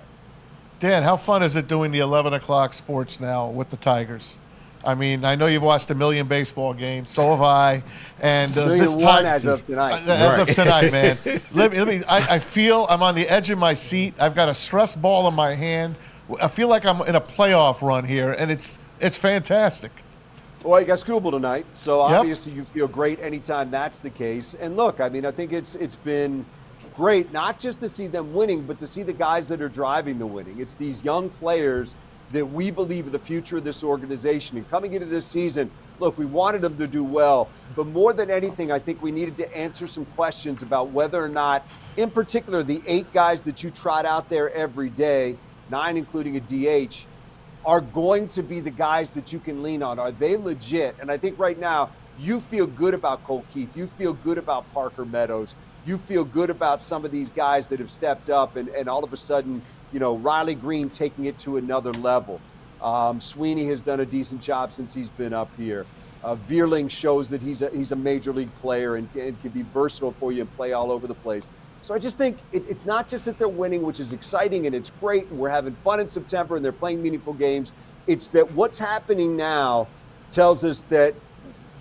Dan, how fun is it doing the 11 o'clock sports now with the Tigers? I mean, I know you've watched 1 million baseball games. So have I. And this time, as of tonight. As of tonight, man. Let me. I feel I'm on the edge of my seat. I've got a stress ball in my hand. I feel like I'm in a playoff run here, and it's fantastic. Well, you got Scuba tonight, so obviously you feel great anytime that's the case. And look, I mean, I think it's been great not just to see them winning, but to see the guys that are driving the winning. It's these young players that we believe are the future of this organization. And coming into this season, look, we wanted them to do well, but more than anything, I think we needed to answer some questions about whether or not, in particular, the 8 guys that you trot out there every day, 9 including a DH, are going to be the guys that you can lean on. Are they legit? And I think right now, you feel good about Cole Keith. You feel good about Parker Meadows. You feel good about some of these guys that have stepped up and all of a sudden, Riley Green taking it to another level. Sweeney has done a decent job since he's been up here. Vierling shows that he's a major league player and can be versatile for you and play all over the place. So I just think it's not just that they're winning, which is exciting and it's great, and we're having fun in September and they're playing meaningful games. It's that what's happening now tells us that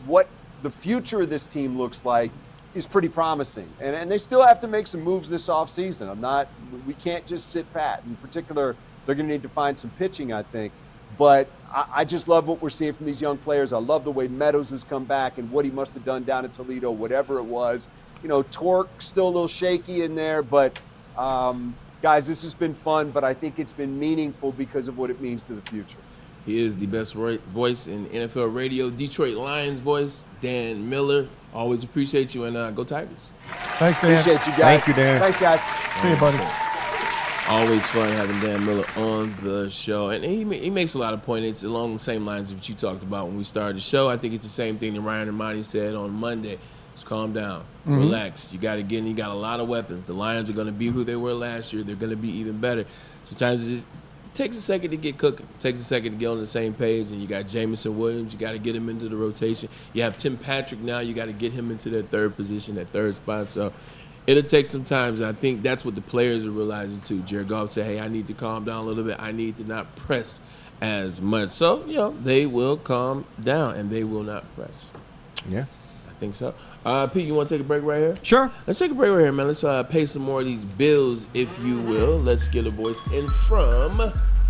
what the future of this team looks like is pretty promising. And they still have to make some moves this offseason. We can't just sit pat. In particular, they're going to need to find some pitching, I think. But I just love what we're seeing from these young players. I love the way Meadows has come back and what he must have done down in Toledo, whatever it was. Torque still a little shaky in there, but guys, this has been fun, but I think it's been meaningful because of what it means to the future. He is the best voice in NFL radio, Detroit Lions voice, Dan Miller. Always appreciate you, and go Tigers. Thanks, Dan. Appreciate you guys. Thank you, Dan. Thanks, guys. See you, buddy. Always fun having Dan Miller on the show. And he makes a lot of points. It's along the same lines of what you talked about when we started the show. I think it's the same thing that Ryan Ermanni said on Monday. Just calm down. Relax. You got a lot of weapons. The Lions are going to be who they were last year. They're going to be even better. Sometimes it just takes a second to get cooking. It takes a second to get on the same page. And you got Jamison Williams. You got to get him into the rotation. You have Tim Patrick now. You got to get him into that third position, that third spot. So it'll take some time. And I think that's what the players are realizing too. Jared Goff said, hey, I need to calm down a little bit. I need to not press as much. So, they will calm down and they will not press. Yeah. I think so. Pete, you want to take a break right here? Sure. Let's take a break right here, man. Let's pay some more of these bills, if you will. Let's get a voice in from,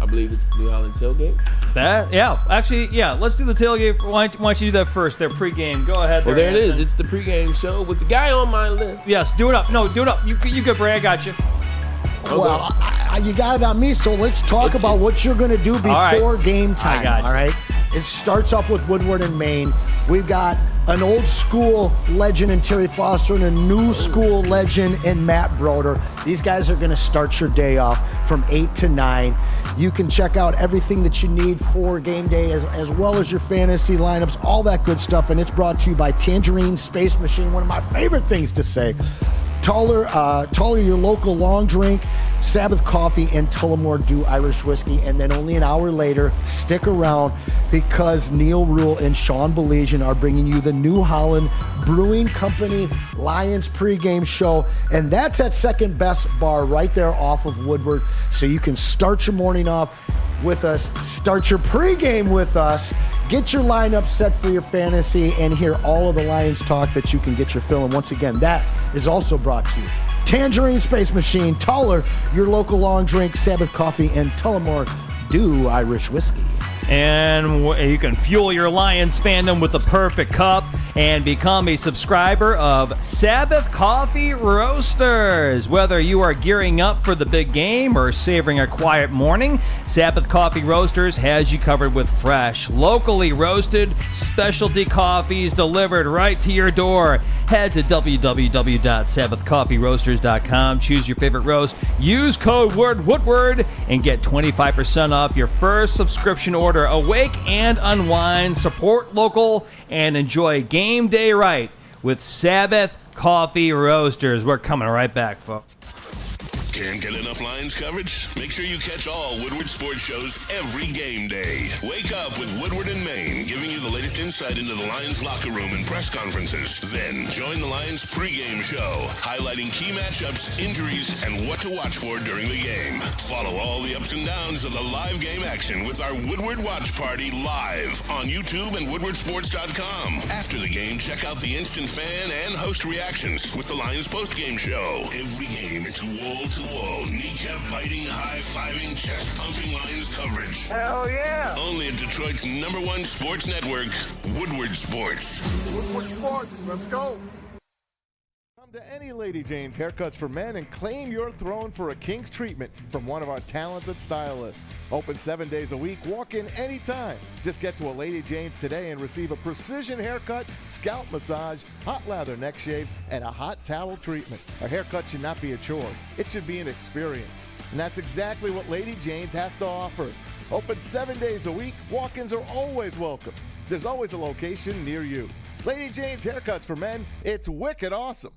I believe it's New Holland Tailgate. Let's do the tailgate. Why don't you do that first? Their pregame. Go ahead. Well, there it is. It's the pregame show with the guy on my list. Yes, do it up. No, do it up. You good, Bray. I got you. Okay. Well, you got it on me, so let's talk about what you're going to do before game time. I got you. All right? It starts off with Woodward and Maine. We've got an old school legend in Terry Foster and a new school legend in Matt Broder. These guys are going to start your day off from 8 to 9. You can check out everything that you need for game day as well as your fantasy lineups, all that good stuff. And it's brought to you by Tangerine Space Machine, one of my favorite things to say. Taller, your local long drink, Sabbath Coffee, and Tullamore Dew Irish Whiskey. And then only an hour later, stick around because Neil Rule and Sean Belasian are bringing you the New Holland Brewing Company Lions pregame show. And that's at Second Best Bar right there off of Woodward. So you can start your morning off with us, start your pregame with us, get your lineup set for your fantasy, and hear all of the Lions talk that you can get your fill. And once again, that is also brought to you. Tangerine Space Machine, Taller, your local long drink, Sabbath Coffee, and Tullamore Dew Irish Whiskey. And you can fuel your Lions fandom with the perfect cup. and become a subscriber of Sabbath Coffee Roasters. Whether you are gearing up for the big game or savoring a quiet morning, Sabbath Coffee Roasters has you covered with fresh, locally roasted specialty coffees delivered right to your door. Head to www.sabbathcoffeeroasters.com, choose your favorite roast, use code Woodward, and get 25% off your first subscription order. Awake and unwind, support local, and enjoy game day right with Sabbath Coffee Roasters. We're coming right back, folks. Can't get enough Lions coverage? Make sure you catch all Woodward sports shows every game day. Wake up with Woodward and Maine, giving you the latest insight into the Lions locker room and press conferences. Then join the Lions pregame show, highlighting key matchups, injuries, and what to watch for during the game. Follow all the ups and downs of the live game action with our Woodward Watch Party live on YouTube and woodwardsports.com. After the game, check out the instant fan and host reactions with the Lions postgame show. Every game, it's wall-to-wall, kneecap-biting, high-fiving, chest-pumping Lions coverage. Hell yeah! Only at Detroit's #1 sports network, Woodward Sports. Woodward Sports, let's go! Come to any Lady Jane's Haircuts for Men and claim your throne for a king's treatment from one of our talented stylists. Open 7 days a week, walk in anytime. Just get to a Lady Jane's today and receive a precision haircut, scalp massage, hot lather neck shave, and a hot towel treatment. A haircut should not be a chore. It should be an experience. And that's exactly what Lady Jane's has to offer. Open 7 days a week, walk-ins are always welcome. There's always a location near you. Lady Jane's Haircuts for Men, it's wicked awesome.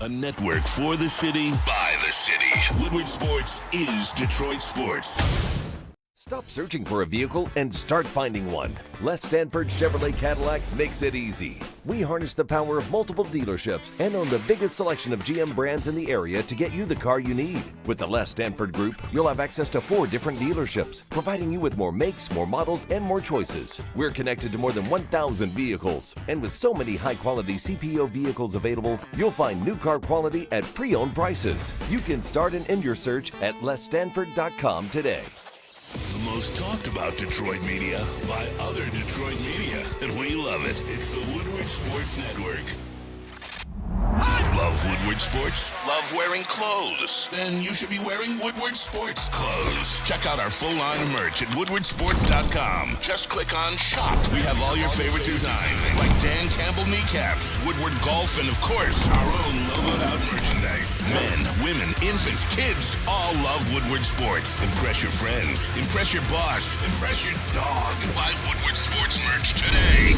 A network for the city, by the city. Woodward Sports is Detroit Sports. Stop searching for a vehicle and start finding one. Les Stanford Chevrolet Cadillac makes it easy. We harness the power of multiple dealerships and own the biggest selection of GM brands in the area to get you the car you need. With the Les Stanford Group, you'll have access to 4 different dealerships, providing you with more makes, more models, and more choices. We're connected to more than 1,000 vehicles, and with so many high-quality CPO vehicles available, you'll find new car quality at pre-owned prices. You can start and end your search at lesstanford.com today. The most talked about Detroit media by other Detroit media, and we love it. It's the Woodward Sports Network. Love Woodward Sports? Love wearing clothes? Then you should be wearing Woodward Sports clothes. Check out our full line of merch at woodwardsports.com. Just click on Shop. We have all your favorite designs, like Dan Campbell kneecaps, Woodward Golf, and of course, our own logoed out merchandise. Men, women, infants, kids all love Woodward Sports. Impress your friends. Impress your boss. Impress your dog. Buy Woodward Sports merch today.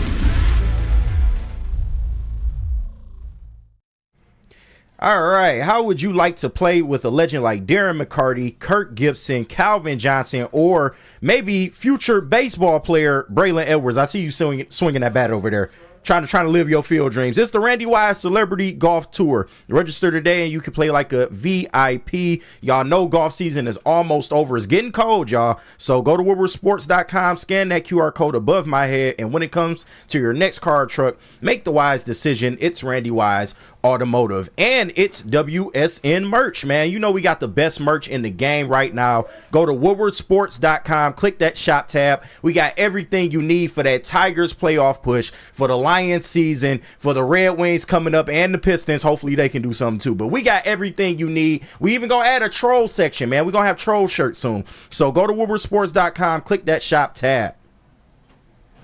All right, how would you like to play with a legend like Darren McCarty, Kirk Gibson, Calvin Johnson, or maybe future baseball player Braylon Edwards? I see you swinging that bat over there. Trying to live your field dreams. It's the Randy Wise Celebrity Golf Tour. Register today and you can play like a VIP. Y'all know golf season is almost over. It's getting cold, y'all. So go to woodwardsports.com, scan that QR code above my head, and when it comes to your next car or truck, make the wise decision. It's Randy Wise Automotive, and it's WSN merch, man. You know we got the best merch in the game right now. Go to woodwardsports.com, click that shop tab. We got everything you need for that Tigers playoff push, for the Lions season, for the Red Wings coming up, and the Pistons. Hopefully they can do something too, but we got everything you need. We even gonna add a troll section, man. We're gonna have troll shirts soon. So go to woodwardsports.com, click that shop tab.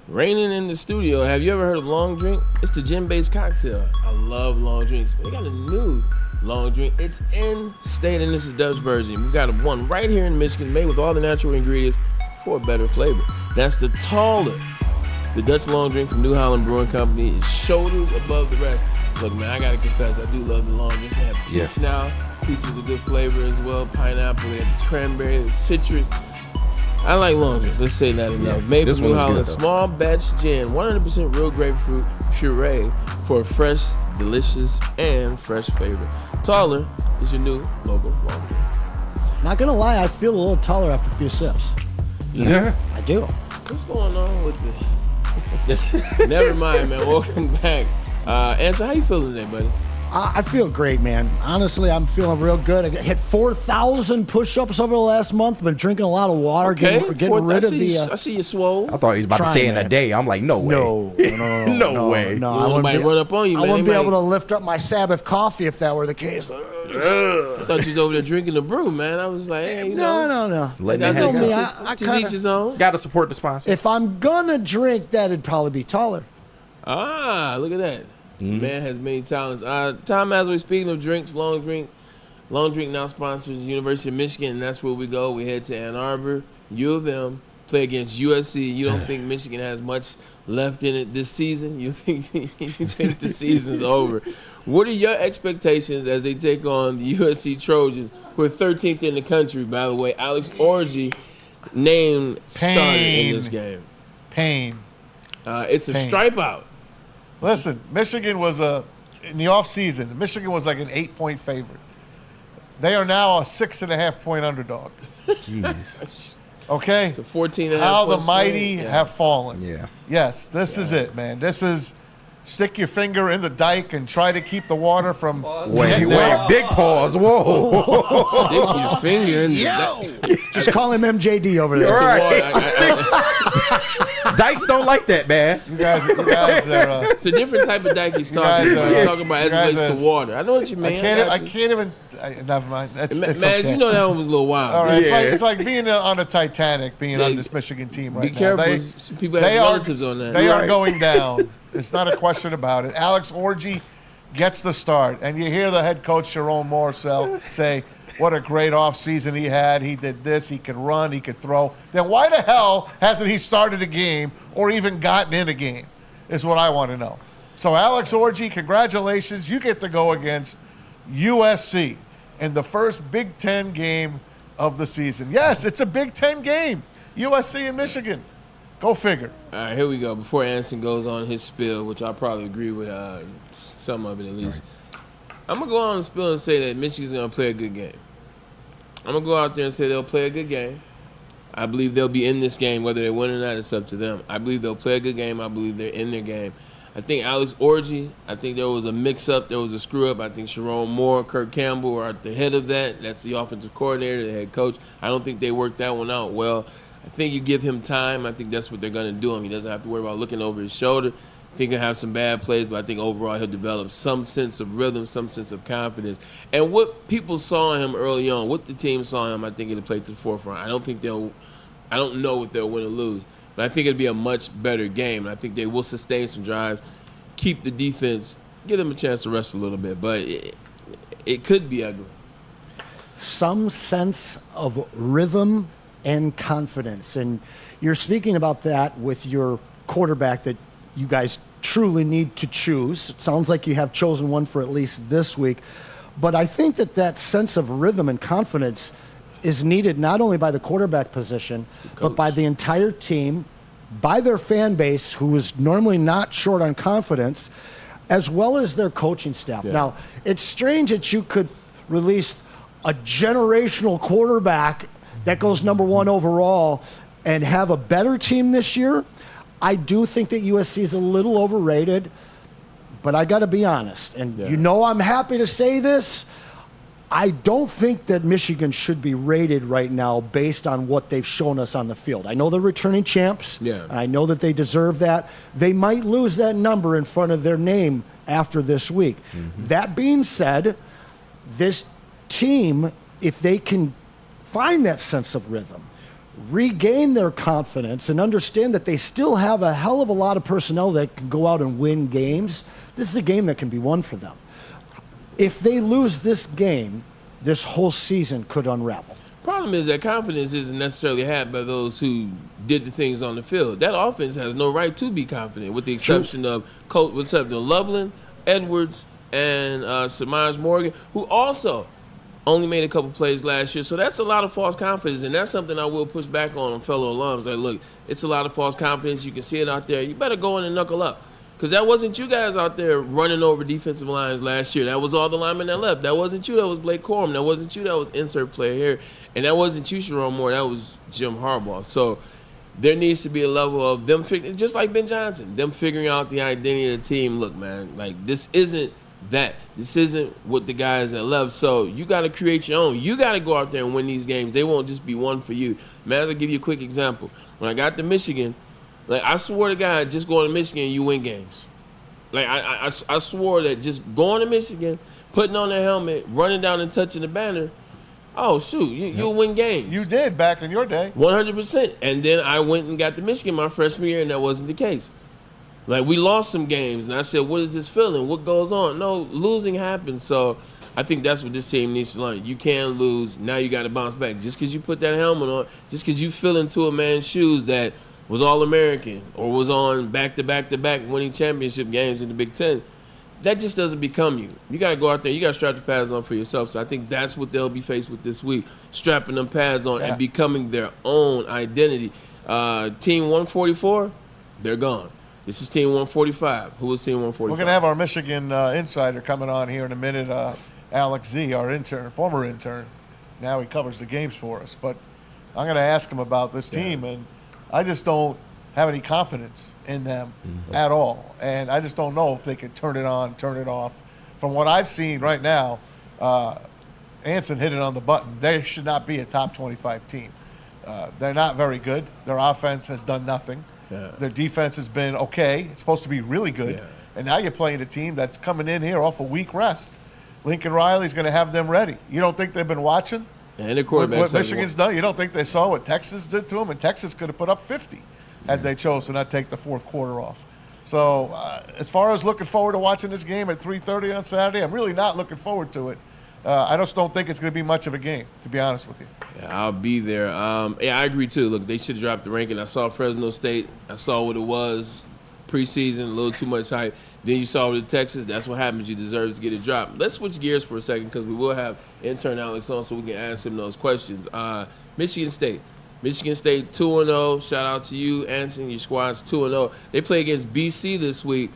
Raining in the studio. Have you ever heard of Long Drink? It's the gin-based cocktail. I love long drinks. They got a new long drink. It's in state, and this is Dutch version. We got one right here in Michigan, made with all the natural ingredients for a better flavor. That's the taller. The Dutch long drink from New Holland Brewing Company is shoulders above the rest. Look, man, I gotta confess, I do love the long drinks. They have peach now. Peach is a good flavor as well. Pineapple, they have the cranberry, the citric. I like long drinks. Let's say that enough. Made from New Holland, small batch gin, 100% real grapefruit puree for a fresh, delicious, and fresh flavor. Taller is your new local long drink. Not gonna lie, I feel a little taller after a few sips. Yeah, I do. What's going on with this? Never mind, man. Welcome back. Anson, how you feeling today, buddy? I feel great, man. Honestly, I'm feeling real good. I hit 4,000 push-ups over the last month. Been drinking a lot of water, getting rid of the. I see you swole. I thought he was about to say in a day. I'm like, no way. No way. No, I wouldn't run up on you, man. I wouldn't be able to lift up my Sabbath coffee if that were the case. I thought you was over there drinking the brew, man. I was like, hey, No. I each his own. Got to support the sponsor. If I'm gonna drink, that'd probably be taller. Ah, look at that. Man has many talents. Tom, as we're speaking of drinks, Long Drink now sponsors the University of Michigan, and that's where we go. We head to Ann Arbor, U of M, play against USC. You don't think Michigan has much left in it this season? You think the season's over? What are your expectations as they take on the USC Trojans, who are 13th in the country, by the way? Alex Orji named starter in this game. It's a stripe out. Listen, Michigan was in the offseason, Michigan was like an 8-point favorite. They are now a 6.5-point underdog. Jeez. Okay? So 14.5 How the points mighty swing. have fallen. Yeah. Yes, this is it, man. This is stick your finger in the dike and try to keep the water from Wait, big pause. Whoa. Stick your finger in the dike. Just call him MJD over there. Dykes don't like that, man. You guys are. It's a different type of dike he's talking about. He's talking about as it relates to water. I know what you mean. I can't even. Never mind. It's man, okay. you know that one was a little wild. All right, it's like being on a Titanic, being on this Michigan team right Be careful. now. People have relatives on that. They are going down. It's not a question about it. Alex Orji gets the start, and you hear the head coach Sharon Morcell say, "What a great offseason he had. He did this. He could run. He could throw." Then why the hell hasn't he started a game or even gotten in a game? Is what I want to know. So Alex Orji, congratulations. You get to go against USC in the first Big Ten game of the season. Yes, it's a Big Ten game. USC and Michigan. Go figure. All right, here we go. Before Anson goes on his spiel, which I probably agree with some of it at least, I'm going to go on the spiel and say that Michigan's going to play a good game. I'm going to go out there and say they'll play a good game. I believe they'll be in this game. Whether they win or not, it's up to them. I believe they'll play a good game. I believe they're in their game. I think Alex Orji, I think there was a mix-up. There was a screw-up. I think Sharon Moore, Kirk Campbell are at the head of that. That's the offensive coordinator, the head coach. I don't think they worked that one out well. I think you give him time. I think that's what they're going to do him. He doesn't have to worry about looking over his shoulder. I think he'll have some bad plays, but I think overall he'll develop some sense of rhythm, some sense of confidence. And what people saw in him early on, what the team saw in him, I think it'll play to the forefront. I don't know what they'll win or lose, but I think it'll be a much better game. And I think they will sustain some drives, keep the defense, give them a chance to rest a little bit, but it could be ugly. Some sense of rhythm and confidence. And you're speaking about that with your quarterback that you guys truly need to choose. It sounds like you have chosen one for at least this week. But I think that sense of rhythm and confidence is needed not only by the quarterback position, but by the entire team, by their fan base, who is normally not short on confidence, as well as their coaching staff. Yeah. Now, it's strange that you could release a generational quarterback that goes number one overall and have a better team this year. I do think that USC is a little overrated, but I got to be honest. And you know I'm happy to say this. I don't think that Michigan should be rated right now based on what they've shown us on the field. I know they're returning champs. Yeah. And I know that they deserve that. They might lose that number in front of their name after this week. Mm-hmm. That being said, this team, if they can find that sense of rhythm, regain their confidence, and understand that they still have a hell of a lot of personnel that can go out and win games, this is a game that can be won for them. If they lose this game, this whole season could unravel. Problem is that confidence isn't necessarily had by those who did the things on the field. That offense has no right to be confident, with the exception of Loveland, Edwards, and Samaj Morgan, who also only made a couple plays last year. So that's a lot of false confidence, and that's something I will push back on fellow alums. Like, look, it's a lot of false confidence. You can see it out there. You better go in and knuckle up. Because that wasn't you guys out there running over defensive lines last year. That was all the linemen that left. That wasn't you. That was Blake Corum. That wasn't you. That was insert player here. And that wasn't you, Sharon Moore. That was Jim Harbaugh. So there needs to be a level of them figuring, just like Ben Johnson, them figuring out the identity of the team. Look, man, like this isn't that. This isn't what the guys that left. So you got to create your own. You got to go out there and win these games. They won't just be one for you. Man, I'll give you a quick example. When I got to Michigan, like I swore to God, just going to Michigan, you win games. Like I swore that just going to Michigan, putting on the helmet, running down and touching the banner, oh shoot, you'll win games. You did back in your day. 100%. And then I went and got to Michigan my freshman year, and that wasn't the case. Like we lost some games, and I said, what is this feeling? What goes on? No, losing happens. So I think that's what this team needs to learn. You can lose. Now you got to bounce back. Just because you put that helmet on, just because you fell into a man's shoes that was All-American or was on back-to-back-to-back winning championship games in the Big Ten, that just doesn't become you. You got to go out there. You got to strap the pads on for yourself. So I think that's what they'll be faced with this week, strapping them pads on and becoming their own identity. Team 144, they're gone. This is Team 145. Who was Team 145? We're going to have our Michigan insider coming on here in a minute, Alex Z, our intern, former intern. Now he covers the games for us. But I'm going to ask him about this team, and I just don't have any confidence in them at all. And I just don't know if they could turn it on, turn it off. From what I've seen right now, Anson hit it on the button. They should not be a top 25 team. They're not very good. Their offense has done nothing. Yeah. Their defense has been okay. It's supposed to be really good. Yeah. And now you're playing a team that's coming in here off a week rest. Lincoln Riley's going to have them ready. You don't think they've been watching? And the quarterback. What Michigan's done? You don't think they saw what Texas did to them? And Texas could have put up 50 had they chose to not take the fourth quarter off. So as far as looking forward to watching this game at 3:30 on Saturday, I'm really not looking forward to it. I just don't think it's going to be much of a game, to be honest with you. Yeah, I'll be there. Yeah, I agree, too. Look, they should have dropped the ranking. I saw Fresno State. I saw what it was preseason, a little too much hype. Then you saw with Texas. That's what happens. You deserve to get it dropped. Let's switch gears for a second because we will have intern Alex on so we can ask him those questions. Michigan State. Michigan State 2-0. Shout out to you, Anson. Your squad's 2-0. They play against BC this week.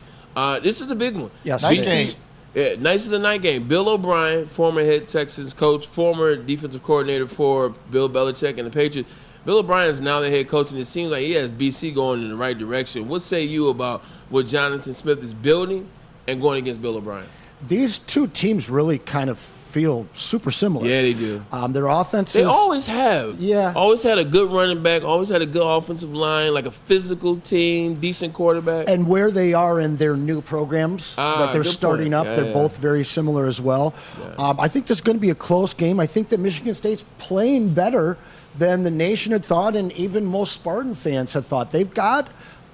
This is a big one. Yes, BC. Yeah, nice is a night game. Bill O'Brien, former head Texans coach, former defensive coordinator for Bill Belichick and the Patriots. Bill O'Brien is now the head coach, and it seems like he has BC going in the right direction. What say you about what Jonathan Smith is building and going against Bill O'Brien? These two teams really kind of feel super similar. Yeah, they do. Their offenses. They always have. Yeah. Always had a good running back, always had a good offensive line, like a physical team, decent quarterback. And where they are in their new programs that they're starting up, they're both very similar as well. Yeah. I think there's going to be a close game. I think that Michigan State's playing better than the nation had thought and even most Spartan fans had thought. They've got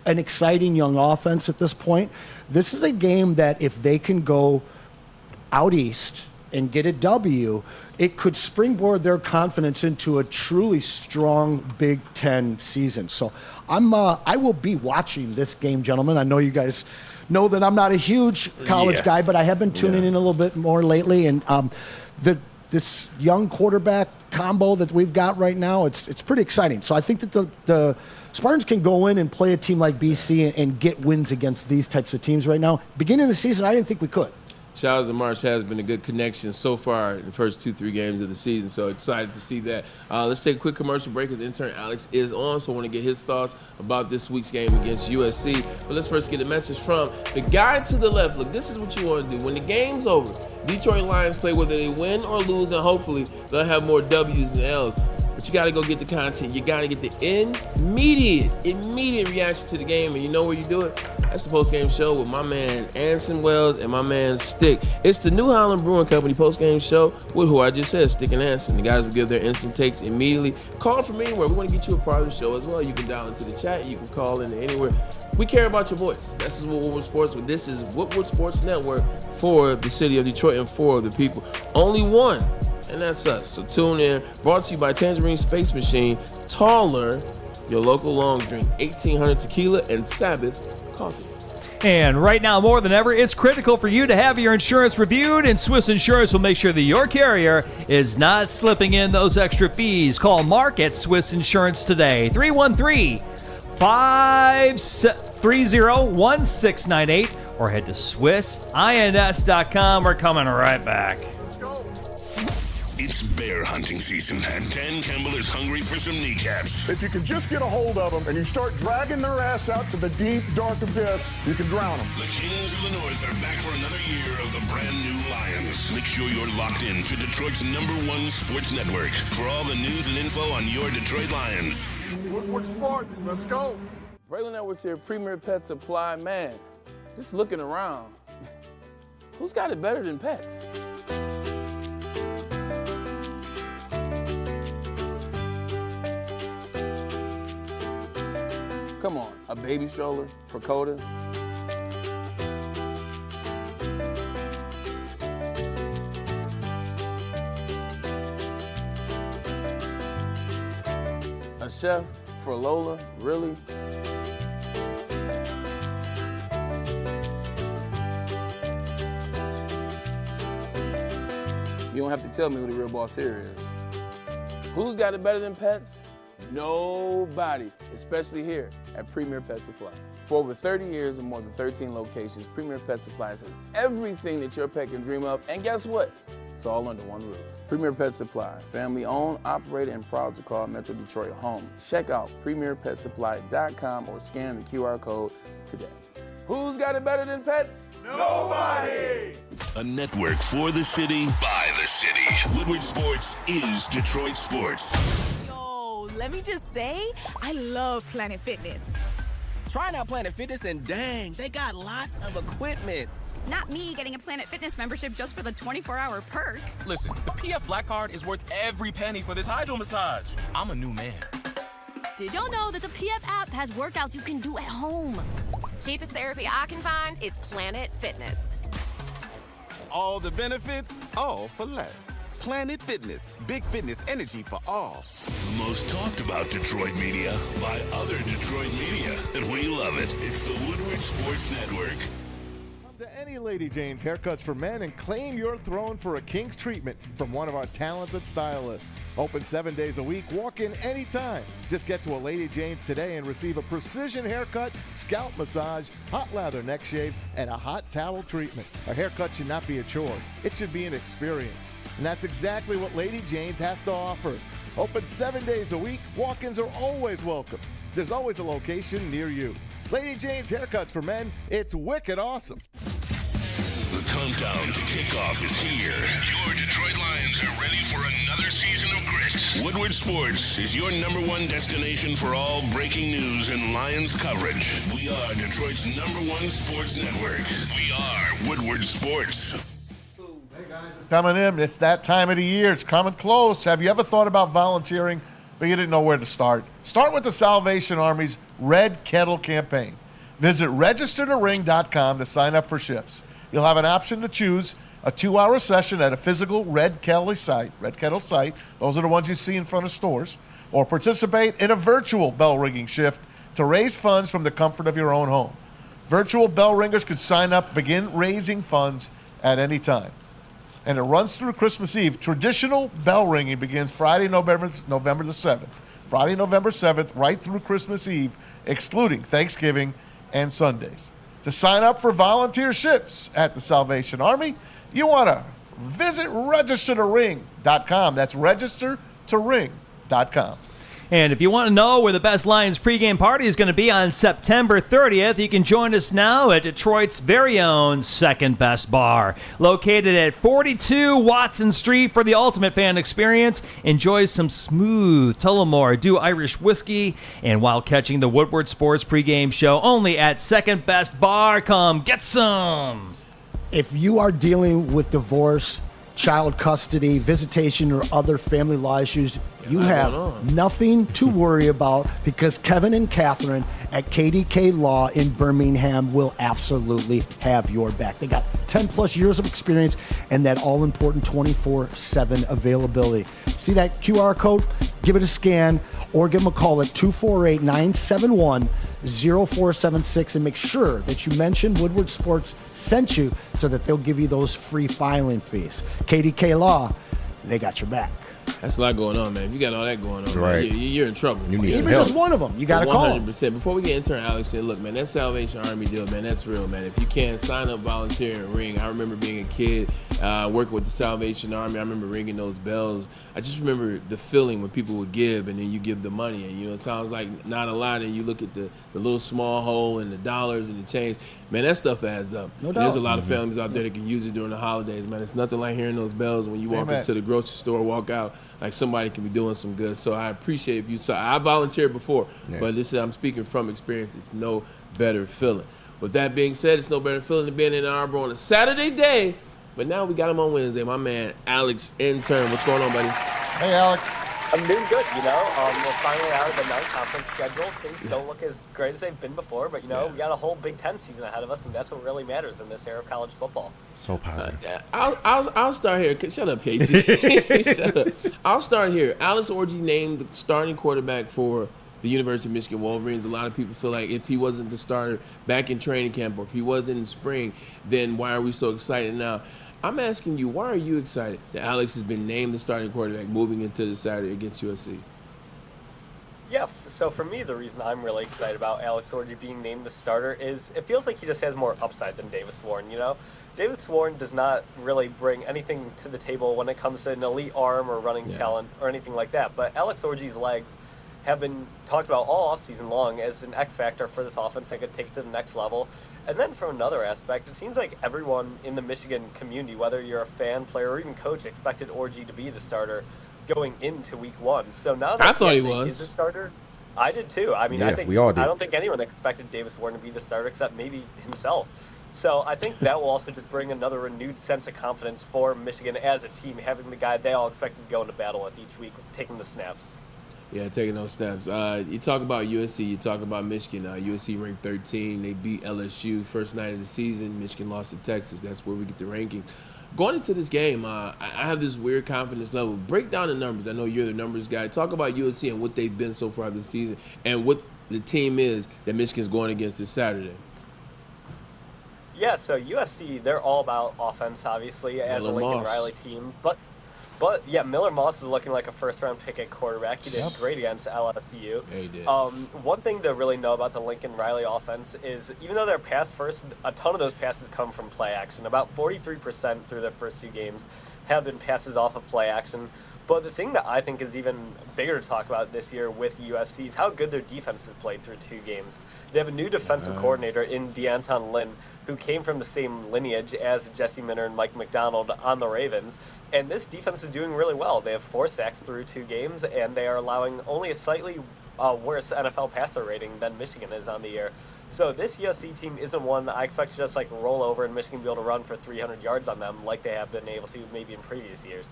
an exciting young offense at this point. This is a game that if they can go out east and get a W, it could springboard their confidence into a truly strong Big Ten season. So I will be watching this game, gentlemen. I know you guys know that I'm not a huge college guy, but I have been tuning in a little bit more lately. And this young quarterback combo that we've got right now, it's pretty exciting. So I think that the Spartans can go in and play a team like BC and get wins against these types of teams right now. Beginning of the season, I didn't think we could. Charles and March has been a good connection so far in the first 2-3 games of the season, so excited to see that. Let's take a quick commercial break as intern Alex is on, so I want to get his thoughts about this week's game against USC. But let's first get a message from the guy to the left. Look, this is what you want to do. When the game's over, Detroit Lions play whether they win or lose, and hopefully they'll have more W's and L's. But you got to go get the content. You got to get the immediate reaction to the game, and you know where you do it? That's the post-game show with my man Anson Wells and my man Stick. It's the New Holland Brewing Company post-game show with who I just said, Stick and Anson. The guys will give their instant takes immediately. Call from anywhere. We want to get you a part of the show as well. You can dial into the chat. You can call in anywhere. We care about your voice. This is Woodward Sports. This is Woodward Sports Network for the city of Detroit and for the people. Only one. And that's us. So tune in. Brought to you by Tangerine Space Machine, Taller, your local long drink, 1800 tequila, and Sabbath coffee. And right now, more than ever, it's critical for you to have your insurance reviewed, and Swiss Insurance will make sure that your carrier is not slipping in those extra fees. Call Mark at Swiss Insurance today, 313-530-1698, or head to SwissINS.com. We're coming right back. It's bear hunting season, and Dan Campbell is hungry for some kneecaps. If you can just get a hold of them and you start dragging their ass out to the deep, dark abyss, you can drown them. The Kings of the North are back for another year of the brand new Lions. Make sure you're locked in to Detroit's #1 sports network for all the news and info on your Detroit Lions. Woodward Sports, let's go. Braylon Networks here, Premier Pet Supply. Man, just looking around, who's got it better than pets? Come on, a baby stroller for Coda? A chef for Lola? Really? You don't have to tell me who the real boss here is. Who's got it better than pets? Nobody, especially here at Premier Pet Supply. For over 30 years and more than 13 locations, Premier Pet Supply has everything that your pet can dream of, and guess what? It's all under one roof. Premier Pet Supply, family owned, operated, and proud to call Metro Detroit home. Check out premierpetsupply.com or scan the QR code today. Who's got it better than pets? Nobody! A network for the city, by the city. Woodward Sports is Detroit sports. Yo, let me just say, I love Planet Fitness. Trying out Planet Fitness and dang, they got lots of equipment. Not me getting a Planet Fitness membership just for the 24-hour perk. Listen, the PF Black Card is worth every penny for this hydro massage. I'm a new man. Did y'all know that the PF app has workouts you can do at home? Cheapest therapy I can find is Planet Fitness. All the benefits, all for less. Planet Fitness, big fitness energy for all. The most talked about Detroit media by other Detroit media, and we love it. It's the Woodward Sports Network. To any Lady Jane's Haircuts for Men and claim your throne for a king's treatment from one of our talented stylists. Open 7 days a week, walk in anytime. Just get to a Lady Jane's today and receive a precision haircut, scalp massage, hot lather neck shave, and a hot towel treatment. A haircut should not be a chore. It should be an experience. And that's exactly what Lady Jane's has to offer. Open 7 days a week, walk-ins are always welcome. There's always a location near you. Lady Jane's Haircuts for Men, it's wicked awesome. The countdown to kickoff is here. Your Detroit Lions are ready for another season of grit. Woodward Sports is your #1 destination for all breaking news and Lions coverage. We are Detroit's #1 sports network. We are Woodward Sports. It's coming in. It's that time of the year. It's coming close. Have you ever thought about volunteering, but you didn't know where to start? Start with the Salvation Army's Red Kettle campaign. Visit registertoring.com to sign up for shifts. You'll have an option to choose a 2-hour session at a physical Red Kettle site. Those are the ones you see in front of stores. Or participate in a virtual bell ringing shift to raise funds from the comfort of your own home. Virtual bell ringers could sign up, begin raising funds at any time. And it runs through Christmas Eve. Traditional bell ringing begins Friday, November the 7th. Friday, November 7th, right through Christmas Eve, excluding Thanksgiving and Sundays. To sign up for volunteer shifts at the Salvation Army, you want to visit registertoring.com. That's registertoring.com. And if you want to know where the best Lions pregame party is going to be on September 30th, you can join us now at Detroit's very own Second Best Bar. Located at 42 Watson Street for the ultimate fan experience. Enjoy some smooth Tullamore Dew Irish whiskey, and while catching the Woodward Sports pregame show only at Second Best Bar. Come get some. If you are dealing with divorce, child custody, visitation, or other family law issues, you have nothing to worry about, because Kevin and Catherine at KDK Law in Birmingham will absolutely have your back. They got 10 plus years of experience and that all-important 24/7 availability. See that QR code? Give it a scan or give them a call at 248-971-0476 and make sure that you mention Woodward Sports sent you, so that they'll give you those free filing fees. KDK Law, they got your back. That's a lot going on, man. If you got all that going on, right, man, you're in trouble. You need Even some help. just one of them, you got to call. 100%. Before we get into it, Alex said, look, man, that Salvation Army deal, man, that's real, man. If you can't sign up, volunteer, and ring. I remember being a kid, working with the Salvation Army. I remember ringing those bells. I just remember the feeling when people would give, and then you give the money, and it sounds like not a lot, and you look at the little small hole and the dollars and the change. Man, that stuff adds up. No And doubt. there's a lot of families out there that can use it during the holidays, man. It's nothing like hearing those bells when you walk into the grocery store, walk out, like somebody can be doing some good. So I appreciate if you saw. I volunteered before, but I'm speaking from experience. It's no better feeling. With that being said, it's no better feeling than being in Ann Arbor on a Saturday day. But now we got him on Wednesday. My man, Alex Intern. What's going on, buddy? Hey, Alex. I'm doing good, we're finally out of the non-conference schedule. Things don't look as great as they've been before, but, we got a whole Big Ten season ahead of us, and that's what really matters in this era of college football. So positive. I'll start here. Shut up, Casey. Shut up. I'll start here. Alex Orji named the starting quarterback for the University of Michigan Wolverines. A lot of people feel like if he wasn't the starter back in training camp or if he wasn't in spring, then why are we so excited now? I'm asking you, why are you excited that Alex has been named the starting quarterback moving into the Saturday against USC? Yeah, so for me, the reason I'm really excited about Alex Orji being named the starter is it feels like he just has more upside than Davis Warren, Davis Warren does not really bring anything to the table when it comes to an elite arm or running talent or anything like that, but Alex Orji's legs have been talked about all offseason long as an X factor for this offense that could take it to the next level. And then from another aspect, it seems like everyone in the Michigan community, whether you're a fan, player, or even coach, expected Orji to be the starter going into week one. So now that I thought he is the starter, I did too. I mean, we all did. I don't think anyone expected Davis Warren to be the starter except maybe himself. So I think that will also just bring another renewed sense of confidence for Michigan as a team, having the guy they all expected to go into battle with each week, taking the snaps. Yeah, taking those steps. You talk about USC, you talk about Michigan. USC ranked 13. They beat LSU first night of the season. Michigan lost to Texas. That's where we get the rankings. Going into this game, I have this weird confidence level. Break down the numbers. I know you're the numbers guy. Talk about USC and what they've been so far this season and what the team is that Michigan's going against this Saturday. Yeah, so USC, they're all about offense, obviously, as a Lincoln Riley team. But yeah, Miller Moss is looking like a first-round pick at quarterback. He did great against LSU. Yeah, he did. One thing to really know about the Lincoln Riley offense is even though they're pass first, a ton of those passes come from play action. About 43% through their first 2 games have been passes off of play action. But the thing that I think is even bigger to talk about this year with USC is how good their defense has played through 2 games. They have a new defensive coordinator in Deanton Lynn, who came from the same lineage as Jesse Minter and Mike McDonald on the Ravens. And this defense is doing really well. They have 4 sacks through 2 games, and they are allowing only a slightly worse NFL passer rating than Michigan is on the year. So this USC team isn't one I expect to just roll over and Michigan be able to run for 300 yards on them like they have been able to maybe in previous years.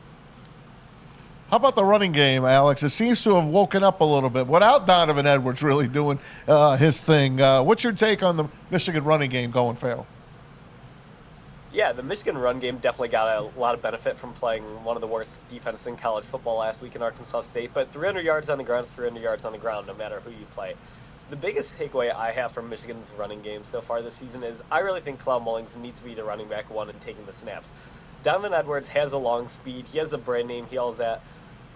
How about the running game, Alex? It seems to have woken up a little bit without Donovan Edwards really doing his thing. What's your take on the Michigan running game going, Farrell? Yeah, the Michigan run game definitely got a lot of benefit from playing one of the worst defenses in college football last week in Arkansas State, but 300 yards on the ground is 300 yards on the ground no matter who you play. The biggest takeaway I have from Michigan's running game so far this season is I really think Cloud Mullings needs to be the running back one and taking the snaps. Donovan Edwards has a long speed, he has a brand name he yells at,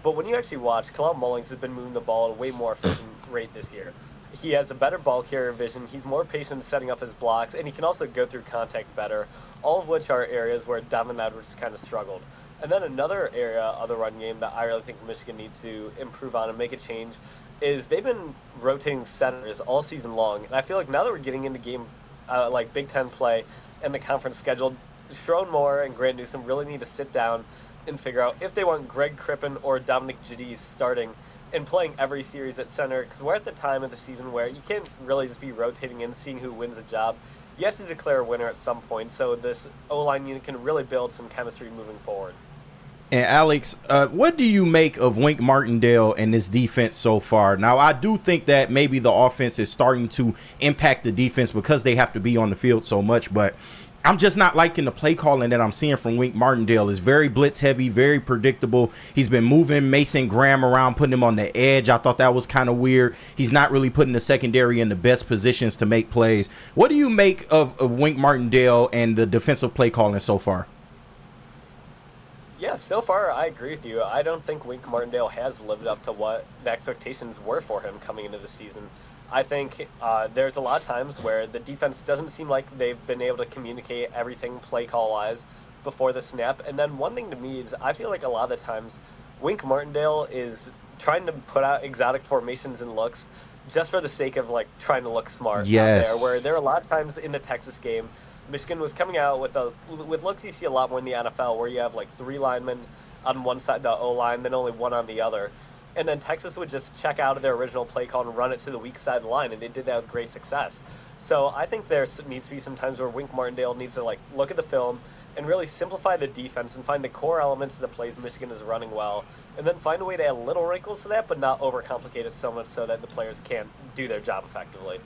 but when you actually watch, Cloud Mullings has been moving the ball at a way more efficient rate this year. He has a better ball carrier vision, he's more patient setting up his blocks, and he can also go through contact better, all of which are areas where Donovan Edwards kind of struggled. And then another area of the run game that I really think Michigan needs to improve on and make a change is they've been rotating centers all season long, and I feel like now that we're getting into game like Big Ten play and the conference schedule, Sherrone Moore and Grant Newsome really need to sit down and figure out if they want Greg Crippen or Dominic Jadis starting and playing every series at center, because we're at the time of the season where you can't really just be rotating in, seeing who wins a job. You have to declare a winner at some point, so this O-line unit can really build some chemistry moving forward. And Alex, what do you make of Wink Martindale and this defense so far? Now, I do think that maybe the offense is starting to impact the defense because they have to be on the field so much, but I'm just not liking the play calling that I'm seeing from Wink Martindale. It's very blitz heavy, very predictable. He's been moving Mason Graham around, putting him on the edge. I thought that was kind of weird. He's not really putting the secondary in the best positions to make plays. What do you make of Wink Martindale and the defensive play calling so far? Yeah, so far I agree with you. I don't think Wink Martindale has lived up to what the expectations were for him coming into the season. I think there's a lot of times where the defense doesn't seem like they've been able to communicate everything play call-wise before the snap. And then one thing to me is I feel like a lot of the times Wink Martindale is trying to put out exotic formations and looks just for the sake of like trying to look smart out there. Where there are a lot of times in the Texas game, Michigan was coming out with looks you see a lot more in the NFL, where you have like 3 linemen on one side, the O-line, then only 1 on the other. And then Texas would just check out of their original play call and run it to the weak side of the line, and they did that with great success. So I think there needs to be some times where Wink Martindale needs to like look at the film and really simplify the defense and find the core elements of the plays Michigan is running well, and then find a way to add little wrinkles to that, but not overcomplicate it so much so that the players can't do their job effectively.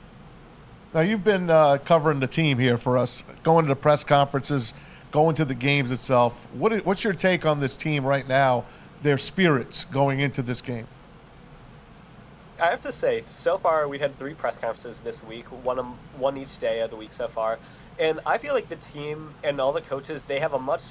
Now, you've been covering the team here for us, going to the press conferences, going to the games itself. What's your take on this team right now, their spirits going into this game? I have to say, so far we've had 3 press conferences this week, one each day of the week so far, and I feel like the team and all the coaches, they have a much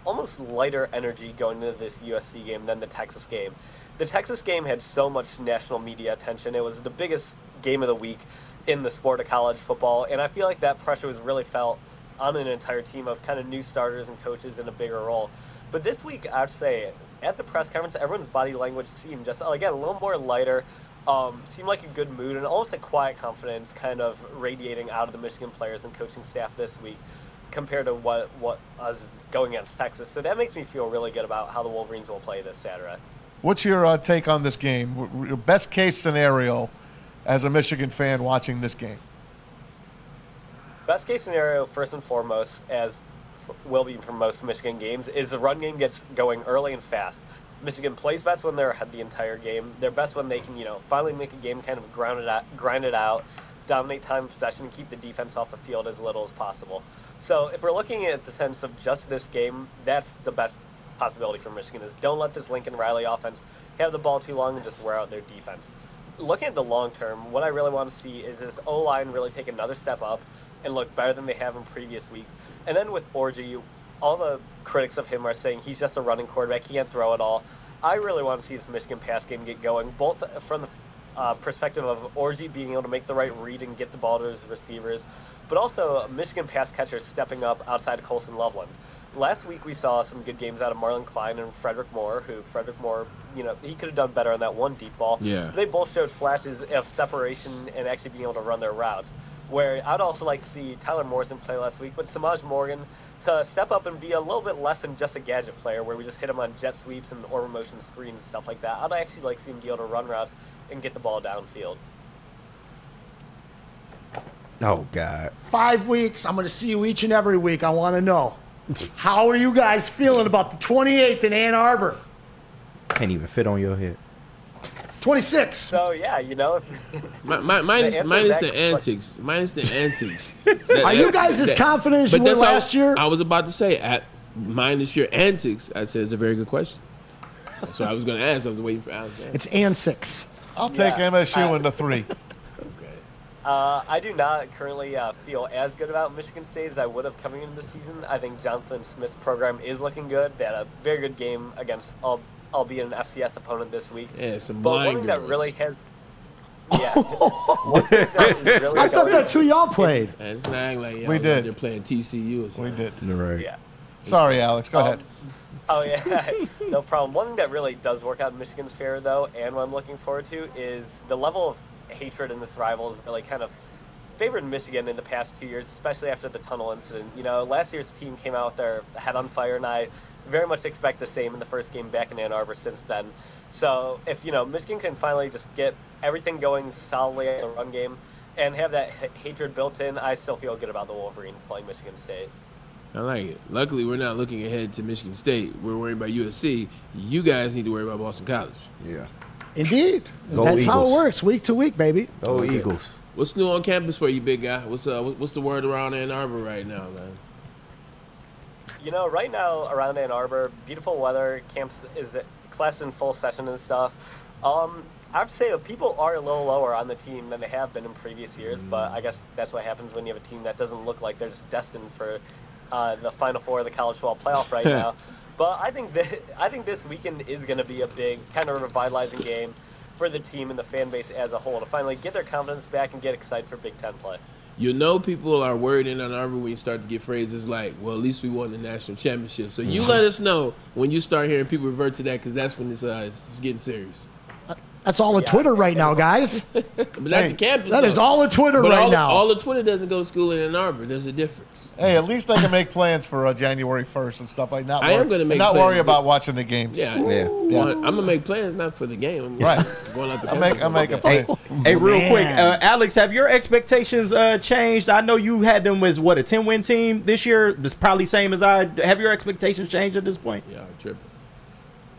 almost lighter energy going into this USC game than the Texas game. The Texas game had so much national media attention. It was the biggest game of the week in the sport of college football, and I feel like that pressure was really felt on an entire team of kind of new starters and coaches in a bigger role. But this week, I have to say, at the press conference, everyone's body language seemed just, again, a little more lighter, seemed like a good mood, and almost a quiet confidence kind of radiating out of the Michigan players and coaching staff this week compared to what was going against Texas. So that makes me feel really good about how the Wolverines will play this Saturday. What's your take on this game? Your best case scenario as a Michigan fan watching this game? Best case scenario, first and foremost, as will be for most Michigan games, is the run game gets going early and fast. Michigan plays best when they're ahead the entire game. They're best when they can, finally make a game kind of grind it out, dominate time of possession, and keep the defense off the field as little as possible. So if we're looking at the sense of just this game, that's the best possibility for Michigan, is don't let this Lincoln Riley offense have the ball too long and just wear out their defense. Looking at the long term, what I really want to see is this O-line really take another step up and look better than they have in previous weeks. And then with Orji, all the critics of him are saying he's just a running quarterback, he can't throw it all. I really want to see this Michigan pass game get going, both from the perspective of Orji being able to make the right read and get the ball to his receivers, but also Michigan pass catchers stepping up outside of Colson Loveland. Last week we saw some good games out of Marlon Klein and Frederick Moore, he could have done better on that one deep ball. Yeah. They both showed flashes of separation and actually being able to run their routes. Where I'd also like to see Tyler Morrison play last week, but Samaj Morgan to step up and be a little bit less than just a gadget player where we just hit him on jet sweeps and over motion screens and stuff like that. I'd actually like to see him be able to run routes and get the ball downfield. Oh, God. 5 weeks. I'm going to see you each and every week. I want to know. How are you guys feeling about the 28th in Ann Arbor? Can't even fit on your head. 26. So, yeah, minus the antics. Minus the antics. Are you guys as confident as you were last year? I was about to say, minus your antics, I said it's a very good question. That's what I was going to ask. I was waiting for Alex. It's and 6. I'll take MSU in the 3. I do not currently feel as good about Michigan State as I would have coming into the season. I think Jonathan Smith's program is looking good. They had a very good game against, albeit an FCS opponent this week. Yeah, some but blind one thing that girls. really has... Yeah. One thing that is really I thought that's who y'all played. It's not like y'all We did. They're playing TCU or something. We did. Right. Yeah. Sorry, Alex. Go ahead. Oh, yeah. No problem. One thing that really does work out in Michigan's favor, though, and what I'm looking forward to, is the level of hatred in this rival is really kind of favored Michigan in the past 2 years, especially after the tunnel incident. Last year's team came out with their head on fire, and I very much expect the same in the first game back in Ann Arbor since then. So if, Michigan can finally just get everything going solidly in the run game and have that hatred built in, I still feel good about the Wolverines playing Michigan State. I like it. Luckily, we're not looking ahead to Michigan State. We're worried about USC. You guys need to worry about Boston College. Yeah. Indeed. Go That's how it Eagles. works, week to week, baby. Go Eagles. What's new on campus for you, big guy? What's the word around Ann Arbor right now, man? Right now around Ann Arbor, beautiful weather. Campus is class in full session and stuff. I have to say that people are a little lower on the team than they have been in previous years, but I guess that's what happens when you have a team that doesn't look like they're just destined for the Final Four of the college football playoff right now. But I think this weekend is going to be a big kind of revitalizing game for the team and the fan base as a whole to finally get their confidence back and get excited for Big Ten play. You know people are worried in Ann Arbor when you start to get phrases like, well, at least we won the national championship. So you let us know when you start hearing people revert to that, because that's when it's getting serious. That's all of Twitter right now, guys. But not the campus. That is all of Twitter right now. All of Twitter doesn't go to school in Ann Arbor. There's a difference. Hey, at least they can make plans for January 1st and stuff like that. I am going to make plans. Not worry about watching the games. Yeah. I'm going to make plans, not for the game. I'm right. Going out the campus. I'm making plans. Hey, real quick, Alex, have your expectations changed? I know you had them as, what, a 10-win team this year? It's probably same as I. Have your expectations changed at this point? Yeah, I'm tripping.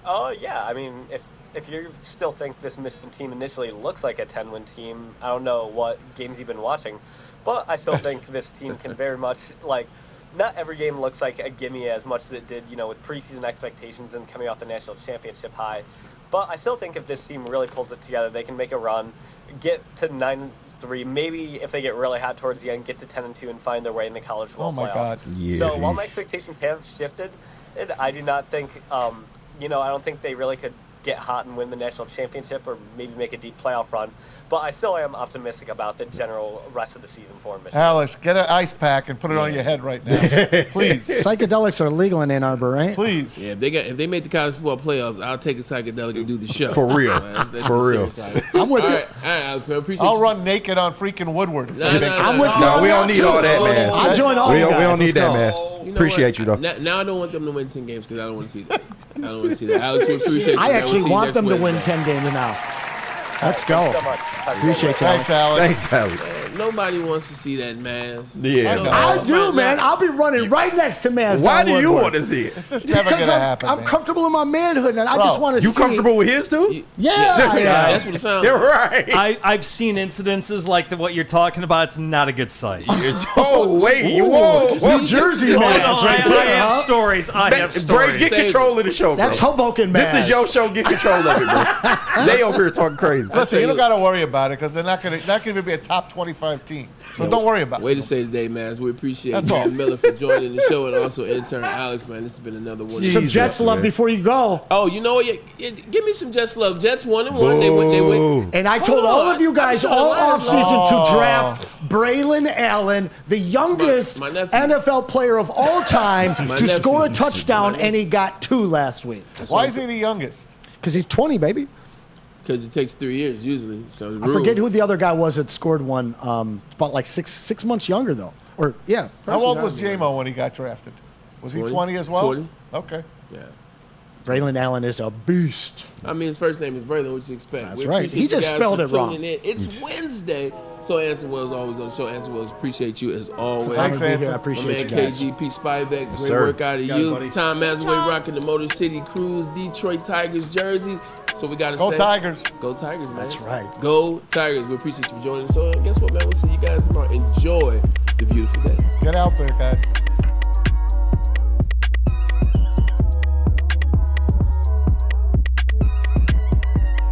Oh, yeah. I mean, if you still think this Michigan team initially looks like a 10-win team, I don't know what games you've been watching, but I still think this team can very much, not every game looks like a gimme as much as it did, with preseason expectations and coming off the national championship high. But I still think if this team really pulls it together, they can make a run, get to 9-3, maybe if they get really hot towards the end, get to 10-2 and find their way in the college football playoff. Oh, my God. Yeah. So while my expectations have shifted, I do not think, I don't think they really could get hot and win the national championship or maybe make a deep playoff run. But I still am optimistic about the general rest of the season for Michigan. Alex, get an ice pack and put it on your head right now. Please. Psychedelics are legal in Ann Arbor, right? Please. Yeah, if they make the college football playoffs, I'll take a psychedelic and do the show. For real. That's For real. I'm with you. All right, Alex, man, appreciate I'll you. run naked on freaking Woodward. I'm with you. No, we don't need all that, man. I'll join all We you don't guys. need that, man. You know Appreciate what? you, though. Now I don't want them to win 10 games because I don't want to see that. I don't want to see that. Alex, we appreciate you. I man. actually We'll see you want next them to win Wednesday. 10 games now. Let's go. Thanks so much. Appreciate you, Thanks, Alex. Thanks, Alex. Man, nobody wants to see that mask. Yeah, I do, man. I'll be running right next to Maz. Why down do you Woodward. want to see it? It's just never going to happen. I'm comfortable in my manhood, and I just want to see. You comfortable with his, too? Yeah. That's what it sounds You're like. right. I've seen incidences like what you're talking about. It's not a good sight. Oh, wait. Whoa. New Jersey, man. That's right I there, have huh? stories. I have Bray, stories. get control of the show, bro. That's Hoboken, man. This is your show. Get control of it, bro. They over here talking crazy. Listen, you don't got to worry about it because they're not going to be a top 25 team. So don't worry about it. Way to say today, man. We appreciate That's all. Maz Miller for joining the show, and also intern Alex, man. This has been another one. Some Jets love before you go. Oh, you know what? Yeah, give me some Jets love. Jets 1-1. They went. And I told all of you guys all offseason to draft Braylon Allen, the youngest my nephew. NFL player of all time, to nephew. score a touchdown, and he got 2 last week. Why is he the youngest? Because he's 20, baby. Because it takes 3 years usually. So I forget who the other guy was that scored one. About like six months younger, though. Or, yeah. How old was J-Mo when he got drafted? Was he 20 as well? 20. Okay. Yeah. Braylon Allen is a beast. I mean, his first name is Braylon. What you expect? That's We right. appreciate He you just guys spelled for it wrong. tuning in. It's Wednesday. So Anson Wells always on the show. Anson Wells, appreciate you as always. Thanks, Anson. I My appreciate man you guys. KGP Spivek, great sir. work out of Got it, you. buddy. Tom Mazaway rocking the Motor City Cruise, Detroit Tigers jerseys. So we got to Go say, Tigers. Go Tigers, man. That's right. Go Tigers. We appreciate you for joining us. So guess what, man? We'll see you guys tomorrow. Enjoy the beautiful day. Get out there, guys.